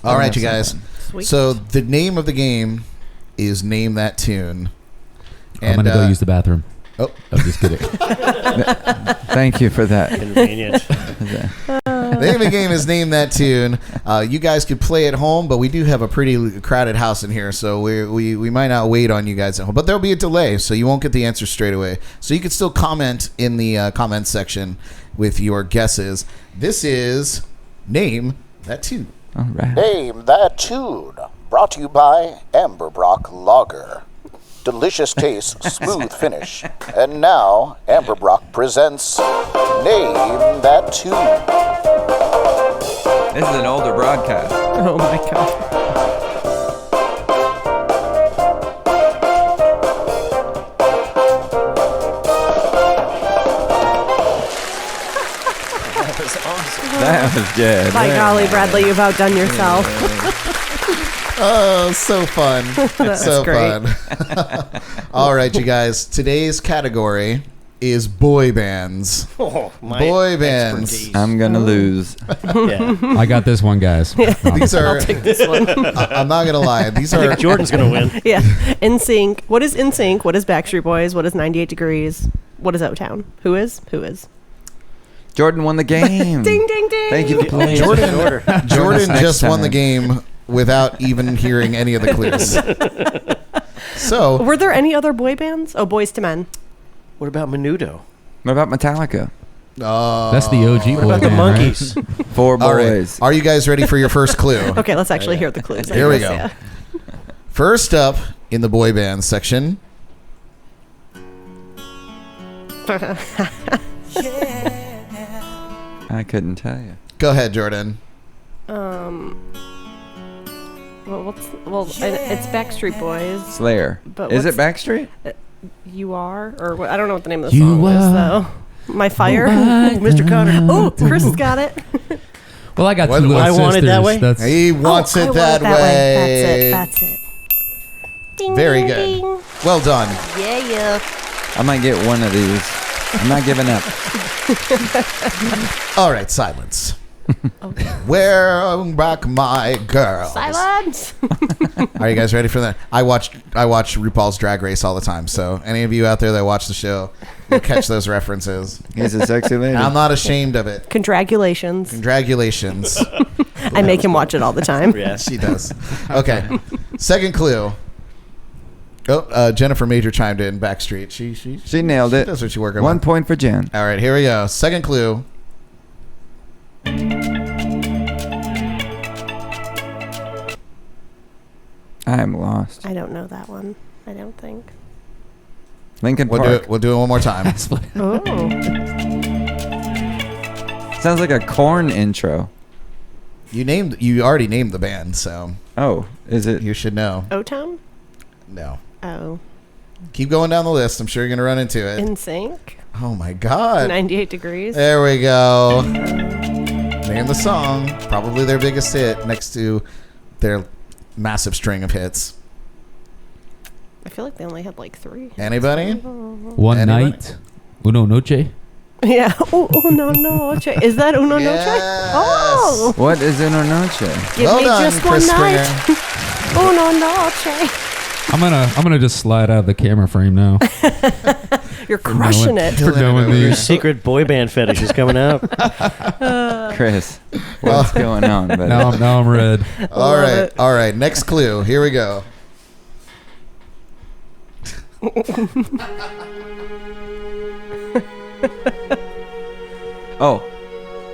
All right, you That's guys. something. Sweet. So the name of the game is Name That Tune. I'm gonna go use the bathroom. Oh. I'm just kidding. Thank you for that. Convenient. the name of the game is Name That Tune. You guys could play at home, but we do have a pretty crowded house in here, so we might not wait on you guys at home. But there'll be a delay, so you won't get the answer straight away. So you can still comment in the comment section with your guesses. This is Name That Tune. All right. Name That Tune, brought to you by Amber Brock Lager. Delicious taste, smooth finish. And now, Amber Brock presents Name That Tune. This is an older broadcast. Oh my god. That was good. By Very golly, nice. Bradley, you've outdone yourself. Oh, so fun. That's so great. fun. All right, you guys. Today's category is boy bands. Oh, my Boy bands. expertise. I'm going to lose. Yeah. I got this one, guys. These are. I'll take this one. I'm not gonna lie. These I are. think Jordan's going to win. Yeah. NSYNC. What is NSYNC? What is Backstreet Boys? What is 98 Degrees? What is O-Town? Who is? Jordan won the game. Ding, ding, ding. Thank you for playing. Jordan, Jordan next just won the time. game without even hearing any of the clues. So, Were there any other boy bands? Oh, Boys to Men. What about Menudo? What about Metallica? That's the OG What boy about the band, Monkeys? 4 all right. boys. Are you guys ready for your first clue? Okay, let's actually hear the clues. Here we I guess, go. First up in the boy band section. I couldn't tell you. Go ahead, Jordan. Well, it's Backstreet Boys. Slayer. But Is it what's- Backstreet? You are, or what, I don't know what the name of the You song is are though. My Fire. Ooh, Mr. Connor. Oh, Chris has got it. Well, I got What- two little I sisters. Want It That Way? That's He wants Oh, I it want that way. That's it. Ding, Very ding, good. ding. Well done. Yeah. I might get one of these. I'm not giving up. All right, silence. Where back my girl. Silence. Are you guys ready for that? I watch RuPaul's Drag Race all the time. So any of you out there that watch the show, will catch those references. He's a sexy lady. I'm not ashamed of it. Congratulations. Congratulations. I make him watch it all the time. Yeah. She does. Okay. Second clue. Oh, Jennifer Major chimed in backstreet. She nailed it. That's what she working 1 on. point for Jen. All right, here we go. Second clue. I'm lost. I don't know that one. I don't think. Lincoln We'll Park. do it one more time. Oh. Sounds like a Korn intro. You already named the band, so Oh, is it? you should know. O-Town? No. Oh. Keep going down the list. I'm sure you're going to run into it. In Sync? Oh my God. 98 Degrees? There we go. Name the song. Probably their biggest hit next to their massive string of hits. I feel like they only had like 3. Anybody? One Anybody? night. Uno noche. Yeah. Oh, Uno Noche. Is that Uno Noche? Yes. Oh. What is Uno Noche? Give Well me done, just Chris one night. Springer. Uno Noche. I'm gonna just slide out of the camera frame now. You're crushing it. For knowing Your these. secret boy band fetish is coming out. Chris, what's going on? Buddy? Now I'm red. All Love right. it. All right. Next clue. Here we go. Oh,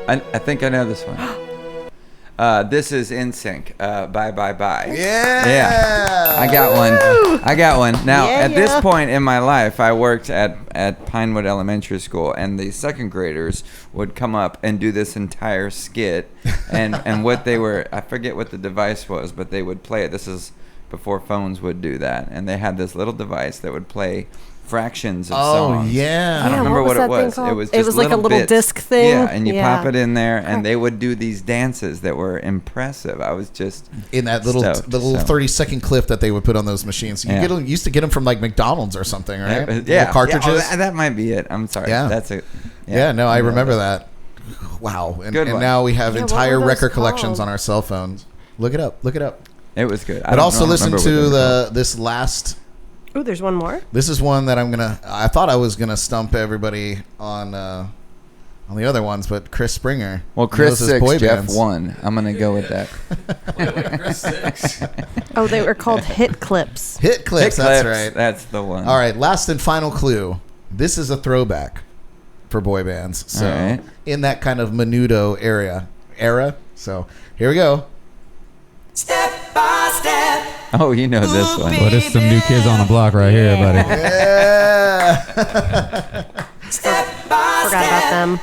I think I know this one. This is In Sync. Bye, bye, bye. Yeah. Yeah. I got one. Now, Yeah, at this yeah. point in my life, I worked at Pinewood Elementary School, and the second graders would come up and do this entire skit. And what they were, I forget what the device was, but they would play it. This is before phones would do that. And they had this little device that would play fractions of songs. yeah. I don't Yeah, remember what was what it that thing was. called? It was It just was like a little bits. disc thing? Yeah, and you Yeah. pop it in there, and they would do these dances that were impressive. I was just In that little stoked, the little so. 30-second clip that they would put on those machines. You Yeah. used to get them from like McDonald's or something, right? Yeah, Little cartridges. Yeah, that might be it. I'm sorry. Yeah. That's it. Yeah, no, I remember that. Wow. And, Good and one. now we have Yeah, what entire were those record collections called? on our cell phones. Look it up. Look it up. It was good. But also listen remember what to they were this last. Oh, there's one more? This is one that I thought I was gonna stump everybody on the other ones, but Chris Springer. called. Well, Chris knows his boy 6, Jeff bands. 1. I'm gonna go with that. Oh, they were called Hit Clips. Hit clips. Hit That's Clips, right. That's the one. All right, last and final clue. This is a throwback for boy bands. So All right. in that kind of menudo era. So here we go. Oh, you know this one. Well, there's some new kids on the block right here, buddy. Yeah. Forgot about them.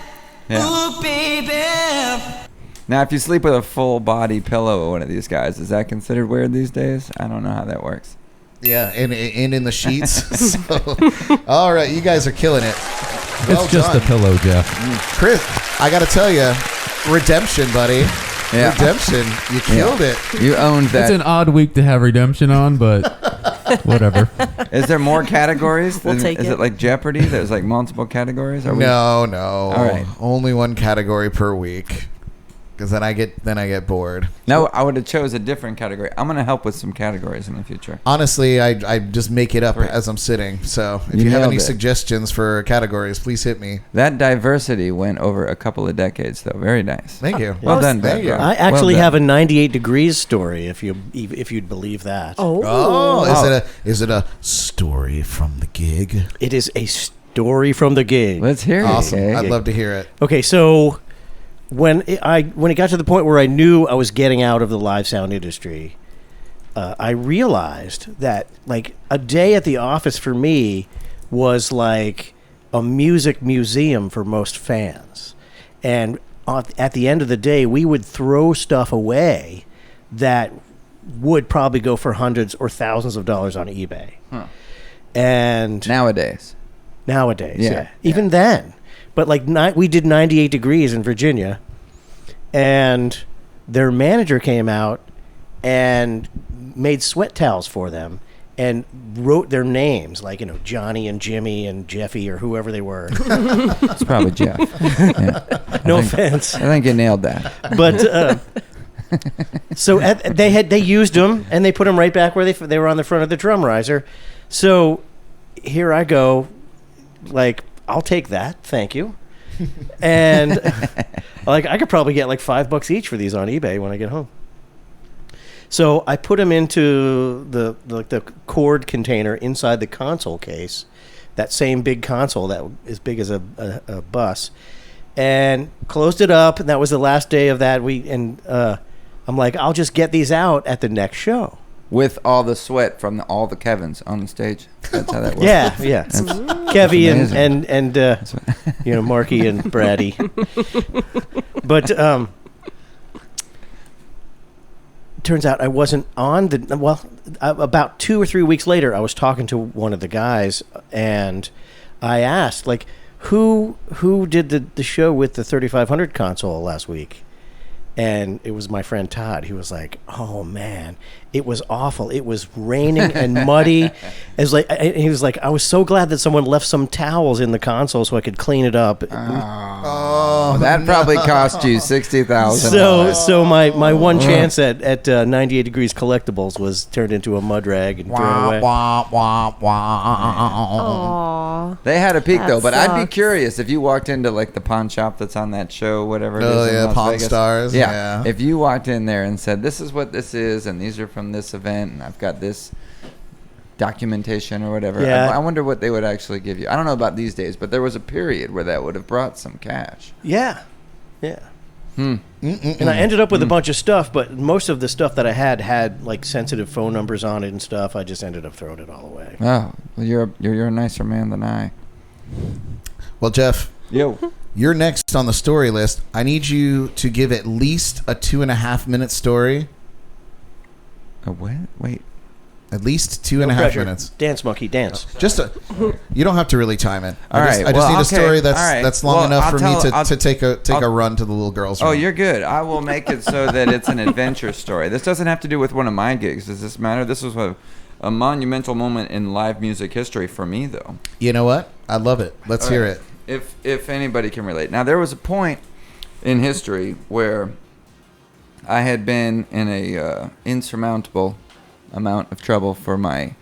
Yeah. Now, if you sleep with a full body pillow with one of these guys, is that considered weird these days? I don't know how that works. Yeah, and in the sheets. So, all right, you guys are killing it. Well It's just done. a pillow, Jeff. Chris, I got to tell you, redemption, buddy. Yeah. Redemption. You killed it. You owned that. It's an odd week to have redemption on, but whatever. Is there more categories? We'll take is it. it like Jeopardy? There's like multiple categories? Are we? No. All right. Only one category per week. Because then I get bored. No, I would have chose a different category. I'm going to help with some categories in the future. Honestly, I just make it up 3. as I'm sitting. So if You you have nailed any it. suggestions for categories, please hit me. That diversity went over a couple of decades, though. Very nice. Thank you. Well done, Thank you. Brad. I actually Well have done. a 98 Degrees story, if you'd believe that. Oh. Oh, is it a story from the gig? It is a story from the gig. Let's hear Awesome. it. I'd love to hear it. Okay, so when it got to the point where I knew I was getting out of the live sound industry, I realized that like a day at the office for me was like a music museum for most fans, and at the end of the day, we would throw stuff away that would probably go for hundreds or thousands of dollars on eBay. Huh. And Nowadays. yeah. Even then. But like we did 98 Degrees in Virginia, and their manager came out and made sweat towels for them and wrote their names, like, Johnny and Jimmy and Jeffy or whoever they were. It's probably Jeff. Yeah. No offense. I think you nailed that. But so they used them and they put them right back where they were on the front of the drum riser. So here I go, like, I'll take that, thank you. And like I could probably get like $5 each for these on eBay when I get home. So I put them into the cord container inside the console case, that same big console that is big as a bus, and closed it up. And that was the last day of that week. And I'm like, I'll just get these out at the next show. With all the sweat from all the Kevins on the stage. That's how that works. Yeah. Kevy amazing. and Marky and Brady. But turns out I wasn't on about 2 or 3 weeks later, I was talking to one of the guys, and I asked, like, who did the show with the 3500 console last week? And it was my friend Todd. He was like, "Oh man, it was awful. It was raining and muddy." He was like, "I was so glad that someone left some towels in the console so I could clean it up." Oh, that probably cost you $60,000. So my one chance at 98 Degrees Collectibles was turned into a mud rag and thrown away. Aww. They had a peek That though, but I'd be sucks. curious if you walked into like the pawn shop that's on that show, whatever it is. Oh, in yeah, Las Pawn Vegas. Stars. Yeah. If you walked in there and said, "This is what this is, and these are from this event, and I've got this documentation or whatever," Yeah. I wonder what they would actually give you. I don't know about these days, but there was a period where that would have brought some cash. Yeah. And I ended up with a bunch of stuff, but most of the stuff that I had like sensitive phone numbers on it and stuff. I just ended up throwing it all away. Oh, well, you're a nicer man than I. Well, Jeff, Yo. you're next on the story list. I need you to give at least a 2.5-minute story. A what? Wait. At least 2.5 pressure. minutes. Dance, monkey, dance. You don't have to really time it. All right. I just need a okay. story All right. that's long Well, enough I'll for tell- me I'll- to take a run to the little girls' Oh, room. you're good. I will make it so that it's an adventure story. This doesn't have to do with one of my gigs. Does this matter? This was a monumental moment in live music history for me, though. You know what? I love it. Let's hear it. If anybody can relate. Now, there was a point in history where I had been in a insurmountable amount of trouble for my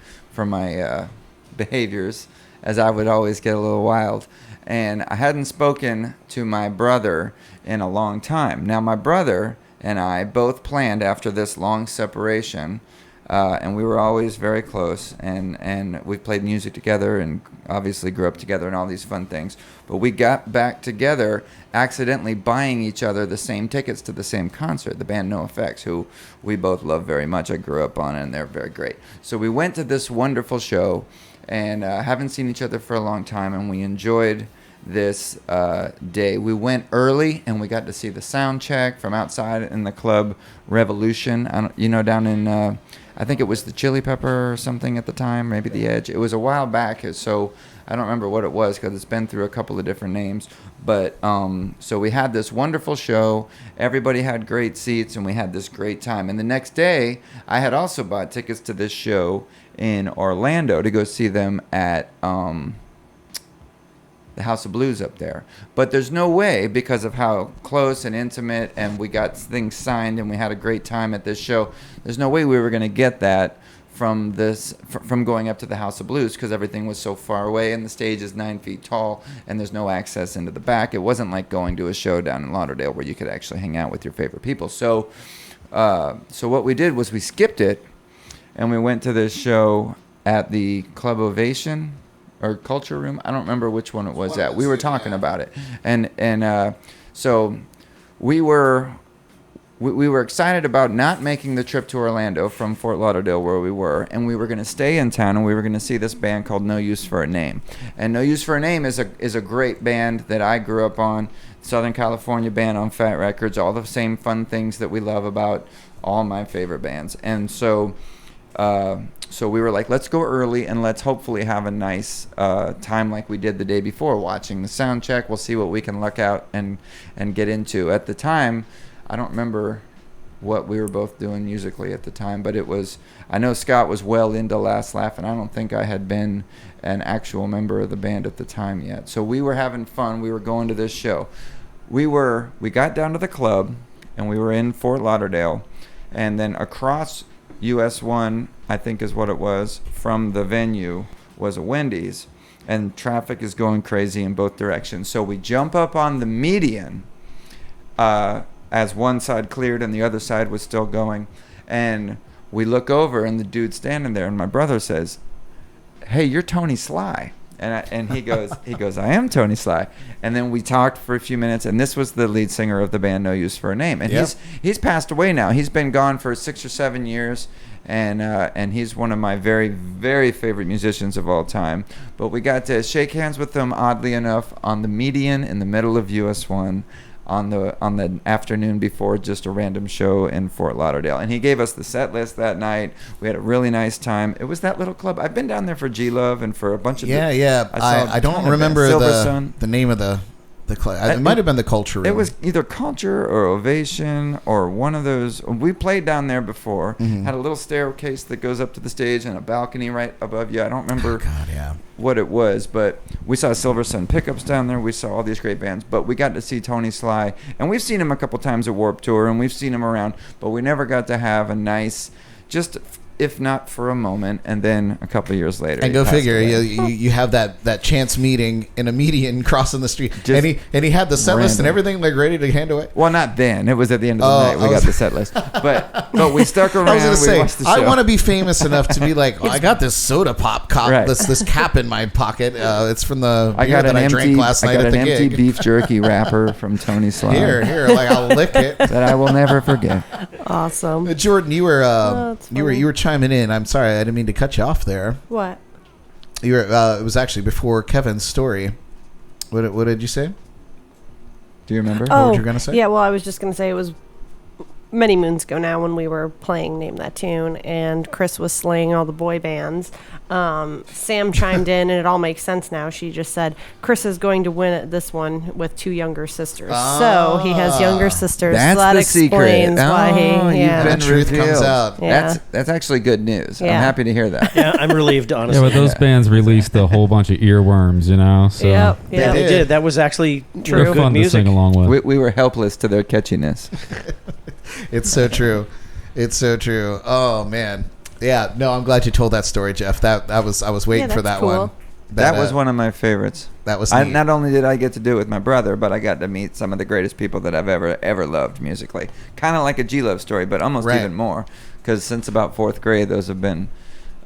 behaviors, as I would always get a little wild, and I hadn't spoken to my brother in a long time. Now, my brother and I both planned after this long separation, and we were always very close, and we played music together and obviously grew up together and all these fun things. But we got back together accidentally buying each other the same tickets to the same concert, the band NoFX, who we both love very much. I grew up on it, and they're very great. So we went to this wonderful show, and haven't seen each other for a long time, and we enjoyed this day. We went early, and we got to see the sound check from outside in the club Revolution, down in I think it was the Chili Pepper or something at the time, maybe the Edge. It was a while back, so I don't remember what it was because it's been through a couple of different names. But so we had this wonderful show. Everybody had great seats, and we had this great time. And the next day, I had also bought tickets to this show in Orlando to go see them at the House of Blues up there. But there's no way, because of how close and intimate, and we got things signed and we had a great time at this show, there's no way we were going to get that from going up to the House of Blues, because everything was so far away and the stage is 9 feet tall and there's no access into the back. It wasn't like going to a show down in Lauderdale where you could actually hang out with your favorite people. So what we did was we skipped it, and we went to this show at the Club Ovation or Culture Room. I don't remember which one it was at. We were talking about it, and so we were excited about not making the trip to Orlando from Fort Lauderdale where we were, and we were going to stay in town, and we were going to see this band called No Use for a Name. And No Use for a Name is a great band that I grew up on, Southern California band on Fat Records, all the same fun things that we love about all my favorite bands. And so we were like, let's go early and let's hopefully have a nice time like we did the day before, watching the sound check. We'll see what we can luck out and get into. At the time, I don't remember what we were both doing musically at the time. But it was, I know Scott was well into Last Laugh, and I don't think I had been an actual member of the band at the time yet. So we were having fun. We were going to this show. We got down to the club, and we were in Fort Lauderdale, and then across US 1, I think is what it was, from the venue was a Wendy's, and traffic is going crazy in both directions. So we jump up on the median as one side cleared and the other side was still going, and we look over and the dude's standing there, and my brother says, "Hey, you're Tony Sly." And he goes, "I am Tony Sly." And then we talked for a few minutes, and this was the lead singer of the band No Use for a Name. And he's passed away now. He's been gone for 6 or 7 years, and he's one of my very, very favorite musicians of all time. But we got to shake hands with him, oddly enough, on the median in the middle of US 1. On the afternoon before just a random show in Fort Lauderdale. And he gave us the set list that night. We had a really nice time. It was that little club. I've been down there for G-Love and for a bunch of... I don't remember the name of the club. It might have been the Culture Room. It was either Culture or Ovation or one of those. We played down there before. Had a little staircase that goes up to the stage and a balcony right above you. I don't remember what it was, but we saw Silver Sun Pickups down there. We saw all these great bands, but we got to see Tony Sly, and we've seen him a couple times at Warped Tour, and we've seen him around, but we never got to have a nice, just if not for a moment, and then a couple of years later. And go figure, you have that chance meeting in a median crossing the street, and he had the set list and everything like ready to hand away. Well, not then. It was at the end of the night. We got the set list, but we stuck around. I was going to say, I want to be famous enough to be like, I got this soda pop this cap in my pocket. It's from the beer that I drank last night at the gig. I got an empty beef jerky wrapper from Tony Sly. Here, like I'll lick it. That I will never forget. Awesome. Jordan, you were chiming in. I'm sorry, I didn't mean to cut you off there. What? You were. It was actually before Kevin's story. What did you say? Do you remember? What were you gonna say? Yeah. Well, I was just gonna say it was many moons ago now when we were playing Name That Tune, and Chris was slaying all the boy bands. Sam chimed in, and it all makes sense now. She just said Chris is going to win at this one with 2 younger sisters. So he has younger sisters. That's so that the explains secret. why he. The truth comes out. Yeah. That's actually good news. Yeah. I'm happy to hear that. Yeah, I'm relieved, honestly. Yeah, but those bands released a whole bunch of earworms, you know. So Yep. Yeah, they did. That was actually they're good fun music. to sing along with. We were helpless to their catchiness. It's so true. It's so true. Oh man. Yeah. No, I'm glad you told that story, Jeff. I was waiting for that cool. one. That was one of my favorites. That was. Not only did I get to do it with my brother, but I got to meet some of the greatest people that I've ever loved musically. Kind of like a G-Love story, but almost even more. Because since about 4th grade, those have been,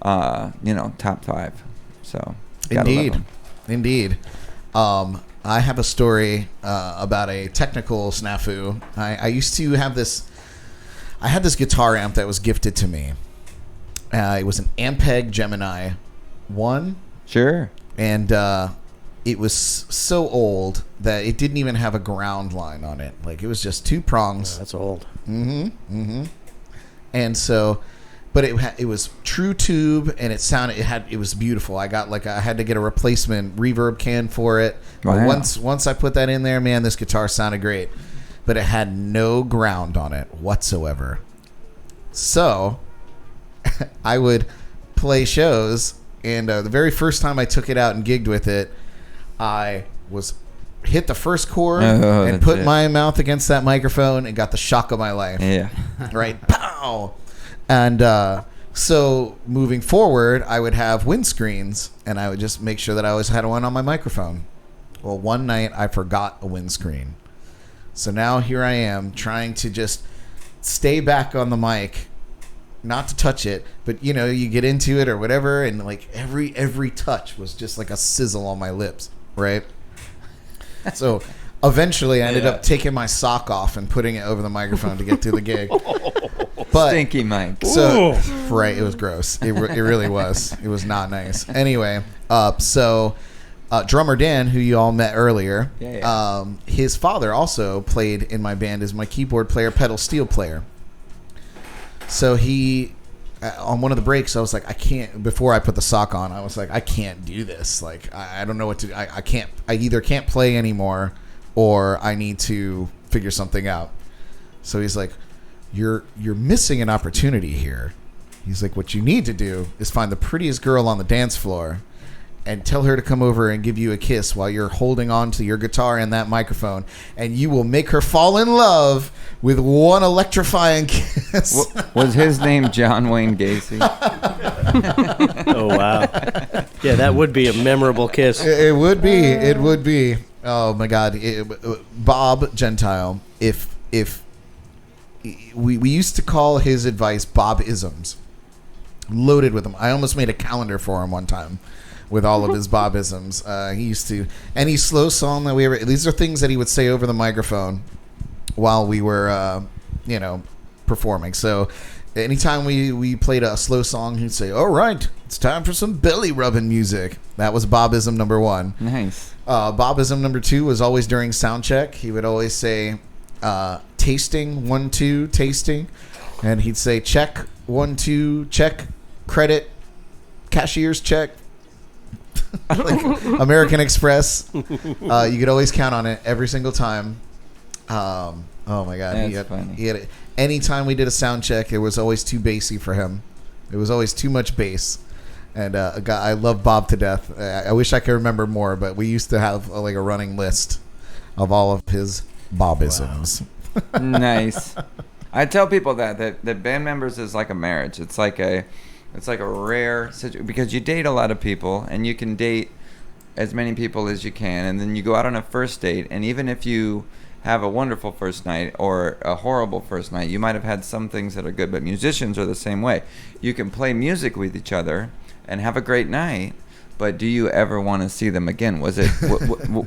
top 5. So Indeed. I have a story about a technical snafu. I used to have this. I had this guitar amp that was gifted to me. It was an Ampeg Gemini 1. Sure. And it was so old that it didn't even have a ground line on it. Like, it was just 2 prongs. Oh, that's old. Mm-hmm. And so, but it was true tube, and it was beautiful. I had to get a replacement reverb can for it. Wow. But once I put that in there, man, this guitar sounded great. But it had no ground on it whatsoever. So I would play shows, and the very first time I took it out and gigged with it, I hit the first chord and put my mouth against that microphone and got the shock of my life. Yeah. Right? Pow! And so moving forward, I would have windscreens, and I would just make sure that I always had one on my microphone. Well, one night I forgot a windscreen. So now here I am trying to just stay back on the mic, not to touch it, but you get into it or whatever, and like every touch was just like a sizzle on my lips, right? So eventually I ended up taking my sock off and putting it over the microphone to get through the gig. But, Stinky Mike. So right, it was gross. It really was. It was not nice. Anyway, Drummer Dan, who you all met earlier, his father also played in my band as my keyboard player, pedal steel player. So he, on one of the breaks, I was like, I can't, before I put the sock on, I was like, I can't do this. Like, I don't know what to, I either can't play anymore or I need to figure something out. So he's like, you're missing an opportunity here. He's like, what you need to do is find the prettiest girl on the dance floor and tell her to come over and give you a kiss while you're holding on to your guitar and that microphone, and you will make her fall in love with one electrifying kiss. Was his name John Wayne Gacy? Oh, wow. Yeah, that would be a memorable kiss. It would be. It would be. Oh my God, Bob Gentile. If we used to call his advice Bob-isms, loaded with them. I almost made a calendar for him one time with all of his Bob-isms. He used to, any slow song that we ever. These are things that he would say over the microphone while we were, performing. So anytime we played a slow song, he'd say, "All right, it's time for some belly rubbing music." That was Bob-ism number 1. Nice. Bob-ism number 2 was always during sound check. He would always say, tasting, 1, 2, tasting. And he'd say, check, 1, 2, check, credit, cashier's check. Like American Express. You could always count on it every single time. Oh my God. He had anytime we did a sound check, it was always too bassy for him. It was always too much bass. And I love Bob to death. I wish I could remember more, but we used to have a running list of all of his Bob-isms. Wow. Nice. I tell people that band members is like a marriage. It's like a rare situation because you date a lot of people, and you can date as many people as you can, and then you go out on a first date, and even if you have a wonderful first night or a horrible first night, you might have had some things that are good, but musicians are the same way. You can play music with each other and have a great night, but do you ever want to see them again? Was it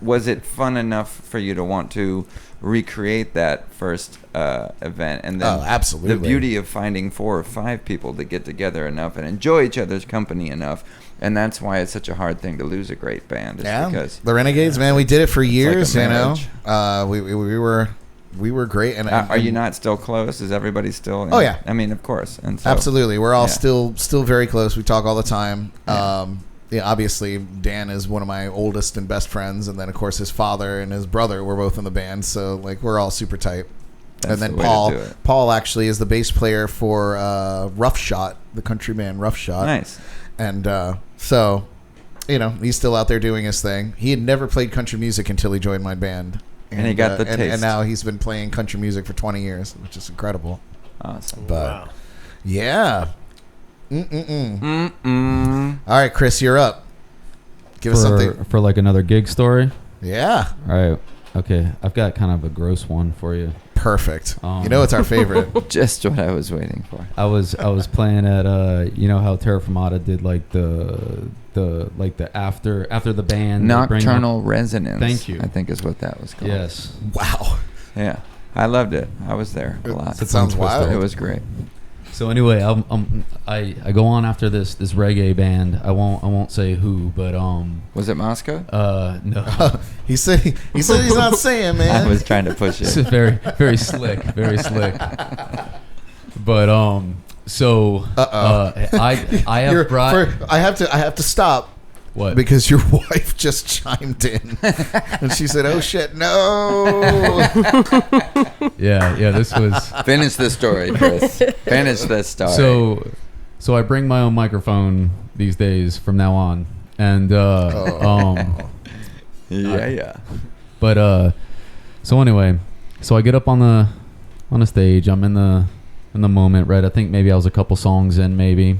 was it fun enough for you to want to recreate that first event? And then absolutely. The beauty of finding 4 or 5 people to get together enough and enjoy each other's company enough, and that's why it's such a hard thing to lose a great band. Because the Renegades, man, we did it for years. Like we were great. And are you not still close? Is everybody still? Oh yeah, I mean, of course. And so, absolutely, we're all still very close. We talk all the time. Yeah. Obviously, Dan is one of my oldest and best friends, and then of course his father and his brother were both in the band, so we're all super tight. That's and then the Paul actually is the bass player for Rough Shot, the country band Rough Shot. Nice. And so, he's still out there doing his thing. He had never played country music until he joined my band. And he got the taste. And now he's been playing country music for 20 years, which is incredible. Awesome. But, yeah. All right, Chris, you're up. Give us something. For like another gig story? Yeah. All right. Okay. I've got kind of a gross one for you. Perfect. It's our favorite. Just what I was waiting for. I was playing at how Terra Firmata did like the after the band Nocturnal Resonance. Thank you. I think is what that was called. Yes. Wow. Yeah. I loved it. I was there a lot. It sounds wild. It was great. So anyway, I go on after this reggae band. I won't say who, but was it Moscow? No. he said he's not saying, man. I was trying to push it. It's very very slick, very slick. But so I have brought. I have to stop. What? Because your wife just chimed in, and she said, "Oh shit, no!" Yeah. This was. Finish the story, Chris. Finish this story. So I bring my own microphone these days from now on, and yeah. But so anyway, so I get up on the stage. I'm in the moment, right? I think maybe I was a couple songs in, maybe.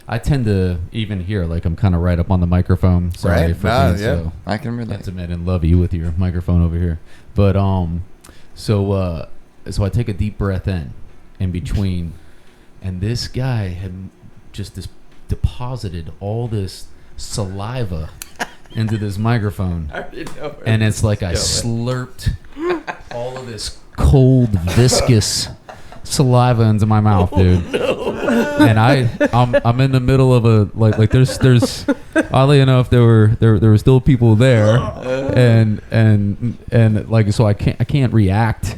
I tend to even hear like I'm kind of right up on the microphone. Sorry right? for being yeah. so I can relate. intimate and lovey with your microphone over here. But so I take a deep breath in between, and this guy had just deposited all this saliva into this microphone, and it's like I slurped all of this cold, viscous saliva into my mouth, dude. And I'm in the middle of a like there's oddly enough there were still people there, and like so I can't react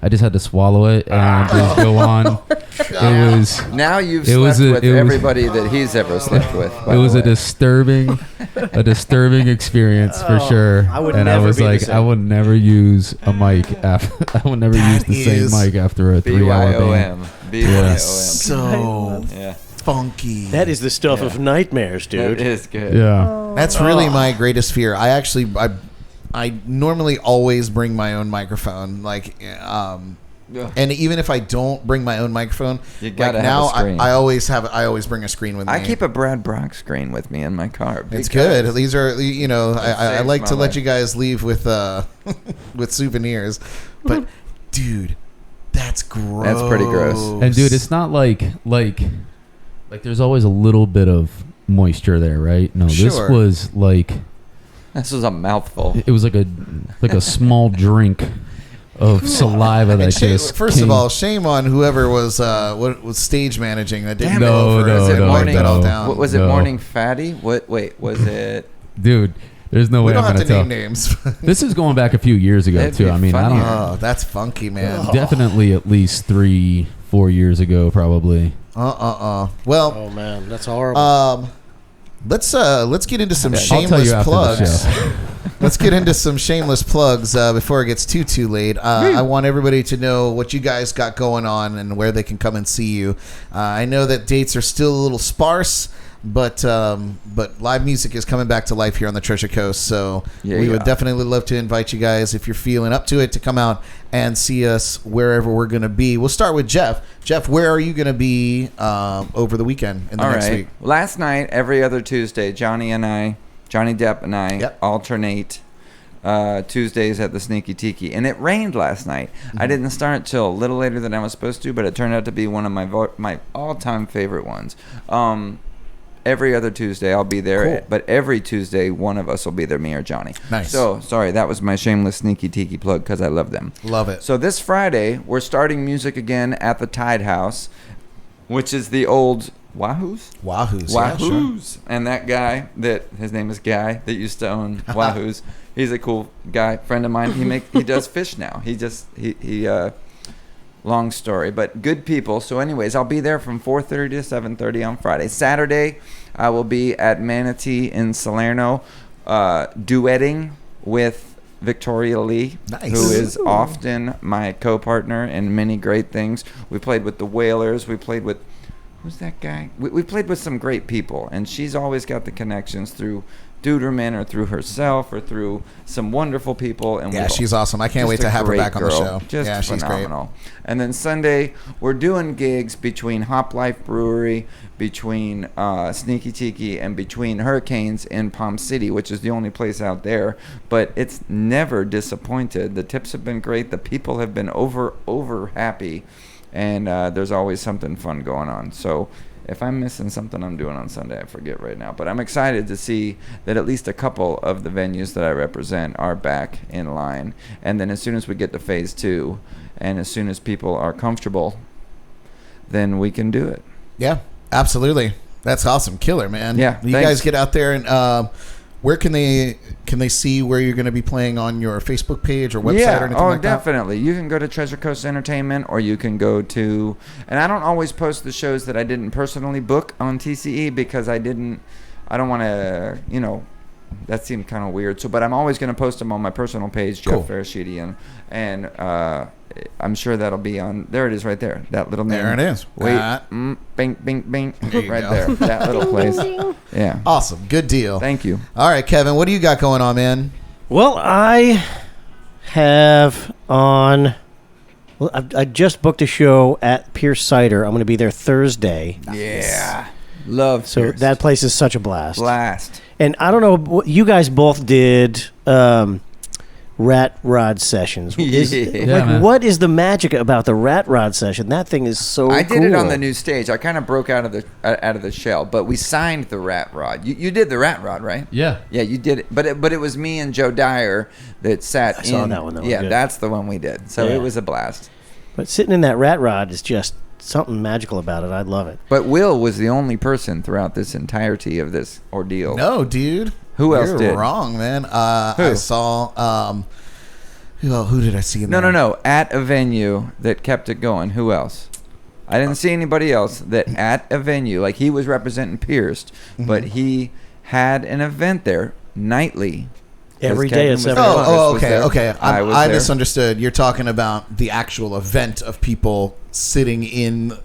I just had to swallow it and just go on. It was Now you've It was slept a- with it was- everybody that he's ever slept with. by it was the a way. disturbing experience for sure. I would and I never was be the like, same. I would never use a mic after. I would never use the is same mic after a 3-hour band. BYOM. BYOM. So Yeah. funky. That is the stuff of nightmares, dude. That is good. Yeah. That's really my greatest fear. I normally always bring my own microphone. And even if I don't bring my own microphone, You gotta like have now a screen. I always bring a screen with me. I keep a Brad Brock screen with me in my car. It's because good. These are, I saves like my to let life. you guys leave with with souvenirs, but dude, that's gross. That's pretty gross. And dude, it's not like there's always a little bit of moisture there, right? No, this Sure. was like This is a mouthful. it was like a small drink of saliva that just First came. of all, shame on whoever was what was stage managing that didn't Damn go it. over No, it. no, Wipe no, that all no. down. What was it? No. Morning Fatty? What? Wait, was it? Dude, there's no We way don't I'm have gonna to name tell. names. This is going back a few years ago It'd too. be I mean, I don't funnier. Oh, that's funky, man. definitely at least 3-4 years ago, probably. Well, Oh man, that's horrible. let's get into some I'll tell shameless you after the plugs. show. Let's get into some shameless plugs before it gets too late. I want everybody to know what you guys got going on and where they can come and see you. I know that dates are still a little sparse, but live music is coming back to life here on the Treasure Coast. So we would definitely love to invite you guys, if you're feeling up to it, to come out and see us wherever we're going to be. We'll start with Jeff. Jeff, where are you going to be over the weekend in the All next right. week? Last night, every other Tuesday, Johnny Depp and I alternate Tuesdays at the Sneaky Tiki. And it rained last night. I didn't start till a little later than I was supposed to, but it turned out to be one of my all-time favorite ones. Every other Tuesday, I'll be there. Cool. But every Tuesday, one of us will be there, me or Johnny. Nice. So, sorry, that was my shameless Sneaky Tiki plug because I love them. Love it. So this Friday, we're starting music again at the Tide House, which is the old Wahoo's? Wahoo's. Yeah, sure. Wahoo's. And that guy, his name is Guy, that used to own Wahoo's. He's a cool guy, friend of mine. He does fish now. Long story, but good people. So anyways, I'll be there from 4:30 to 7:30 on Friday. Saturday, I will be at Manatee in Salerno, duetting with Victoria Lee, Nice. who is often my co-partner in many great things. We played with the Whalers. We played with, who's that guy? We played with some great people, and she's always got the connections through Duderman or through herself or through some wonderful people. And Yeah, we've- she's awesome. I can't just wait a to have her great back on the girl. show. Just Yeah, she's great. phenomenal. And then Sunday, we're doing gigs between Hop Life Brewery, between Sneaky Tiki, and between Hurricanes in Palm City, which is the only place out there. But it's never disappointed. The tips have been great. The people have been over happy. And there's always something fun going on. So if I'm missing something I'm doing on Sunday, I forget right now. But I'm excited to see that at least a couple of the venues that I represent are back in line. And then as soon as we get to phase 2, and as soon as people are comfortable, then we can do it. Yeah, absolutely. That's awesome. Killer, man. Yeah, You thanks. guys get out there and where can they see where you're going to be playing on your Facebook page or website or anything like that? Definitely. You can go to Treasure Coast Entertainment, or you can go to, and I don't always post the shows that I didn't personally book on TCE because I don't want to, that seemed kind of weird. So, but I'm always going to post them on my personal page, Cool. Jeff Farashidi, and I'm sure that'll be on. There it is, right there. That little name. There it is. Wait, bing, bing, bing, There you right go. there. That little place. Yeah. Awesome. Good deal. Thank you. All right, Kevin, what do you got going on, man? Well, I have on. Well, I just booked a show at Pierce Cider. I'm going to be there Thursday. Yeah. Love. So Pierce. that place is such a blast. Blast. And I don't know, what you guys both did rat rod sessions. Yeah, man. What is the magic about the rat rod session? That thing is so I did it on cool. the new stage. I kind of broke out of the shell, but we signed the rat rod. You did the rat rod, right? Yeah. Yeah, you did it, but it was me and Joe Dyer that sat I saw in. that one. That was Yeah, good. that's the one we did. So Yeah. it was a blast. But sitting in that rat rod is just something magical about it. I love it. But Will was the only person throughout this entirety of this ordeal. No, dude. Who else You're did? wrong, man. I saw Who did I see in there? No. At a venue that kept it going. Who else? I didn't see anybody else that at a venue, like he was representing Pierced, but he had an event there nightly. Every Kevin day at was 7 there, o'clock. Oh, Chris was there, okay. I was I there. misunderstood. You're talking about the actual event of people sitting in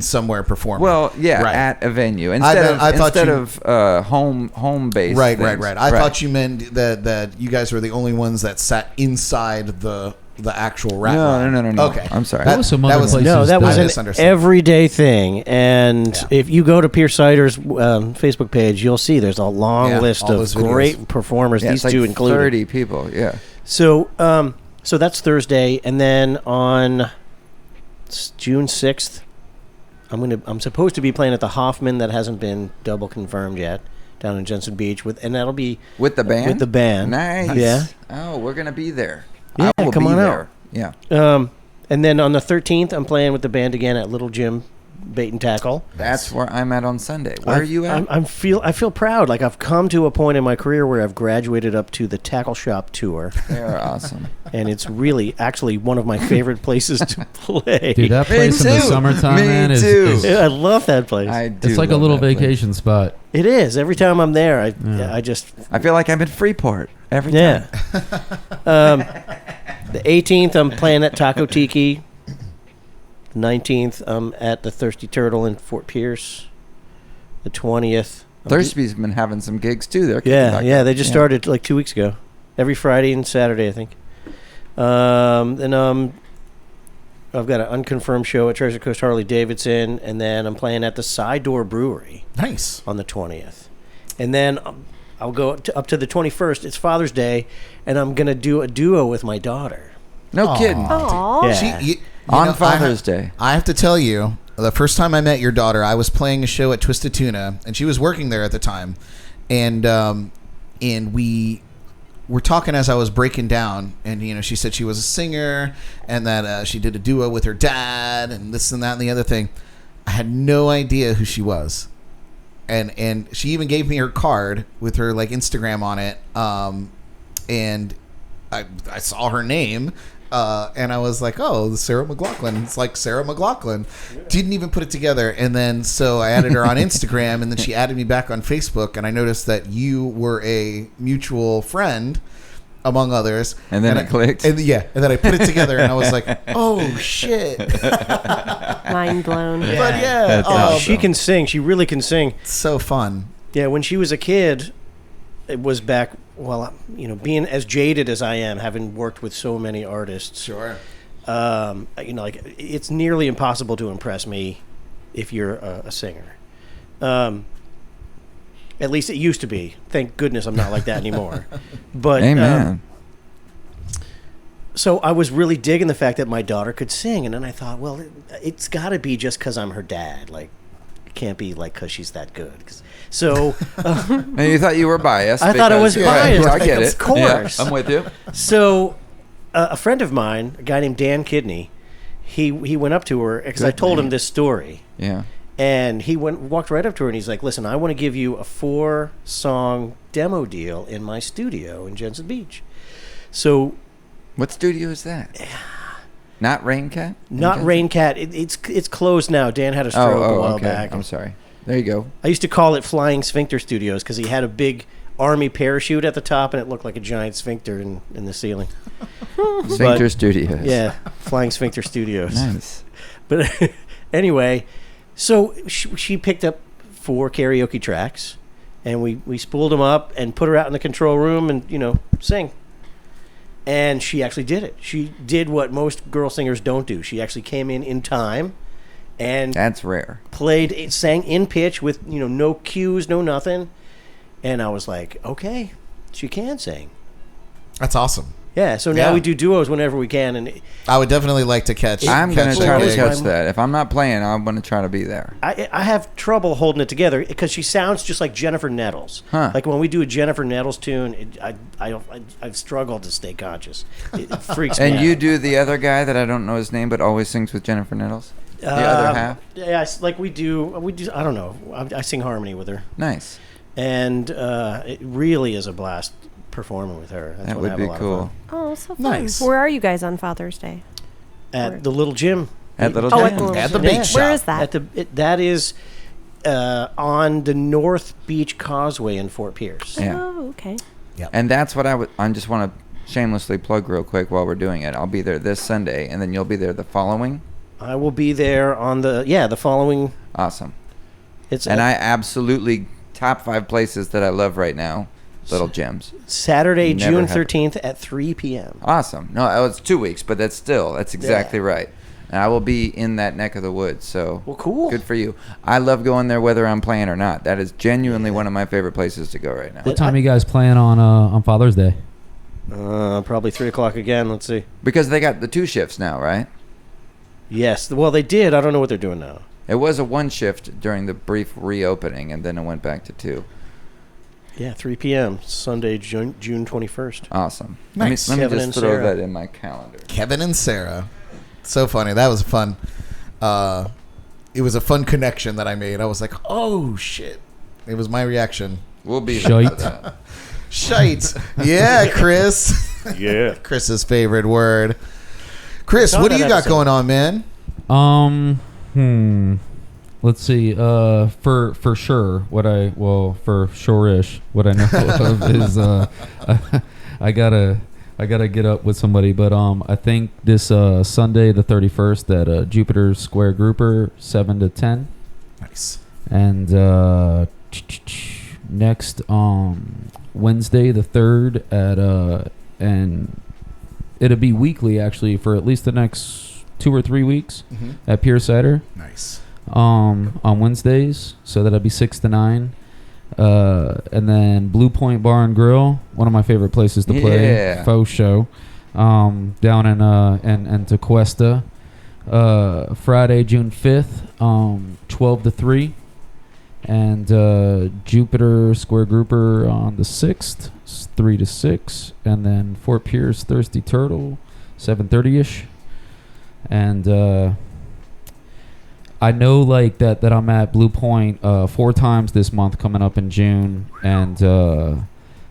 somewhere performing. Well, yeah, Right. at a venue I thought instead you- of home base. Right. things. I thought you meant that you guys were the only ones that sat inside the actual rap. line. No. Okay, I'm sorry. There was some other places. No, that was I an misunderstood. everyday thing. And Yeah. if you go to Pierce Sider's Facebook page, you'll see there's a long Yeah, list all of those videos. great performers. Yeah, These it's two like included. 30 people. Yeah. So that's Thursday, and then on June 6th, I'm supposed to be playing at the Hoffman. That hasn't been double confirmed yet, down in Jensen Beach, and that'll be With the band? With the band. Nice. Yeah. Oh, we're going to be there. Yeah, I will come be on there. out. Yeah. And then on the 13th, I'm playing with the band again at Little Jim Bait and Tackle. That's where I'm at on Sunday. Where are you at? I feel proud. Like I've come to a point in my career where I've graduated up to the Tackle Shop tour, They're awesome. and it's really actually one of my favorite places to play. Dude, that place in the too. summertime, Me man, too. is I love that place. I do. it's like a love little that place. vacation spot. It is. Every time I'm there, I I feel like I'm in Freeport every yeah. time. The 18th, I'm playing at Taco Tiki. 19th, I'm at the Thirsty Turtle in Fort Pierce. The 20th. Thirsby's been having some gigs too. They're kicking back Yeah, up. they just started like 2 weeks ago. Every Friday and Saturday, I think. Then I've got an unconfirmed show at Treasure Coast Harley Davidson, and then I'm playing at the Side Door Brewery Nice. on the 20th. And then I'll go up to the 21st. It's Father's Day, and I'm going to do a duo with my daughter. No Aw. kidding. Aw. Yeah. You On know, Father's Day. I have to tell you, the first time I met your daughter, I was playing a show at Twisted Tuna, and she was working there at the time, and we were talking as I was breaking down, and she said she was a singer, and that she did a duo with her dad, and this and that and the other thing. I had no idea who she was, and she even gave me her card with her like Instagram on it, and I saw her name. And I was like, oh, Sarah McLoughlin. It's like Sarah McLoughlin. Didn't even put it together. And then so I added her on Instagram, and then she added me back on Facebook, and I noticed that you were a mutual friend, among others. And then it clicked. And then I put it together, and I was like, oh, shit. Mind blown. But yeah, That's awesome. She can sing. She really can sing. so fun. Yeah, when she was a kid, it was back, being as jaded as I am, having worked with so many artists. Sure. Like it's nearly impossible to impress me if you're a singer. At least it used to be. Thank goodness I'm not like that anymore. But Amen. so I was really digging the fact that my daughter could sing, and then I thought, well, it's got to be just because I'm her dad. Like, it can't be like because she's that good. So And you thought you were biased. I thought it was because- biased. I get Of it. course. Yeah, I'm with you. So, a friend of mine, a guy named Dan Kidney, he went up to her because I Good told him name. this story, Yeah. and he walked right up to her and he's like, "Listen, I want to give you a 4-song demo deal in my studio in Jensen Beach." So, What studio is that? Not Raincat? not Raincat. It's closed now. Dan had a stroke a while okay. back. I'm sorry. There you go. I used to call it Flying Sphincter Studios because he had a big army parachute at the top and it looked like a giant sphincter in the ceiling. Sphincter Studios. Yeah, Flying Sphincter Studios. Nice. But anyway, so she picked up 4 karaoke tracks, and we spooled them up and put her out in the control room and sing. And she actually did it. She did what most girl singers don't do. She actually came in time, and That's rare. sang in pitch with no cues, no nothing. And I was like, okay, she can sing. That's awesome. Yeah. So now Yeah. we do duos whenever we can, and I would definitely like to catch. I'm going to that try to gig. catch that. If I'm not playing, I'm going to try to be there. I have trouble holding it together because she sounds just like Jennifer Nettles. Huh. Like when we do a Jennifer Nettles tune, I've struggled to stay conscious. It freaks me And out. you do the other guy that I don't know his name, but always sings with Jennifer Nettles? The other half? Yeah, like we do. I don't know. I sing harmony with her, Nice. and it really is a blast performing with her. That's That when I would have a be lot of cool. fun. Oh, so fun. Nice. Where are you guys on Father's Day? At the Little Gym. At Little Oh, Gym. at the Little At the Gym. beach Where shop. is that? That is on the North Beach Causeway in Fort Pierce. Yeah. Oh, okay. And that's what I just want to shamelessly plug real quick while we're doing it. I'll be there this Sunday, and then you'll be there the following. I will be there on the following. Awesome. And I absolutely top 5 places that I love right now. Little gyms. Saturday, Never June happened. 13th at 3 p.m. Awesome. No, it's 2 weeks, but that's exactly right. And I will be in that neck of the woods. So Well, cool. good for you. I love going there whether I'm playing or not. That is genuinely one of my favorite places to go right now. What time are you guys playing on Father's Day? Probably 3 o'clock again. Let's see. Because they got the 2 shifts now, right? Yes. Well, they did. I don't know what they're doing now. It was a 1 shift during the brief reopening, and then it went back to 2. Yeah, 3 p.m. Sunday, June 21st. Awesome. Nice. Let me Kevin just and throw Sarah. that in my calendar. Kevin and Sarah. So funny. That was fun. It was a fun connection that I made. I was like, oh, shit. It was my reaction. We'll be Shite. there. Shite. Yeah, Chris. Yeah. Chris's favorite word. Chris, Saw what do that you got episode. going on, man? Let's see. For sure, for sure-ish, what I know of is I gotta get up with somebody, but I think this Sunday the 31st at Jupiter Square Grouper 7 to 10, Nice. and next Wednesday the 3rd at and it'll be weekly actually for at least the next 2 or 3 weeks at Pure Cider. Nice. On Wednesdays, so that'll be 6 to 9, and then Blue Point Bar and Grill, one of my favorite places to play. Yeah. Faux show, down in Tequesta, Friday June 5th, 12 to 3, and Jupiter Square Grouper on the 6th, 3 to 6, and then Fort Pierce Thirsty Turtle, 7:30ish, and I know like that I'm at Blue Point 4 times this month coming up in June, and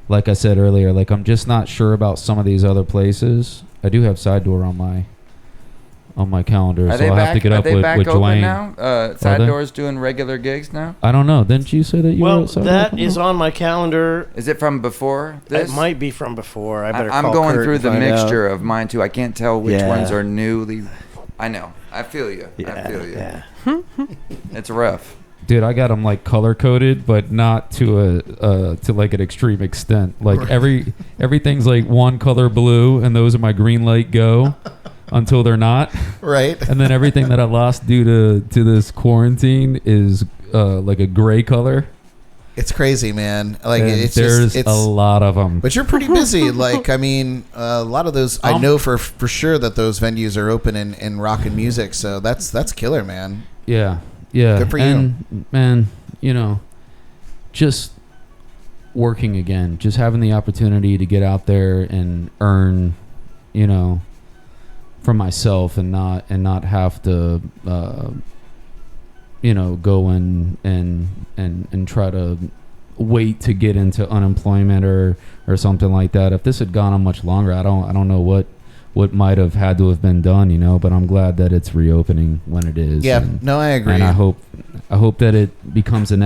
like I said earlier, like I'm just not sure about some of these other places. I do have Side Door on my calendar, Are so I'll have to get up with open Dwayne. now? Side they? Doors doing regular gigs now? I don't know. Didn't you say that you were Well, at Side that Door? is on my calendar. Is it from before this? It might be from before. I better I'm call going Kurt through and the find out. mixture of mine too. I can't tell which Yeah. ones are newly. I know. I feel you. I feel you. Yeah. It's rough. Dude, I got them like color coded, but not to to like an extreme extent. Like everything's like one color blue, and those are my green light go until they're not. Right. And then everything that I lost due to this quarantine is like a gray color. It's crazy, man. Like And it's there's just, a lot of them. But you're pretty busy. Like, I mean, a lot of those. I know for sure that those venues are open in rock and music. So that's killer, man. Yeah. Good for you. And man, just working again, just having the opportunity to get out there and earn, for myself and not have to, go and try to wait to get into unemployment or something like that. If this had gone on much longer, I don't know what might have had to have been done, but I'm glad that it's reopening when it is. Yeah, and, no, I agree. And I hope that it becomes an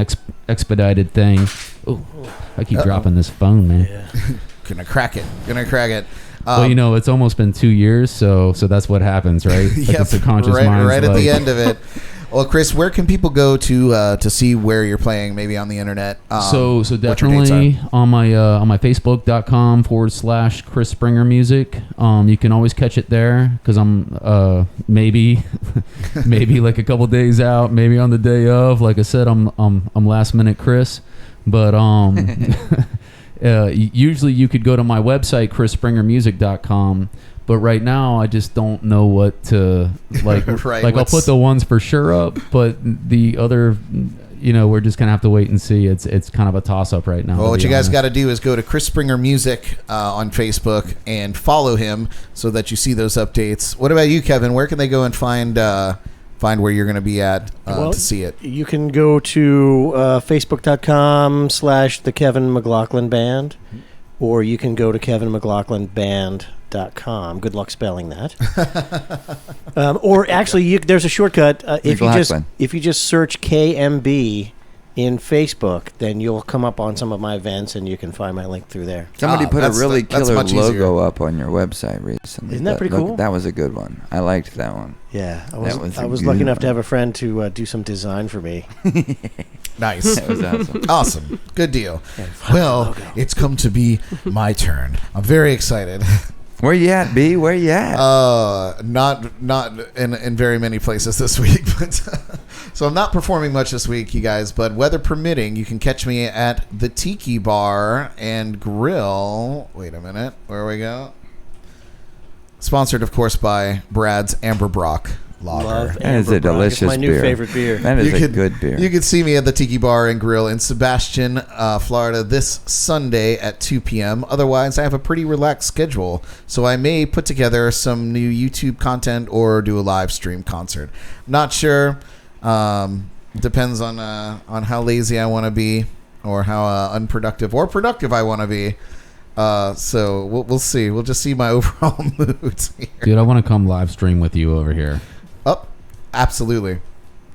expedited thing. Oh, I keep dropping this phone, man. Yeah. Gonna crack it. Well, it's almost been 2 years, so that's what happens, right? Like Yep, the subconscious right mind's at the like- end of it. Well, Chris, where can people go to see where you're playing? Maybe on the internet. So what your dates definitely are. on my Facebook.com/ Chris Springer Music. You can always catch it there because I'm maybe like a couple days out, maybe on the day of. Like I said, I'm last minute Chris, but usually you could go to my website chrisspringermusic.com. But right now, I just don't know what to like. Right, I'll put the ones for sure up, but the other, we're just gonna have to wait and see. It's kind of a toss up right now. Well, to what be you guys honest. got to do is go to Chris Springer Music on Facebook and follow him so that you see those updates. What about you, Kevin? Where can they go and find where you're going to be at to see it? You can go to Facebook.com / the Kevin McLoughlin Band. or you can go to kevinmcloughlinband.com. Good luck spelling that. Or actually, there's a shortcut. If you just search KMB in Facebook, then you'll come up on some of my events, and you can find my link through there. Somebody put a really killer much logo easier. up on your website recently. Isn't that pretty cool? That was a good one. I liked that one. Yeah, I That was, was a lucky good enough to one. have a friend to do some design for me. Nice. That was awesome. Awesome. Good deal. Well, it's come to be my turn. I'm very excited. Where you at, B? Where you at? Not in very many places this week, but so I'm not performing much this week, you guys. But weather permitting, you can catch me at the Tiki Bar and Grill. Wait a minute, where we go? Sponsored, of course, by Brad's Amber Brock Lager. That is a delicious It's my new beer. favorite beer. That is a good beer. You can see me at the Tiki Bar and Grill in Sebastian, Florida this Sunday at 2 p.m. Otherwise, I have a pretty relaxed schedule, so I may put together some new YouTube content or do a live stream concert. Not sure. Depends on how lazy I want to be or how unproductive or productive I want to be. So we'll see. We'll just see my overall mood here. Dude, I want to come live stream with you over here. Oh, absolutely.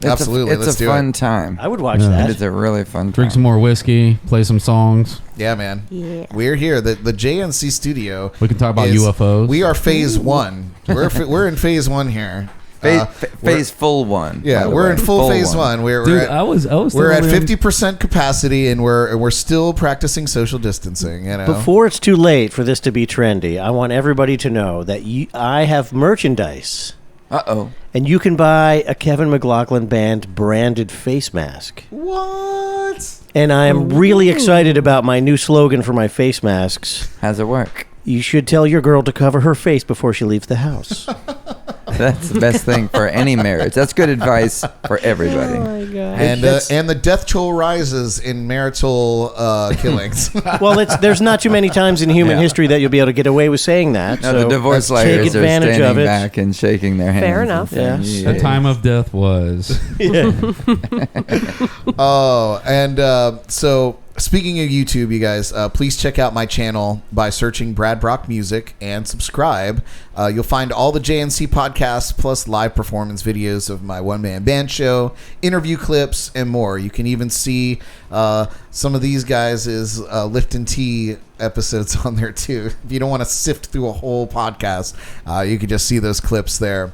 Absolutely. It's Let's a do fun it. time. I would watch Yeah. that. It's a really fun time. Drink some more whiskey, play some songs. Yeah, man. Yeah. We're here. The JNC studio. We can talk about is- UFOs. We are phase one. We're in phase one here. Phase full one. Yeah, by the we're way. in full phase one. We're Dude, at, I was we're at totally 50% capacity, and we're still practicing social distancing. You know. Before it's too late for this to be trendy, I want everybody to know that I have merchandise, Uh-oh. and you can buy a Kevin McLoughlin Band branded face mask. What? And I am really excited about my new slogan for my face masks. How's it work? You should tell your girl to cover her face before she leaves the house. That's the best thing for any marriage. That's good advice for everybody. my God. And the death toll rises in marital killings. Well, there's not too many times in human Yeah. history that you'll be able to get away with saying that. No, so the divorce let's take lawyers are advantage standing of it. back and shaking their hands. Fair and enough. saying, Yes. "Yeah." The time of death was. Oh, and so speaking of YouTube, you guys, please check out my channel by searching Brad Brock Music and subscribe. You'll find all the JNC podcasts plus live performance videos of my one-man band show, interview clips, and more. You can even see some of these guys' Lift and Tea episodes on there too. If you don't want to sift through a whole podcast, you can just see those clips there.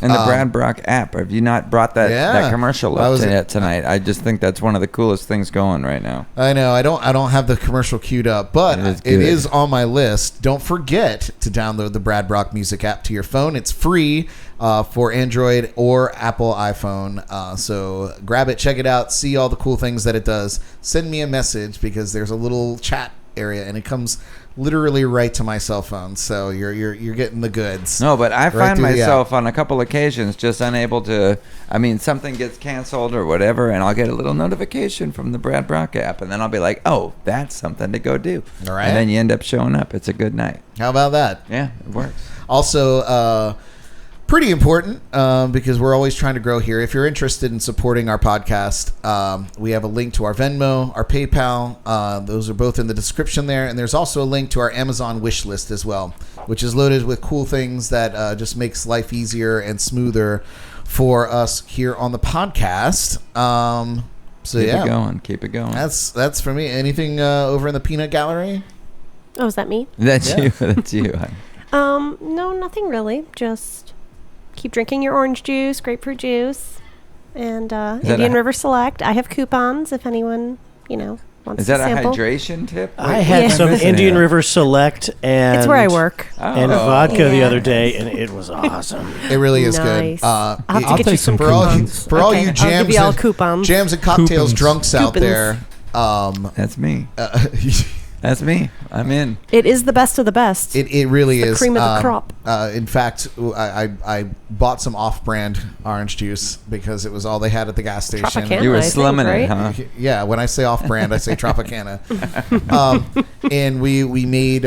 And the Brad Brock app. Have you not brought that commercial up tonight? I just think that's one of the coolest things going right now. I know. I don't have the commercial queued up, but it is on my list. Don't forget to download the Brad Brock Music app to your phone. It's free for Android or Apple iPhone. So grab it, check it out, see all the cool things that it does. Send me a message because there's a little chat area and it comes literally right to my cell phone. So you're getting the goods. No, but I Right find through the myself on a couple occasions just unable to. I mean, something gets canceled or whatever, and I'll get a little notification from the Brad Brock app, and then I'll be like, "Oh, that's something to go do." All right. And then you end up showing up. It's a good night. How about that? Yeah, it works. Also, pretty important because we're always trying to grow here. If you're interested in supporting our podcast, we have a link to our Venmo, our PayPal. Those are both in the description there. And there's also a link to our Amazon wish list as well, which is loaded with cool things that just makes life easier and smoother for us here on the podcast. So Keep it going. That's for me. Anything over in the peanut gallery? Oh, is that me? That's you. That's you. No, nothing really. Just keep drinking your orange juice, grapefruit juice, and Indian River Select. I have coupons if anyone, wants Is that to a sample. hydration tip? I had some Indian River Select and It's where I work. and vodka the Yeah. other day, and it was awesome. It really is Nice. good. I'll have to I'll get you take some for all you coupons. for all Okay, you I'll jams give you all and coupons. jams and cocktails Coupons. drunks out Coupons. there. That's me. That's me. I'm in. It is the best of the best. It really It's the is cream of the crop. In fact, I bought some off-brand orange juice because it was all they had at the gas station. Tropicana. You were I think, slumming it, right? huh? Yeah, when I say off-brand, I say Tropicana. And we made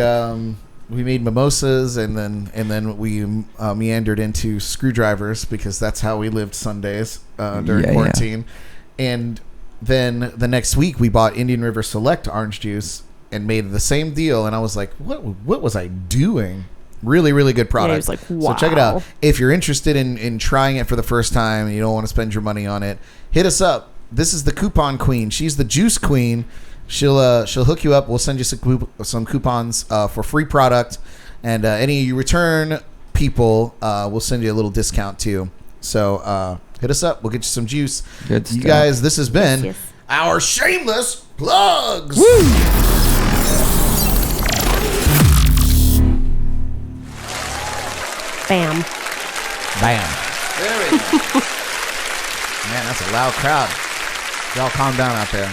mimosas, and then we meandered into screwdrivers because that's how we lived Sundays during quarantine. And then the next week we bought Indian River Select orange juice, and made the same deal, and I was like, what was I doing? Really, really good product. Yeah, he was like, wow. So check it out. If you're interested in trying it for the first time and you don't want to spend your money on it, hit us up. This is the coupon queen. She's the juice queen. She'll hook you up. We'll send you some coupons for free product, and any return people, we'll send you a little discount too. So hit us up. We'll get you some juice. Good you stuff. guys, this has been Yes. our shameless plugs. Bam. Bam. There we go. Man, that's a loud crowd. Y'all calm down out there.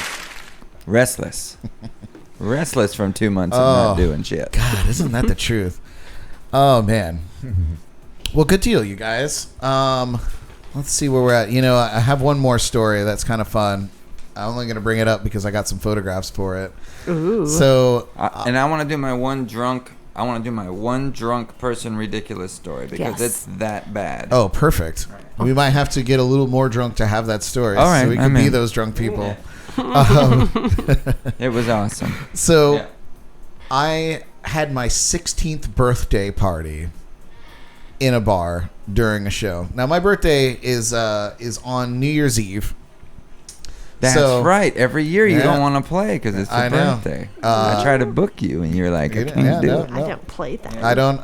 Restless from 2 months of not doing shit. God, isn't that the truth? Oh, man. Well, good deal, you guys. Let's see where we're at. You know, I have one more story that's kind of fun. I'm only going to bring it up because I got some photographs for it. Ooh. So, And I want to do my one drunk person ridiculous story because Yes. it's that bad. oh, perfect. We might have to get a little more drunk to have that story. All right, so we can I'm be in. those drunk people. It was awesome. So, Yeah. I had my 16th birthday party in a bar during a show. Now, my birthday is on New Year's Eve. That's So- right. Every year you Yeah. don't want to play because it's I your know. birthday. I try to book you, and you're like, I You- can't yeah, do no. it. I don't play that. I don't.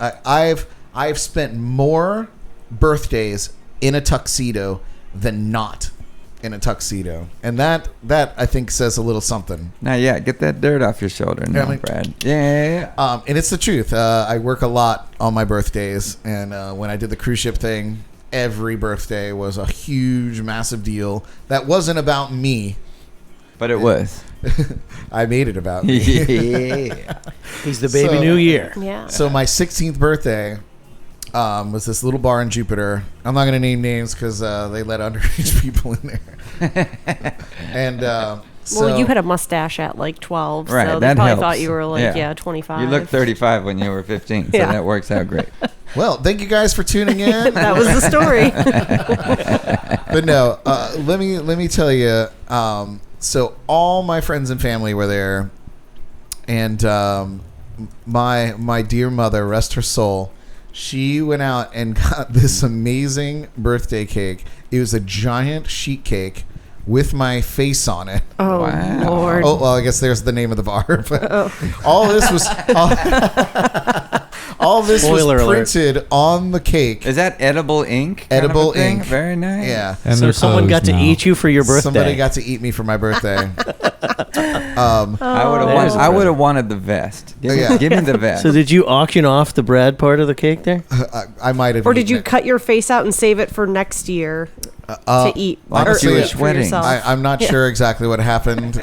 I've spent more birthdays in a tuxedo than not in a tuxedo, and that I think says a little something. Now, yeah, get that dirt off your shoulder now, like- Brad. Yeah. And it's the truth. I work a lot on my birthdays, and when I did the cruise ship thing, every birthday was a huge, massive deal. That wasn't about me. But it was. I made it about me. Yeah. He's the baby So- New Year. Yeah. So my 16th birthday was this little bar in Jupiter. I'm not going to name names because they let underage people in there. And so, Well, you had a mustache at like 12, Right, so they that probably helps. thought you were like, Yeah. 25. You looked 35 when you were 15, so Yeah. that works out great. well, thank you guys for tuning in. That was the story. But no, let me tell you. So all my friends and family were there, and my dear mother, rest her soul, she went out and got this amazing birthday cake. It was a giant sheet cake with my face on it. Oh, Wow. Lord. Oh well, I guess there's the name of the bar. But all this was all this Spoiler was alert. printed on the cake. Is that edible ink? kind of a Edible thing? ink. Very nice. Yeah. And So they're someone got closed to now. eat you for your birthday. Somebody got to eat me for my birthday. I would That is have impressive. wanted the vest. Give, Yeah. give me the vest. So did you auction off the Brad part of the cake there? I might have. Or did eaten you it. cut your face out and save it for next year to eat? like or Jewish eat for weddings. yourself? I'm not sure exactly what happened.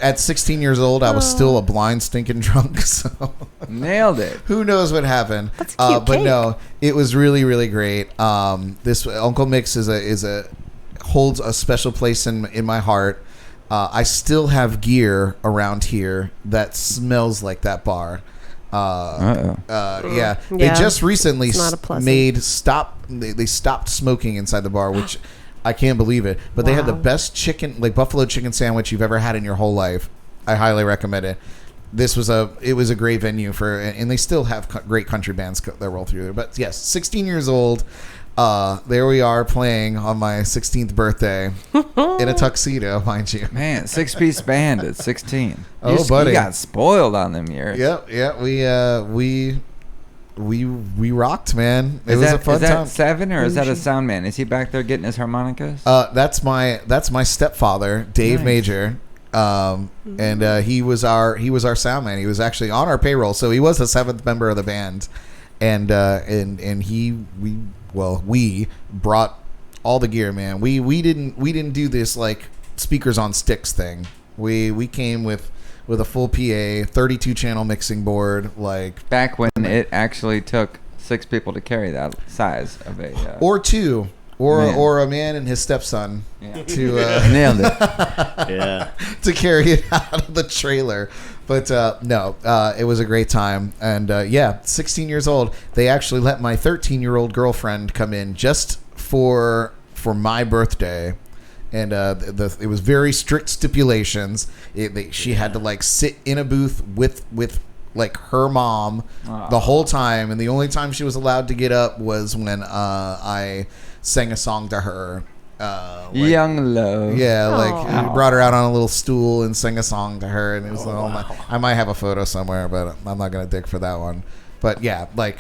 At 16 years old, I was still a blind, stinking drunk. So Nailed it. who knows what happened? That's a cute But cake. no, it was really, really great. This Uncle Mick's holds a special place in my heart. I still have gear around here that smells like that bar. Uh-oh. Yeah, they Yeah. just recently It's not a pleasant. they stopped smoking inside the bar, which I can't believe it. But they had the Wow. best buffalo chicken sandwich you've ever had in your whole life. I highly recommend it. It was a great venue and they still have great country bands that roll through there. But yes, 16 years old. There we are playing on my 16th birthday in a tuxedo, mind you. Man, 6-piece band at 16. Oh, buddy. You got spoiled on them years. Yeah. We rocked, man. It was a fun is that time. Seven or is that a sound man? Is he back there getting his harmonicas? That's my stepfather, Dave Nice. Major, and he was our sound man. He was actually on our payroll, so he was the 7th member of the band, and we brought all the gear, man. We didn't do this like speakers on sticks thing. We came with a full PA, 32 channel mixing board, like Back when it actually took 6 people to carry that size of a. or two. Man. Or a man and his stepson Yeah. to Nailed it. Yeah. to carry it out of the trailer. But no, it was a great time. And 16 years old. They actually let my 13-year-old girlfriend come in just for my birthday and it was very strict stipulations. She had to like sit in a booth with like her mom the whole time, and the only time she was allowed to get up was when I sang a song to her. Young Love. Yeah, like brought her out on a little stool and sang a song to her, and it was I might have a photo somewhere, but I'm not gonna dig for that one. But yeah, like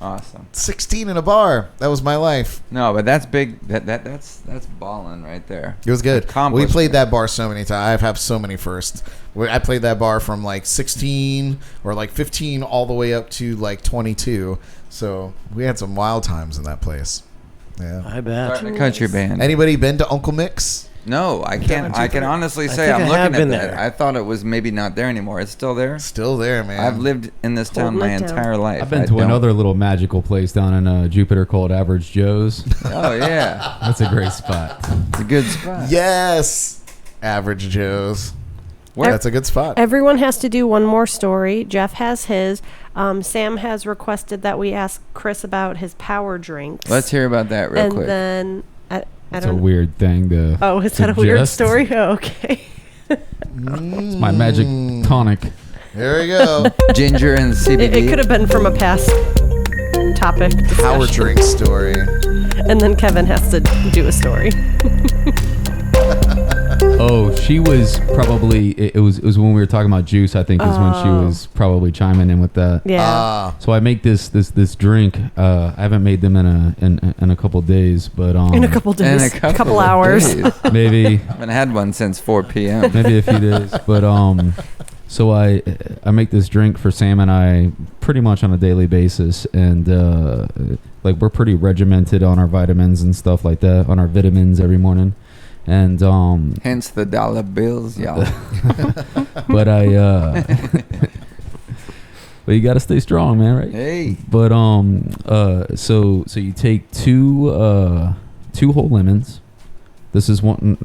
awesome. 16 in a bar. That was my life. No, but that's big. That's balling right there. It was good. We Accomplishment. played that bar so many times. I've had so many firsts. I played that bar from like 16 or like 15 all the way up to like 22. So we had some wild times in that place. Yeah. I bet. Starting a country band. Anybody been to Uncle Mick's? No, I can't. I can honestly say think I'm I looking have at been that. there. I thought it was maybe not there anymore. It's still there. Still there, man. I've lived in this town my Holding it down. entire life. I've been I to don't- another little magical place down in Jupiter called Average Joe's. Oh yeah, That's a great spot. it's a good spot. Yes. Average Joe's. That's a good spot. Everyone has to do one more story. Jeff has his. Sam has requested that we ask Chris about his power drinks. Let's hear about that real and quick. then I It's a don't. weird thing to. Oh, is that a weird suggest. story? Oh, okay. It's my magic tonic. There we go. Ginger and CBD. It could have been from a past topic. Power discussion. drink story. And then Kevin has to do a story. Oh, she was probably. It was when we were talking about juice. I think is when she was probably chiming in with that. Yeah. So I make this drink. I haven't made them in a couple days, but In a couple In days. a A couple of hours. days. maybe Haven't had one since 4 p.m. maybe a few days. But so I make this drink for Sam and I pretty much on a daily basis, and like we're pretty regimented on our vitamins and stuff like that, on our vitamins every morning, and Hence the dollar bills, y'all. but but you got to stay strong, man, right? Hey, But so you take two whole lemons. This is one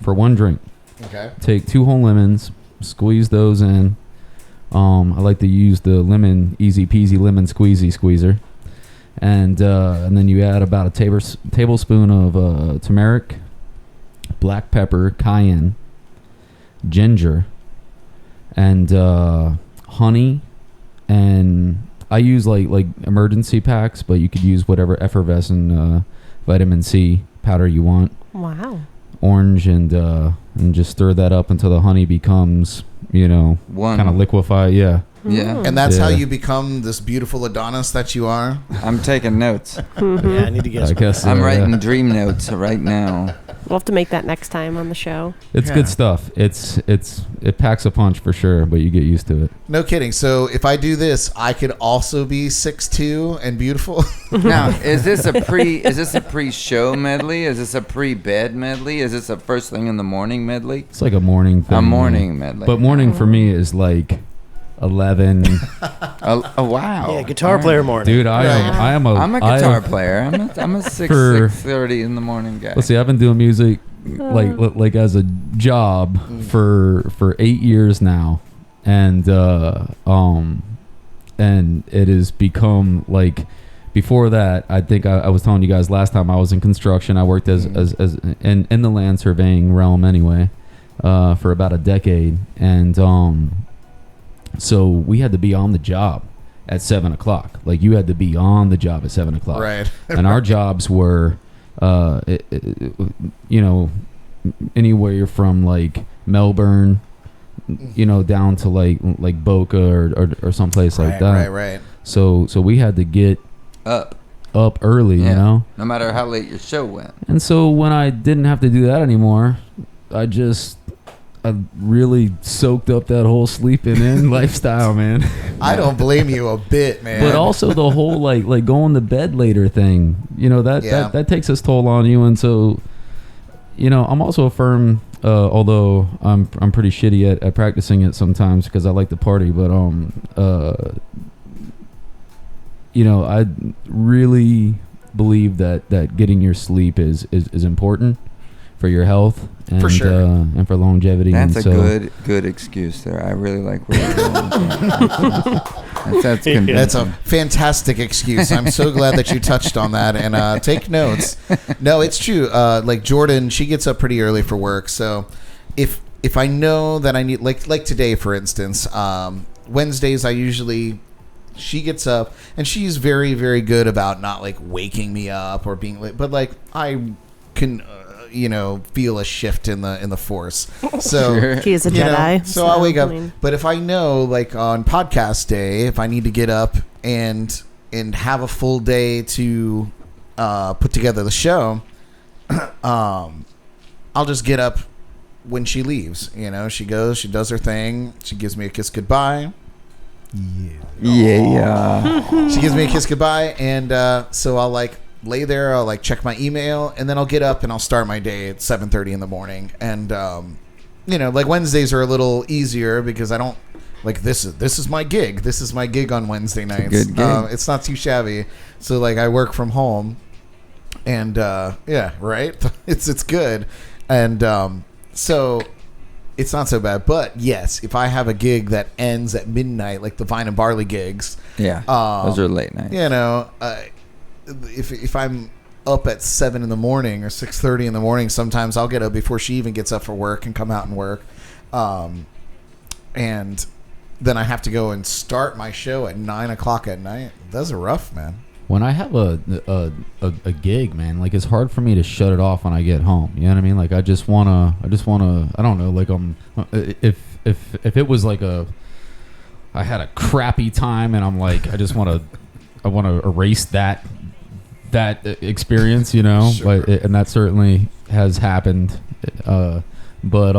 for one drink. Okay. Take 2 whole lemons, squeeze those in. I like to use the lemon easy peasy lemon squeezy squeezer, and then you add about a tablespoon of turmeric, black pepper, cayenne, ginger, and honey. And I use like emergency packs, but you could use whatever effervescent vitamin C powder you want. Wow. Orange, and just stir that up until the honey becomes, one. kind of liquefy. Yeah. Yeah, And that's how Yeah. you become this beautiful Adonis that you are. I'm taking notes. Yeah, I need to get I some. guess I'm writing yeah. dream notes right now. We'll have to make that next time on the show. It's Yeah. good stuff. It packs a punch for sure, but you get used to it. No kidding. So if I do this, I could also be 6'2" and beautiful. Now, is this a pre-show medley? Is this a pre-bed medley? Is this a first thing in the morning medley? It's like a morning thing. A morning medley. But morning for me is like 11. Oh wow. Yeah, guitar player morning. Dude, I'm I'm a guitar player. I'm a For- 6:30 in the morning guy. Let's see, I've been doing music like as a job for 8 years now, and it has become like. Before that, I think I was telling you guys last time I was in construction. I worked as in the land surveying realm anyway, for about a decade, and so we had to be on the job at 7:00. Like you had to be on the job at 7:00, Right. And our jobs were, anywhere from like Melbourne, down to like Boca or someplace like that. Right. So we had to get up. early, No matter how late your show went. And so when I didn't have to do that anymore, I really soaked up that whole sleeping in lifestyle, man. I don't blame you a bit, man. But also the whole like going to bed later thing, that takes its toll on you. And so, I'm also a firm, although I'm pretty shitty at practicing it sometimes because I like to party, but I really believe that getting your sleep is important for your health and For sure. And for longevity. That's and a good excuse there. I really like where you're going. That's convincing. That's a fantastic excuse. I'm so glad that you touched on that, and take notes. No, it's true. Like Jordan, she gets up pretty early for work, so if I know that I need, like today, for instance, Wednesdays she gets up, and she's very, very good about not like waking me up or being late, but like I can feel a shift in the force. So he is a Jedi. So I'll wake up. But if I know, like on podcast day, if I need to get up and have a full day to put together the show, I'll just get up when she leaves. She goes, she does her thing, she gives me a kiss goodbye. Yeah. She gives me a kiss goodbye, and so I'll like lay there, I'll like check my email, and then I'll get up and I'll start my day at 7:30 in the morning. And like Wednesdays are a little easier because I don't like this is my gig. This is my gig on Wednesday nights. Good gig. It's not too shabby. So like I work from home, and yeah, right. It's good, and so it's not so bad. But yes, if I have a gig that ends at midnight, like the Vine and Barley gigs, Yeah, those are late nights. If I'm up at 7 in the morning or 6:30 in the morning, sometimes I'll get up before she even gets up for work and come out and work, and then I have to go and start my show at 9 o'clock at night. Those are rough, man. When I have a gig, man, like it's hard for me to shut it off when I get home. You know what I mean? Like I just wanna, I don't know, like if it was like I had a crappy time and I'm like, I want to erase that experience, Sure. and that certainly has happened. But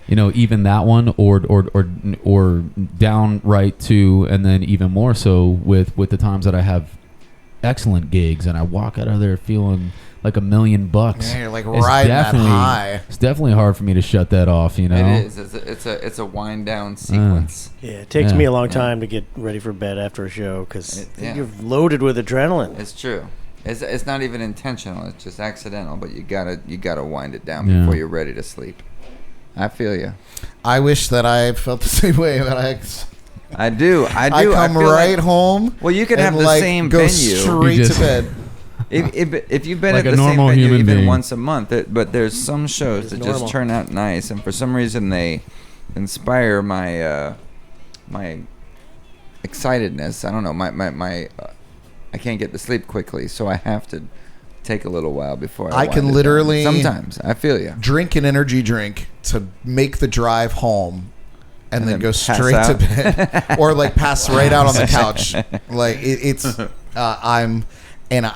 even that one or downright to, and then even more so with the times that I have excellent gigs and I walk out of there feeling like $1 million. Yeah, you're like riding that high. It's definitely hard for me to shut that off. It is. It's a wind down sequence. Yeah, it takes me a long time to get ready for bed after a show because you're loaded with adrenaline. It's true. It's not even intentional. It's just accidental. But you gotta wind it down before you're ready to sleep. I feel you. I wish that I felt the same way, but I do. I come right home. Well, you could have the same go venue. Straight to bed. If you've been Like at a the same normal venue human even being. once a month, but there's some shows that normal. just turn out nice, and for some reason they inspire my my excitedness. I don't know, my I can't get to sleep quickly, so I have to take a little while before I can wind it down. literally sometimes I feel you. Drink an energy drink to make the drive home, and then go pass straight to out. bed, or like pass right out on the couch. Like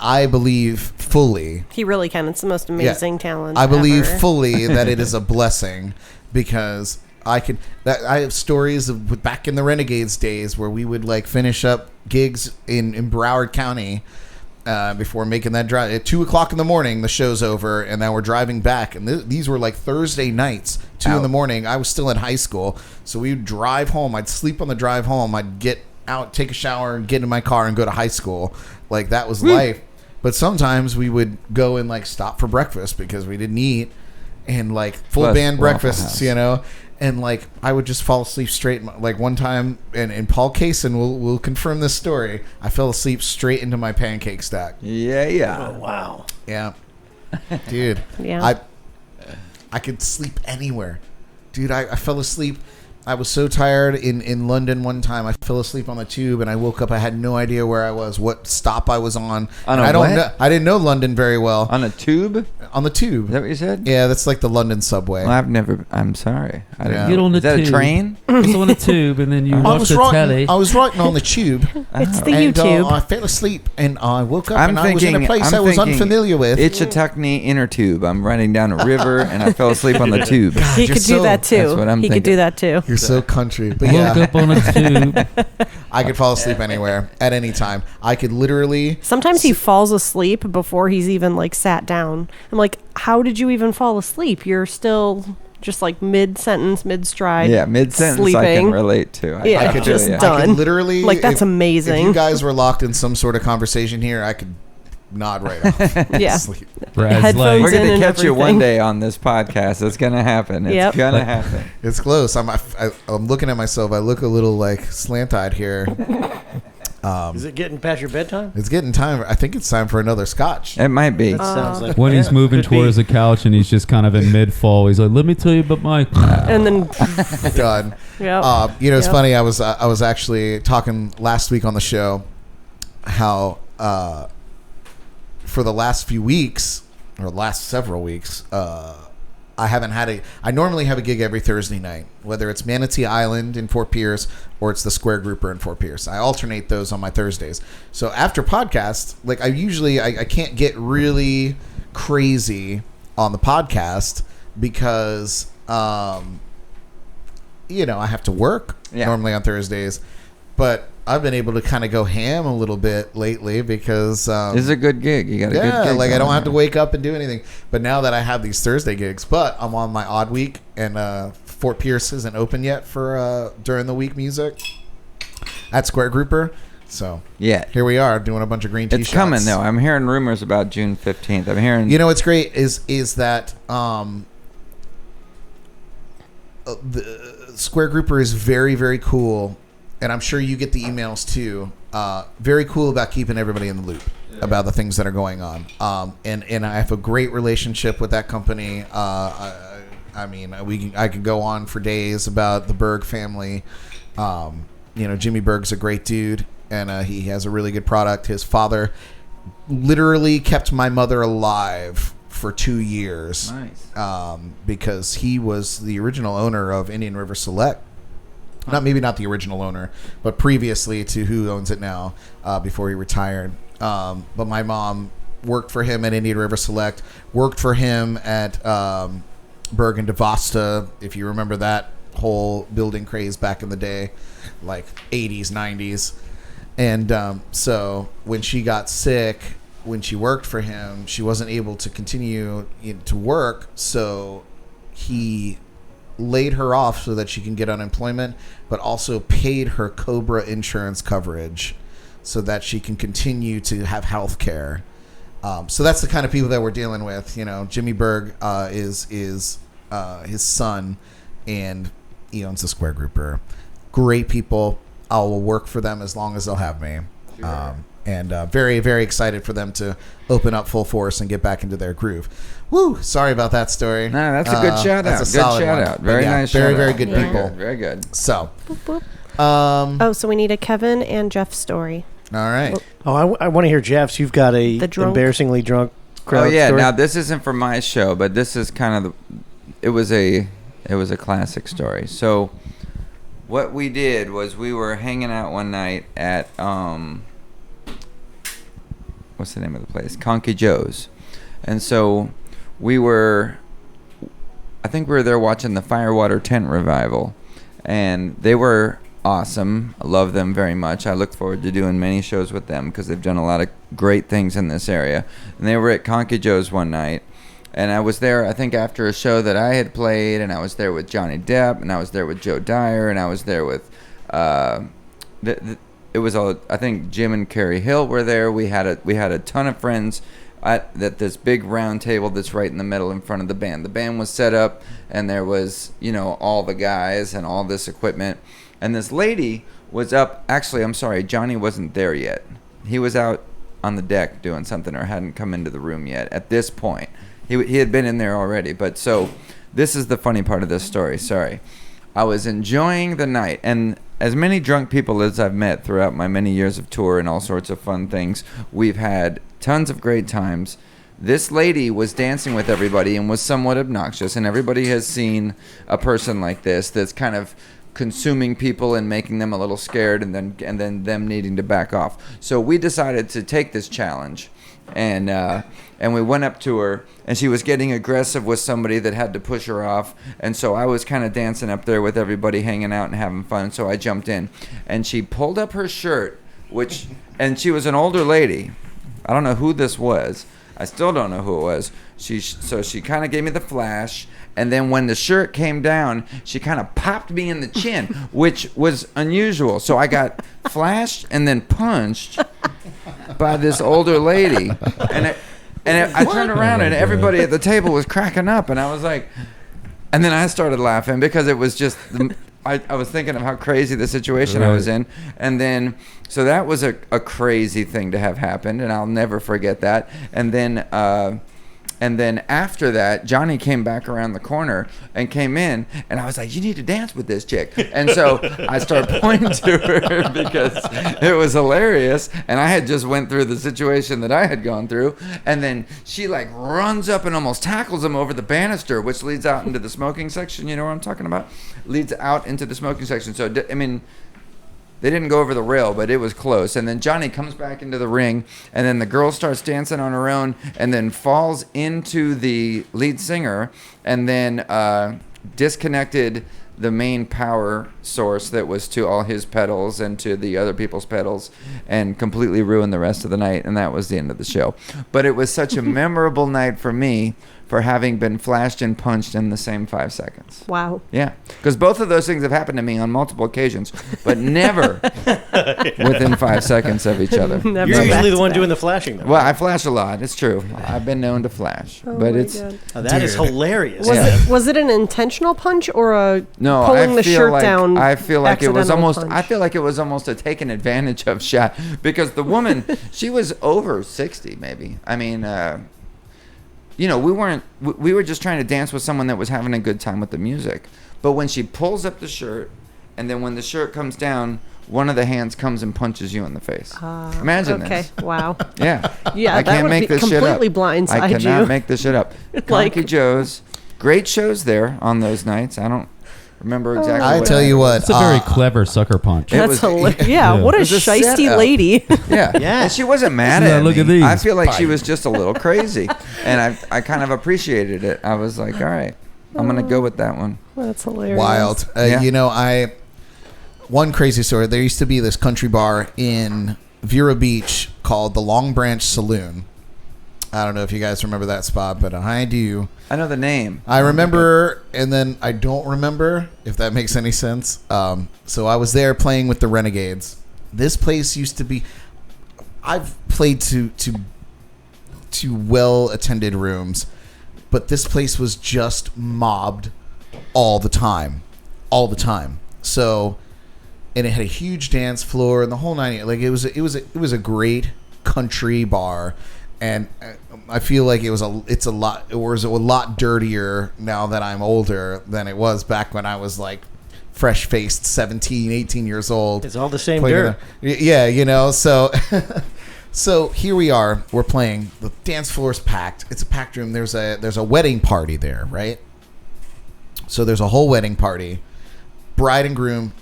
I believe fully. He really can. It's the most amazing talent. I believe ever. fully that it is a blessing because I have stories of back in the Renegades days where we would like finish up gigs in Broward County before making that drive at 2 o'clock in the morning. The show's over, and now we're driving back. And these were like Thursday nights, 2 in the morning. I was still in high school, so we would drive home. I'd sleep on the drive home. I'd get out, take a shower, and get in my car and go to high school. Like that was life. But sometimes we would go and like stop for breakfast because we didn't eat, and like full Plus band Waffle breakfasts, House. And like I would just fall asleep straight. Like one time, and Paul Kaysen will confirm this story. I fell asleep straight into my pancake stack. Yeah. Oh, wow. Yeah, dude. Yeah. I could sleep anywhere, dude. I fell asleep. I was so tired in London one time. I fell asleep on the tube, and I woke up. I had no idea where I was, what stop I was on. I didn't know London very well. On a tube? On the tube. Is that what you said? Yeah, that's like the London subway. Well, I'm sorry. I didn't. Yeah. Get on the Is that tube. a train? It's on a tube, and then you watch the telly. I was writing on the tube. It's the and, YouTube. I fell asleep, and I woke up, I'm and I was in a place I was unfamiliar with. Itchituckney inner tube. I'm running down a river, and I fell asleep on the tube. He could do that too. That's what I'm he could thinking. do that too. You're so country. But Woke yeah, up on a tube. I could fall asleep anywhere at any time. I could literally. Sometimes he falls asleep before he's even like sat down. I'm like, how did you even fall asleep? You're still just like mid-sentence, mid-stride. Yeah, mid-sentence sleeping. I can relate to. Yeah, I could just I done. could literally, Like, that's if amazing. If you guys were locked in some sort of conversation here, I could nod right off. Yeah. Sleep. Brad's Headphones We're in gonna and catch you one everything. day on this podcast. It's gonna happen. It's Yep. gonna happen. It's close. I'm looking at myself. I look a little like slant-eyed here. Is it getting past your bedtime? It's getting time. I think it's time for another scotch. It might be. That sounds like When he's yeah, moving could be. towards the couch and he's just kind of in mid-fall, he's like, "Let me tell you about my." And then, Done. yep. It's Yep. funny. I was actually talking last week on the show how for the last few weeks or last several weeks, I haven't had I normally have a gig every Thursday night, whether it's Manatee Island in Fort Pierce or it's the Square Grouper in Fort Pierce. I alternate those on my Thursdays. So after podcast, like I can't get really crazy on the podcast because, I have to work normally on Thursdays, but I've been able to kind of go ham a little bit lately because This is a good gig. You got a good gig. like I going don't have to on. wake up and do anything. But now that I have these Thursday gigs, but I'm on my odd week, and Fort Pierce isn't open yet for during the week music at Square Grouper. So Yeah. here we are doing a bunch of green tea It's shots. coming though. I'm hearing rumors about June 15th. I'm hearing. You know what's great is that the Square Grouper is very, very cool, and I'm sure you get the emails too. Very cool about keeping everybody in the loop about the things that are going on. And I have a great relationship with that company. I could go on for days about the Berg family. Jimmy Berg's a great dude, and he has a really good product. His father literally kept my mother alive for 2 years. Nice. Because he was the original owner of Indian River Select. Not the original owner, but previously to who owns it now, before he retired. But my mom worked for him at Indian River Select, worked for him at Berg and DeVosta, if you remember that whole building craze back in the day, like 80s, 90s. And so when she got sick, when she worked for him, she wasn't able to continue to work, so he laid her off so that she can get unemployment, but also paid her COBRA insurance coverage so that she can continue to have health care. So that's the kind of people that we're dealing with. Jimmy Berg is his son, and he owns the Square Grouper. Great people. I will work for them as long as they'll have me. Sure. And very, very excited for them to open up full force and get back into their groove. Woo! Sorry about that story. No, that's a good shout out. That's a Good solid shout one. out. Very But yeah, nice. Very, shout very out. good Yeah. people. Very good. So, Boop, boop. So we need a Kevin and Jeff story. all right. Oh, I want to hear Jeff's. You've got a The drunk- embarrassingly drunk Oh crowd yeah. story. Now this isn't for my show, but this is kind of it was a classic story. So what we did was we were hanging out one night at what's the name of the place? Conky Joe's. And so I think we were there watching the Firewater Tent Revival, and they were awesome. I love them very much. I look forward to doing many shows with them because they've done a lot of great things in this area. And they were at Conky Joe's one night, and I was there, I think, after a show that I had played, and I was there with Johnny Depp, and I was there with Joe Dyer, and I was there with it was all, I think Jim and Carrie Hill were there. We had a ton of friends at this big round table that's right in the middle in front of the band. The band was set up, and there was, all the guys and all this equipment. And this lady was up. Actually, I'm sorry, Johnny wasn't there yet. He was out on the deck doing something or hadn't come into the room yet at this point. He had been in there already. But so this is the funny part of this story. Sorry. I was enjoying the night, and as many drunk people as I've met throughout my many years of tour and all sorts of fun things, we've had tons of great times. This lady was dancing with everybody and was somewhat obnoxious, and everybody has seen a person like this that's kind of consuming people and making them a little scared, and then them needing to back off. So we decided to take this challenge, and we went up to her, and she was getting aggressive with somebody that had to push her off, and so I was kind of dancing up there with everybody, hanging out and having fun. So I jumped in, and she pulled up her shirt, and she was an older lady. I don't know who this was. I still don't know who it was. So she kind of gave me the flash, and then when the shirt came down, she kind of popped me in the chin, which was unusual. So I got flashed and then punched by this older lady, and I turned around and everybody at the table was cracking up, and I was like, and then I started laughing because it was just. I was thinking of how crazy the situation I was in, and then so that was a crazy thing to have happened, and I'll never forget that. And then after that, Johnny came back around the corner and came in, and I was like, "You need to dance with this chick." And so I started pointing to her because it was hilarious, and I had just went through the situation that I had gone through, and then she like runs up and almost tackles him over the banister, which leads out into the smoking section. You know what I'm talking about? Leads out into the smoking section. So I mean, they didn't go over the rail, but it was close. And then Johnny comes back into the ring, and then the girl starts dancing on her own, and then falls into the lead singer, and then disconnected the main power source that was to all his pedals and to the other people's pedals, and completely ruined the rest of the night. And that was the end of the show. But it was such a memorable night for me for having been flashed and punched in the same 5 seconds. Wow. Yeah, because both of those things have happened to me on multiple occasions, but never within 5 seconds of each other. Never You're back usually to the one back. doing the flashing, though. Well, I flash a lot. It's true. I've been known to flash, Oh but my it's God. Oh, that is hilarious. Was it an intentional punch or a no. pulling I the feel shirt like down? I feel like it was accidental almost. punch? I feel like it was almost a taken advantage of shot because the woman, she was over 60, maybe. I mean. You know, we were just trying to dance with someone that was having a good time with the music. But when she pulls up the shirt, and then when the shirt comes down, one of the hands comes and punches you in the face. Imagine okay. this. Wow. Yeah. Yeah, I that can't would make be this shit up. completely blindside I cannot you. make this shit up. Like- Conky Joe's, great shows there on those nights. I don't remember exactly. I what tell you happened. what, It's a very clever sucker punch. It That's was- hilarious. Yeah, yeah. what a It was a shisty setup. lady. Yeah. Yeah. And she wasn't mad Yeah, at look me. at these. I feel like she was just a little crazy. And I kind of appreciated it. I was like, all right, I'm going to go with that one. That's hilarious. wild. Yeah. You know, one crazy story. There used to be this country bar in Vero Beach called the Long Branch Saloon. I don't know if you guys remember that spot, but I do. I know the name. I remember, and then I don't remember, if that makes any sense. So I was there playing with the Renegades. This place used to be. I've played to well-attended rooms, but this place was just mobbed all the time. So, and it had a huge dance floor and the whole nine. Like it was a great country bar. And I feel like it was a lot dirtier now that I'm older than it was back when I was like fresh-faced 17, 18 years old. It's all the same playing dirt. Yeah, you know, so so here we are. We're playing. The dance floor is packed. It's a packed room. There's a wedding party there, right? So there's a whole wedding party. Bride and groom.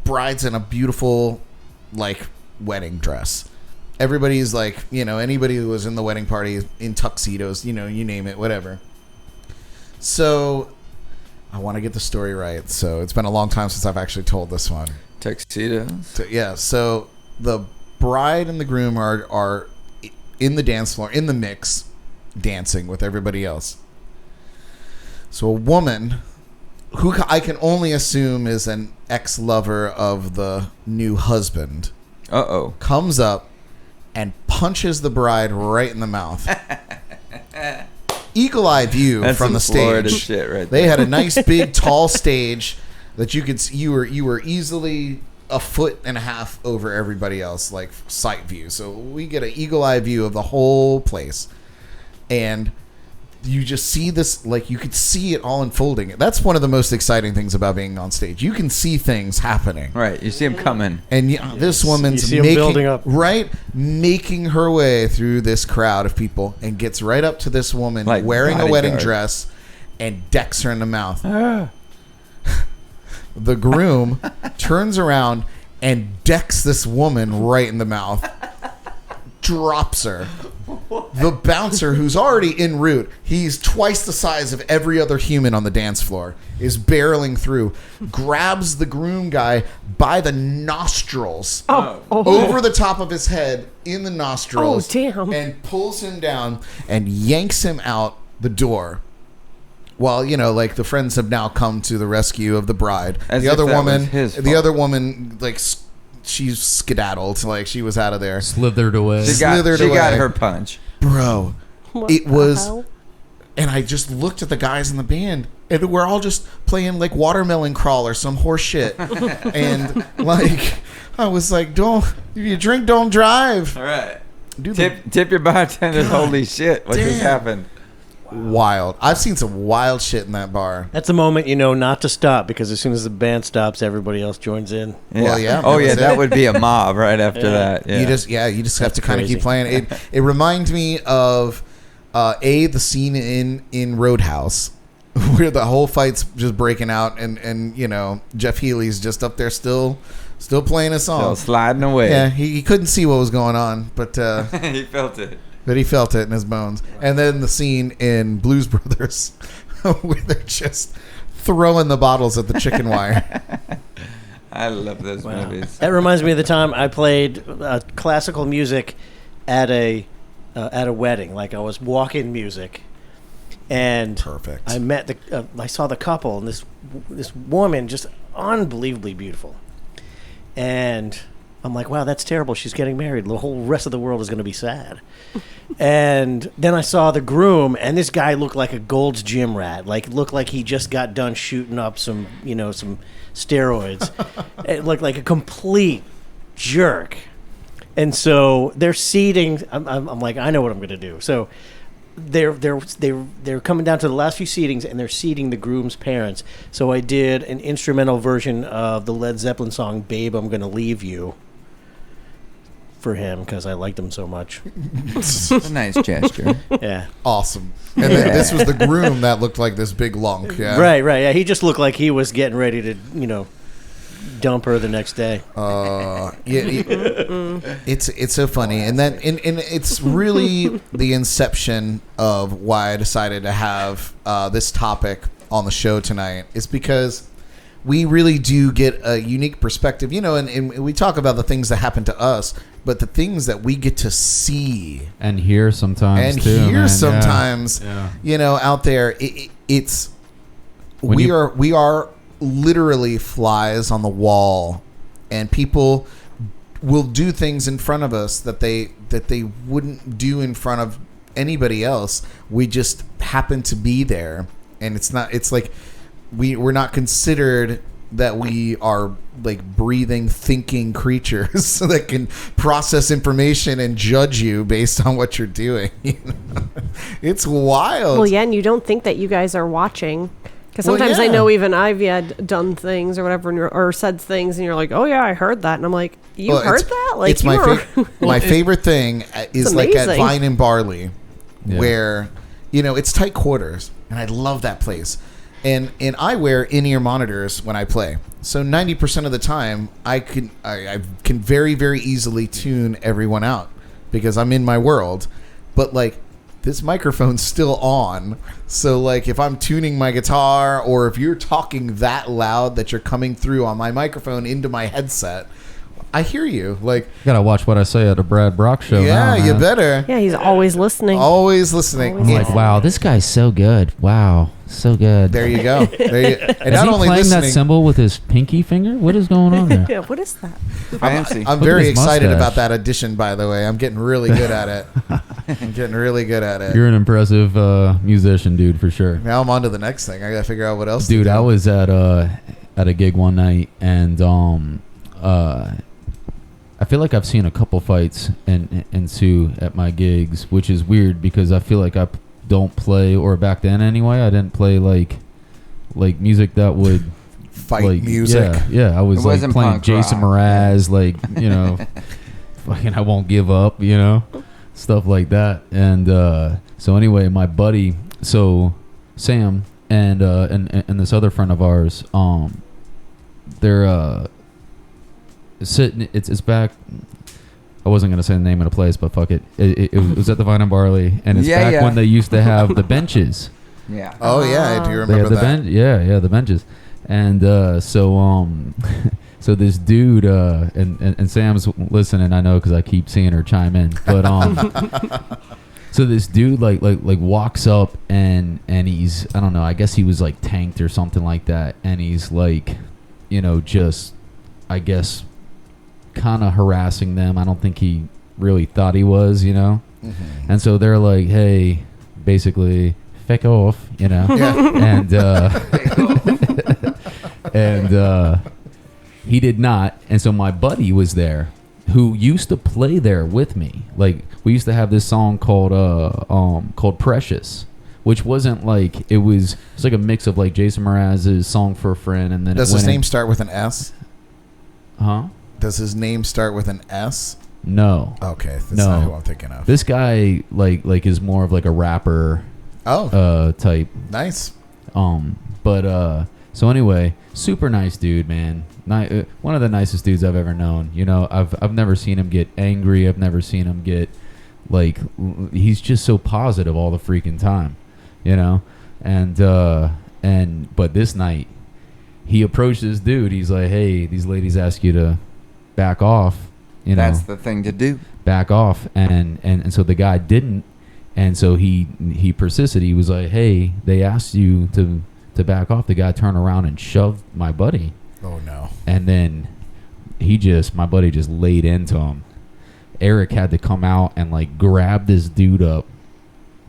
Bride's in a beautiful like wedding dress. Everybody's like, you know, anybody who was in the wedding party in tuxedos, you know, you name it, whatever. So I want to get the story right. So it's been a long time since I've actually told this one. Tuxedos. So the bride and the groom are in the dance floor, in the mix, dancing with everybody else. So a woman, who I can only assume is an ex-lover of the new husband, Uh-oh. comes up and punches the bride right in the mouth. Eagle eye view That's from the some Florida stage. shit right They there. had a nice big tall stage that you could see, you were easily a foot and a half over everybody else, like sight view. So we get an eagle eye view of the whole place, and you just see this, like you could see it all unfolding. That's one of the most exciting things about being on stage. You can see things happening. Right. You see him coming. And this woman's You see 'em making, building up. making her way through this crowd of people and gets right up to this woman Like wearing a wedding bodyguard. dress and decks her in the mouth. The groom turns around and decks this woman right in the mouth, drops her, the bouncer, who's already en route, he's twice the size of every other human on the dance floor, is barreling through, grabs the groom guy by the nostrils, over the top of his head, in the nostrils, and pulls him down and yanks him out the door. Well, like the friends have now come to the rescue of the bride. As the if other that woman, was his the fault. other woman, like she's skedaddled, like she was out of there. Slithered away. She got her punch. Bro, What it the was, hell? and I just looked at the guys in the band, and we're all just playing like Watermelon Crawl or some horse shit, and like I was like, if you drink, don't drive. All right. Dude, Tip your bartenders. God Holy shit! What just damn. happened? Wild. I've seen some wild shit in that bar. That's the moment you know not to stop, because as soon as the band stops, everody else joins in. Yeah. Well, yeah, Oh that yeah, was that it. would be a mob right after that. Yeah. You just have to kind of crazy. keep playing. It reminds me of the scene in Roadhouse where the whole fight's just breaking out, and Jeff Healy's just up there still playing a song. Still sliding away. Yeah, he couldn't see what was going on, but He felt it. he felt it in his bones. And then the scene in Blues Brothers where they're just throwing the bottles at the chicken wire. I love those movies. That reminds me of the time I played classical music at a wedding. Like I was walk-in music, and Perfect. I met I saw the couple, and this woman, just unbelievably beautiful, and I'm like, wow, that's terrible. She's getting married. The whole rest of the world is going to be sad. And then I saw the groom, and this guy looked like a Gold's Gym rat. Like, looked like he just got done shooting up some steroids. It looked like a complete jerk. And so they're seating. I'm like, I know what I'm going to do. So they're coming down to the last few seatings, and they're seating the groom's parents. So I did an instrumental version of the Led Zeppelin song "Babe, I'm Gonna Leave You" for him because I liked him so much. It's a nice gesture. Yeah. Awesome. And then this was the groom that looked like this big lunk. Yeah. Right. Yeah. He just looked like he was getting ready to, dump her the next day. It's so funny, and it's really the inception of why I decided to have this topic on the show tonight. Is because we really do get a unique perspective, and we talk about the things that happen to us, but the things that we get to see And hear sometimes and too, hear man. sometimes, Yeah. out there. We are literally flies on the wall, and people will do things in front of us that they wouldn't do in front of anybody else. We just happen to be there, and it's like we're not considered that we are like breathing, thinking creatures that can process information and judge you based on what you're doing. It's wild. Well, yeah, and you don't think that you guys are watching. Because Well, sometimes yeah. I know even I've done things or whatever, or said things, and you're like, "Oh yeah, I heard that," and I'm like, "You Well, heard that?" Like, it's you my were- my favorite thing is like at amazing. Vine and Barley, Yeah. where it's tight quarters, and I love that place. And I wear in-ear monitors when I play, so 90% of the time I can very, very easily tune everyone out because I'm in my world. But like, this microphone's still on, so like if I'm tuning my guitar, or if you're talking that loud that you're coming through on my microphone into my headset, I hear you. Like, Gotta watch what I say at a Brad Brock show. yeah, now, you man. better. yeah, he's always listening. Always listening. Always I'm like, wow, this guy's so good. Wow, so good. There you go. And Is not he only playing that listening, cymbal with his pinky finger? What is going on there? Yeah, what is that? Fancy. I'm Look at very his excited mustache. about that audition, by the way. I'm getting really good at it. I'm getting really good at it. You're an impressive musician, dude, for sure. Now I'm on to the next thing. I got to figure out what else Dude, to do. I was at a gig one night, and I feel like I've seen a couple fights ensue at my gigs, which is weird because I feel like I don't play, or back then anyway, I didn't play like music that would Fight like, music. Yeah, I was It like wasn't playing punk Jason rock. Mraz, like fucking I Won't Give Up, stuff like that. And so anyway, my buddy, Sam and this other friend of ours, they're sitting. It's back. I wasn't gonna say the name of the place, but fuck it. It was at the Vine and Barley, and it's back when they used to have the benches. Yeah. Oh yeah, I do They remember had that. yeah, the benches, and so this dude and Sam's listening, I know, because I keep seeing her chime in, but so this dude like walks up and he's, I don't know, I guess he was like tanked or something like that, and he's like, just, I guess, kind of harassing them. I don't think he really thought he was, Mm-hmm. and so they're like, hey, basically, feck off, Yeah. and he did not, and so my buddy was there, who used to play there with me. Like, we used to have this song called Precious, which wasn't like, it's like a mix of like Jason Mraz's Song for a Friend, and then Does his name start with an S? Huh? Does his name start with an S? No. Okay, that's No. not who I'm thinking of. This guy like is more of like a rapper type. Nice. But so anyway, super nice dude, man. One of the nicest dudes I've ever known. I've never seen him get angry. I've never seen him get like, he's just so positive all the freaking time, and but this night he approached this dude. He's like, hey, these ladies ask you to back off. That's the thing to do. Back off, and so the guy didn't, and so he persisted. He was like, hey, they asked you to back off. The guy turned around and shoved my buddy. Oh no. And then my buddy just laid into him. Eric had to come out and like grab this dude up,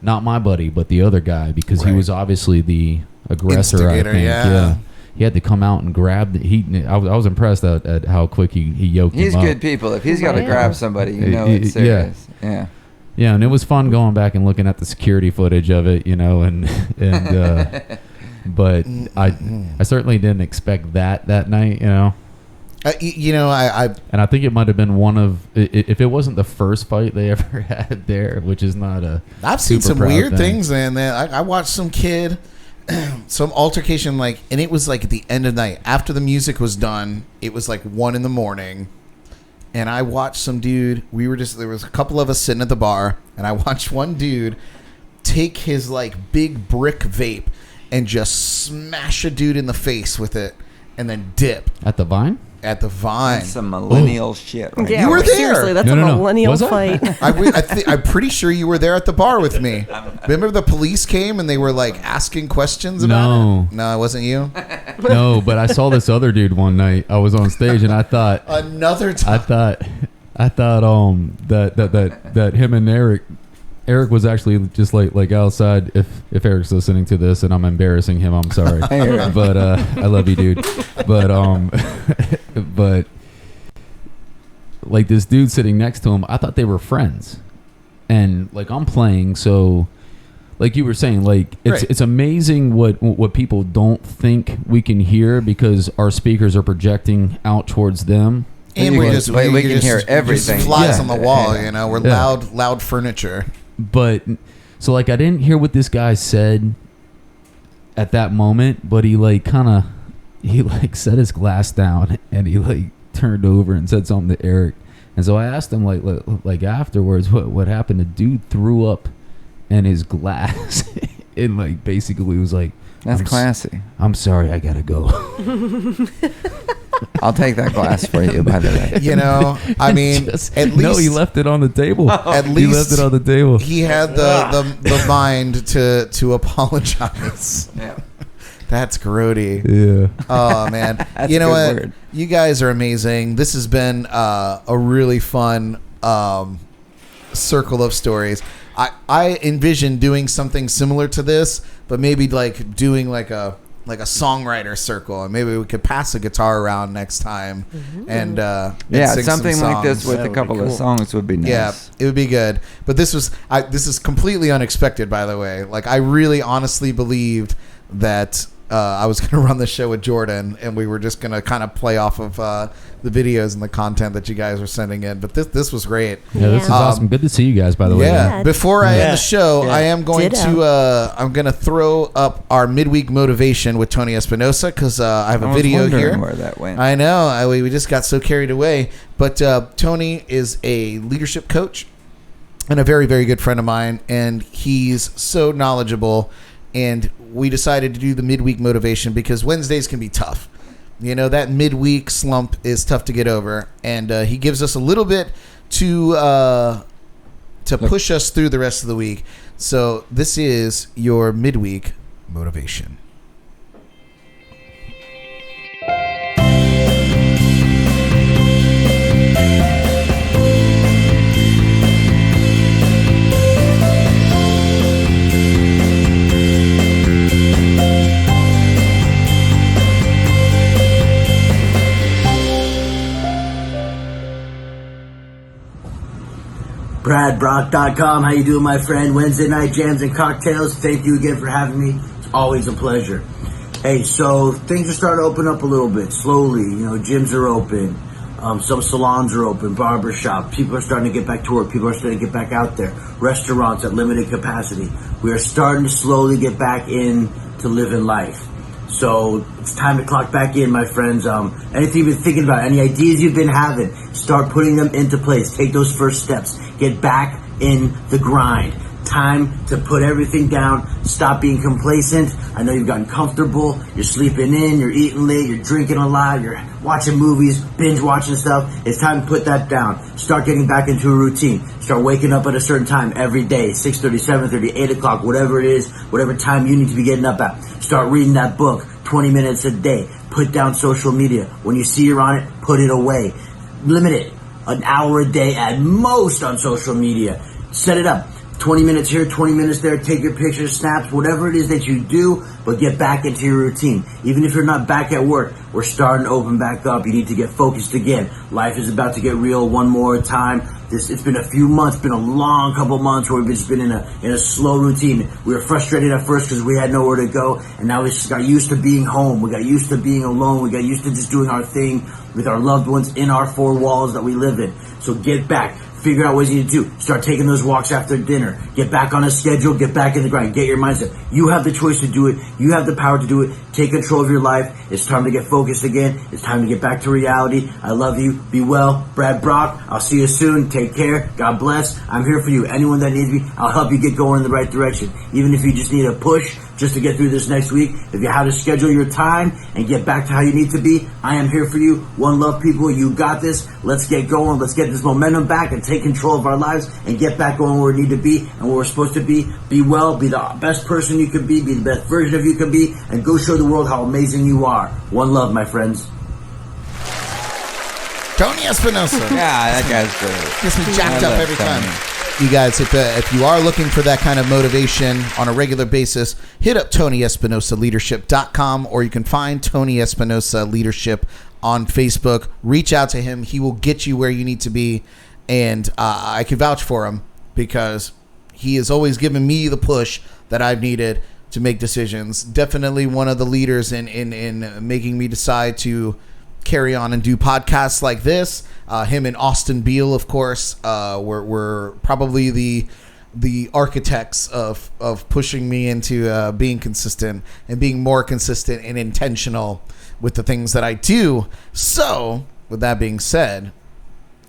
not my buddy, but the other guy, because he was obviously the aggressor. Instigator, I think. yeah. He had to come out and grab I was impressed at how quick he yoked him up. He's good people. If he's got to grab somebody, it's serious. Yeah. Yeah, and it was fun going back and looking at the security footage of it, and but I certainly didn't expect that night, I And I think it might have been one of, if it wasn't the first fight they ever had there, which is not a I've seen super some proud weird thing. things, man. I watched some kid, some altercation, and it was like at the end of the night after the music was done. It was like 1 a.m, and I watched some dude. There was a couple of us sitting at the bar, and I watched one dude take his like big brick vape and just smash a dude in the face with it, and then dip At the Vine? at the Vine. That's some millennial shit. Right Yeah, You were there. seriously, that's No, a no, no. millennial Was I? fight. I'm pretty sure you were there at the bar with me. Remember the police came and they were like asking questions about No. it? No, it wasn't you. No, but I saw this other dude one night. I was on stage and I thought Another time. I thought that him and Eric was actually just like outside. If Eric's listening to this and I'm embarrassing him, I'm sorry. But I love you, dude. But like this dude sitting next to him, I thought they were friends. And like I'm playing, so like you were saying, like it's amazing what people don't think we can hear because our speakers are projecting out towards them. And we can hear everything. Just flies Yeah. on the wall, We're Yeah. loud furniture. But so like I didn't hear what this guy said at that moment, but he set his glass down and he like turned over and said something to Eric. And so I asked him like afterwards what happened. The dude threw up in his glass and like basically was like, That's classy. I'm sorry, I gotta go. I'll take that glass for you, by the way. I mean, Just- at least no, he left it on the table. At He least left it on the table. he had the mind to apologize. Yeah. That's grody. Yeah. Oh man, That's you know a what? good word. You guys are amazing. This has been a really fun circle of stories. I envision doing something similar to this, but maybe like doing like a songwriter circle, and maybe we could pass a guitar around next time, and sing something some like this songs. with That a would couple be of cool. songs would be nice. Yeah, it would be good. But this is completely unexpected, by the way. Like I really honestly believed that I was going to run the show with Jordan, and we were just going to kind of play off of the videos and the content that you guys were sending in. But this was great. Yeah, this is awesome. Good to see you guys, by the way. Yeah. Before I end the show, Yeah. I am going Ditto. I'm going to throw up our midweek motivation with Tony Espinosa because I have a video here. Where that went. I know. We just got so carried away. But Tony is a leadership coach and a very, very good friend of mine, and he's so knowledgeable. And we decided to do the midweek motivation because Wednesdays can be tough. You know, that midweek slump is tough to get over, and he gives us a little bit to push us through the rest of the week. So this is your midweek motivation. BradBrock.com. How you doing, my friend? Wednesday night jams and cocktails. Thank you again for having me. It's always a pleasure. Hey, so things are starting to open up a little bit slowly. You know, gyms are open. Some salons are open, barbershops. People are starting to get back to work. People are starting to get back out there. Restaurants at limited capacity. We are starting to slowly get back into living life. So it's time to clock back in, my friends. Anything you've been thinking about, any ideas you've been having, start putting them into place. Take those first steps. Get back in the grind. Time to put everything down. Stop being complacent. I know you've gotten comfortable. You're sleeping in. You're eating late. You're drinking a lot. You're watching movies, binge watching stuff. It's time to put that down. Start getting back into a routine. Start waking up at a certain time every day. 6:30, 7:30, 8 o'clock, whatever it is, whatever time you need to be getting up at. Start reading that book 20 minutes a day. Put down social media. When you see you're on it, put it away. Limit it. An hour a day at most on social media. Set it up. 20 minutes here, 20 minutes there. Take your pictures, snaps, whatever it is that you do, but get back into your routine. Even if you're not back at work, we're starting to open back up. You need to get focused again. Life is about to get real one more time. It's been a few months, been a long couple months where we've just been in a slow routine. We were frustrated at first because we had nowhere to go, and now we just got used to being home. We got used to being alone. We got used to just doing our thing with our loved ones in our four walls that we live in. So get back. Figure out what you need to do. Start taking those walks after dinner. Get back on a schedule. Get back in the grind. Get your mindset. You have the choice to do it. You have the power to do it. Take control of your life. It's time to get focused again. It's time to get back to reality. I love you. Be well. Brad Brock. I'll see you soon. Take care. God bless. I'm here for you. Anyone that needs me, I'll help you get going in the right direction. Even if you just need a push just to get through this next week. If you have to schedule your time and get back to how you need to be, I am here for you. One love, people. You got this. Let's get going. Let's get this momentum back and take control of our lives and get back going where we need to be and where we're supposed to be. Be well. Be the best person you can be. Be the best version of you can be. And go show the world how amazing you are. One love, my friends. Tony Espinosa. Yeah, that guy's great. Gets me jacked I up love every Tony. time. You guys, if you are looking for that kind of motivation on a regular basis, hit up TonyEspinosaLeadership.com, or you can find Tony Espinosa Leadership on Facebook. Reach out to him. He will get you where you need to be, and I can vouch for him because he has always given me the push that I've needed to make decisions. Definitely one of the leaders in making me decide to carry on and do podcasts like this. Him and Austin Beal, of course, were probably the architects of pushing me into being consistent and being more consistent and intentional with the things that I do. So, with that being said,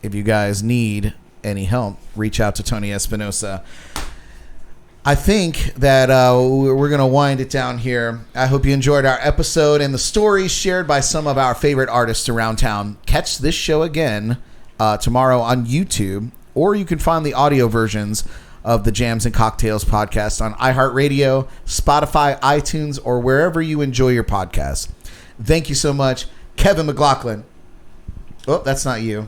if you guys need any help, reach out to Tony Espinosa. I think that we're going to wind it down here. I hope you enjoyed our episode and the stories shared by some of our favorite artists around town. Catch this show again tomorrow on YouTube, or you can find the audio versions of the Jams and Cocktails podcast on iHeartRadio, Spotify, iTunes, or wherever you enjoy your podcasts. Thank you so much. Kevin McLoughlin. Oh, that's not you.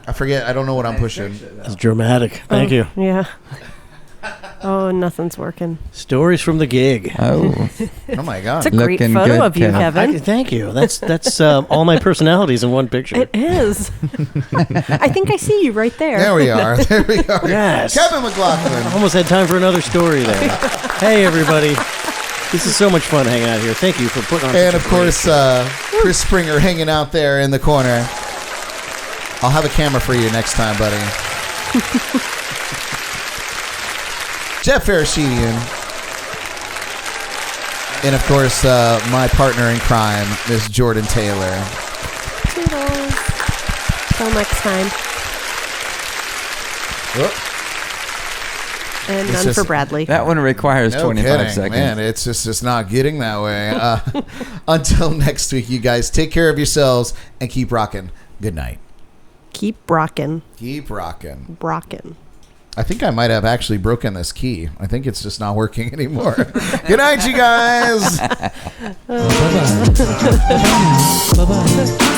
I forget. I don't know what I'm pushing. It's dramatic. Thank you. Yeah. Oh, nothing's working. Stories from the gig. Oh, Oh my God. It's a great Looking photo good, of you, Kevin. Kevin. Thank you. That's all my personalities in one picture. It is. I think I see you right there. There we are. There we are. Yes. Kevin McLoughlin. Almost had time for another story there. Hey, everybody. This is so much fun hanging out here. Thank you for putting on. And of course, Chris Springer hanging out there in the corner. I'll have a camera for you next time, buddy. Jeff Farashedian. And of course, my partner in crime, Miss Jordan Taylor. Toodles. Till next time. Whoop. And It's none just- for Bradley. That one requires No 25 kidding, seconds. man. It's just not getting that way. Until next week, you guys take care of yourselves and keep rocking. Good night. Keep rocking. Keep rocking. Rocking. I think I might have actually broken this key. I think it's just not working anymore. Good night, you guys. Bye-bye. Bye-bye.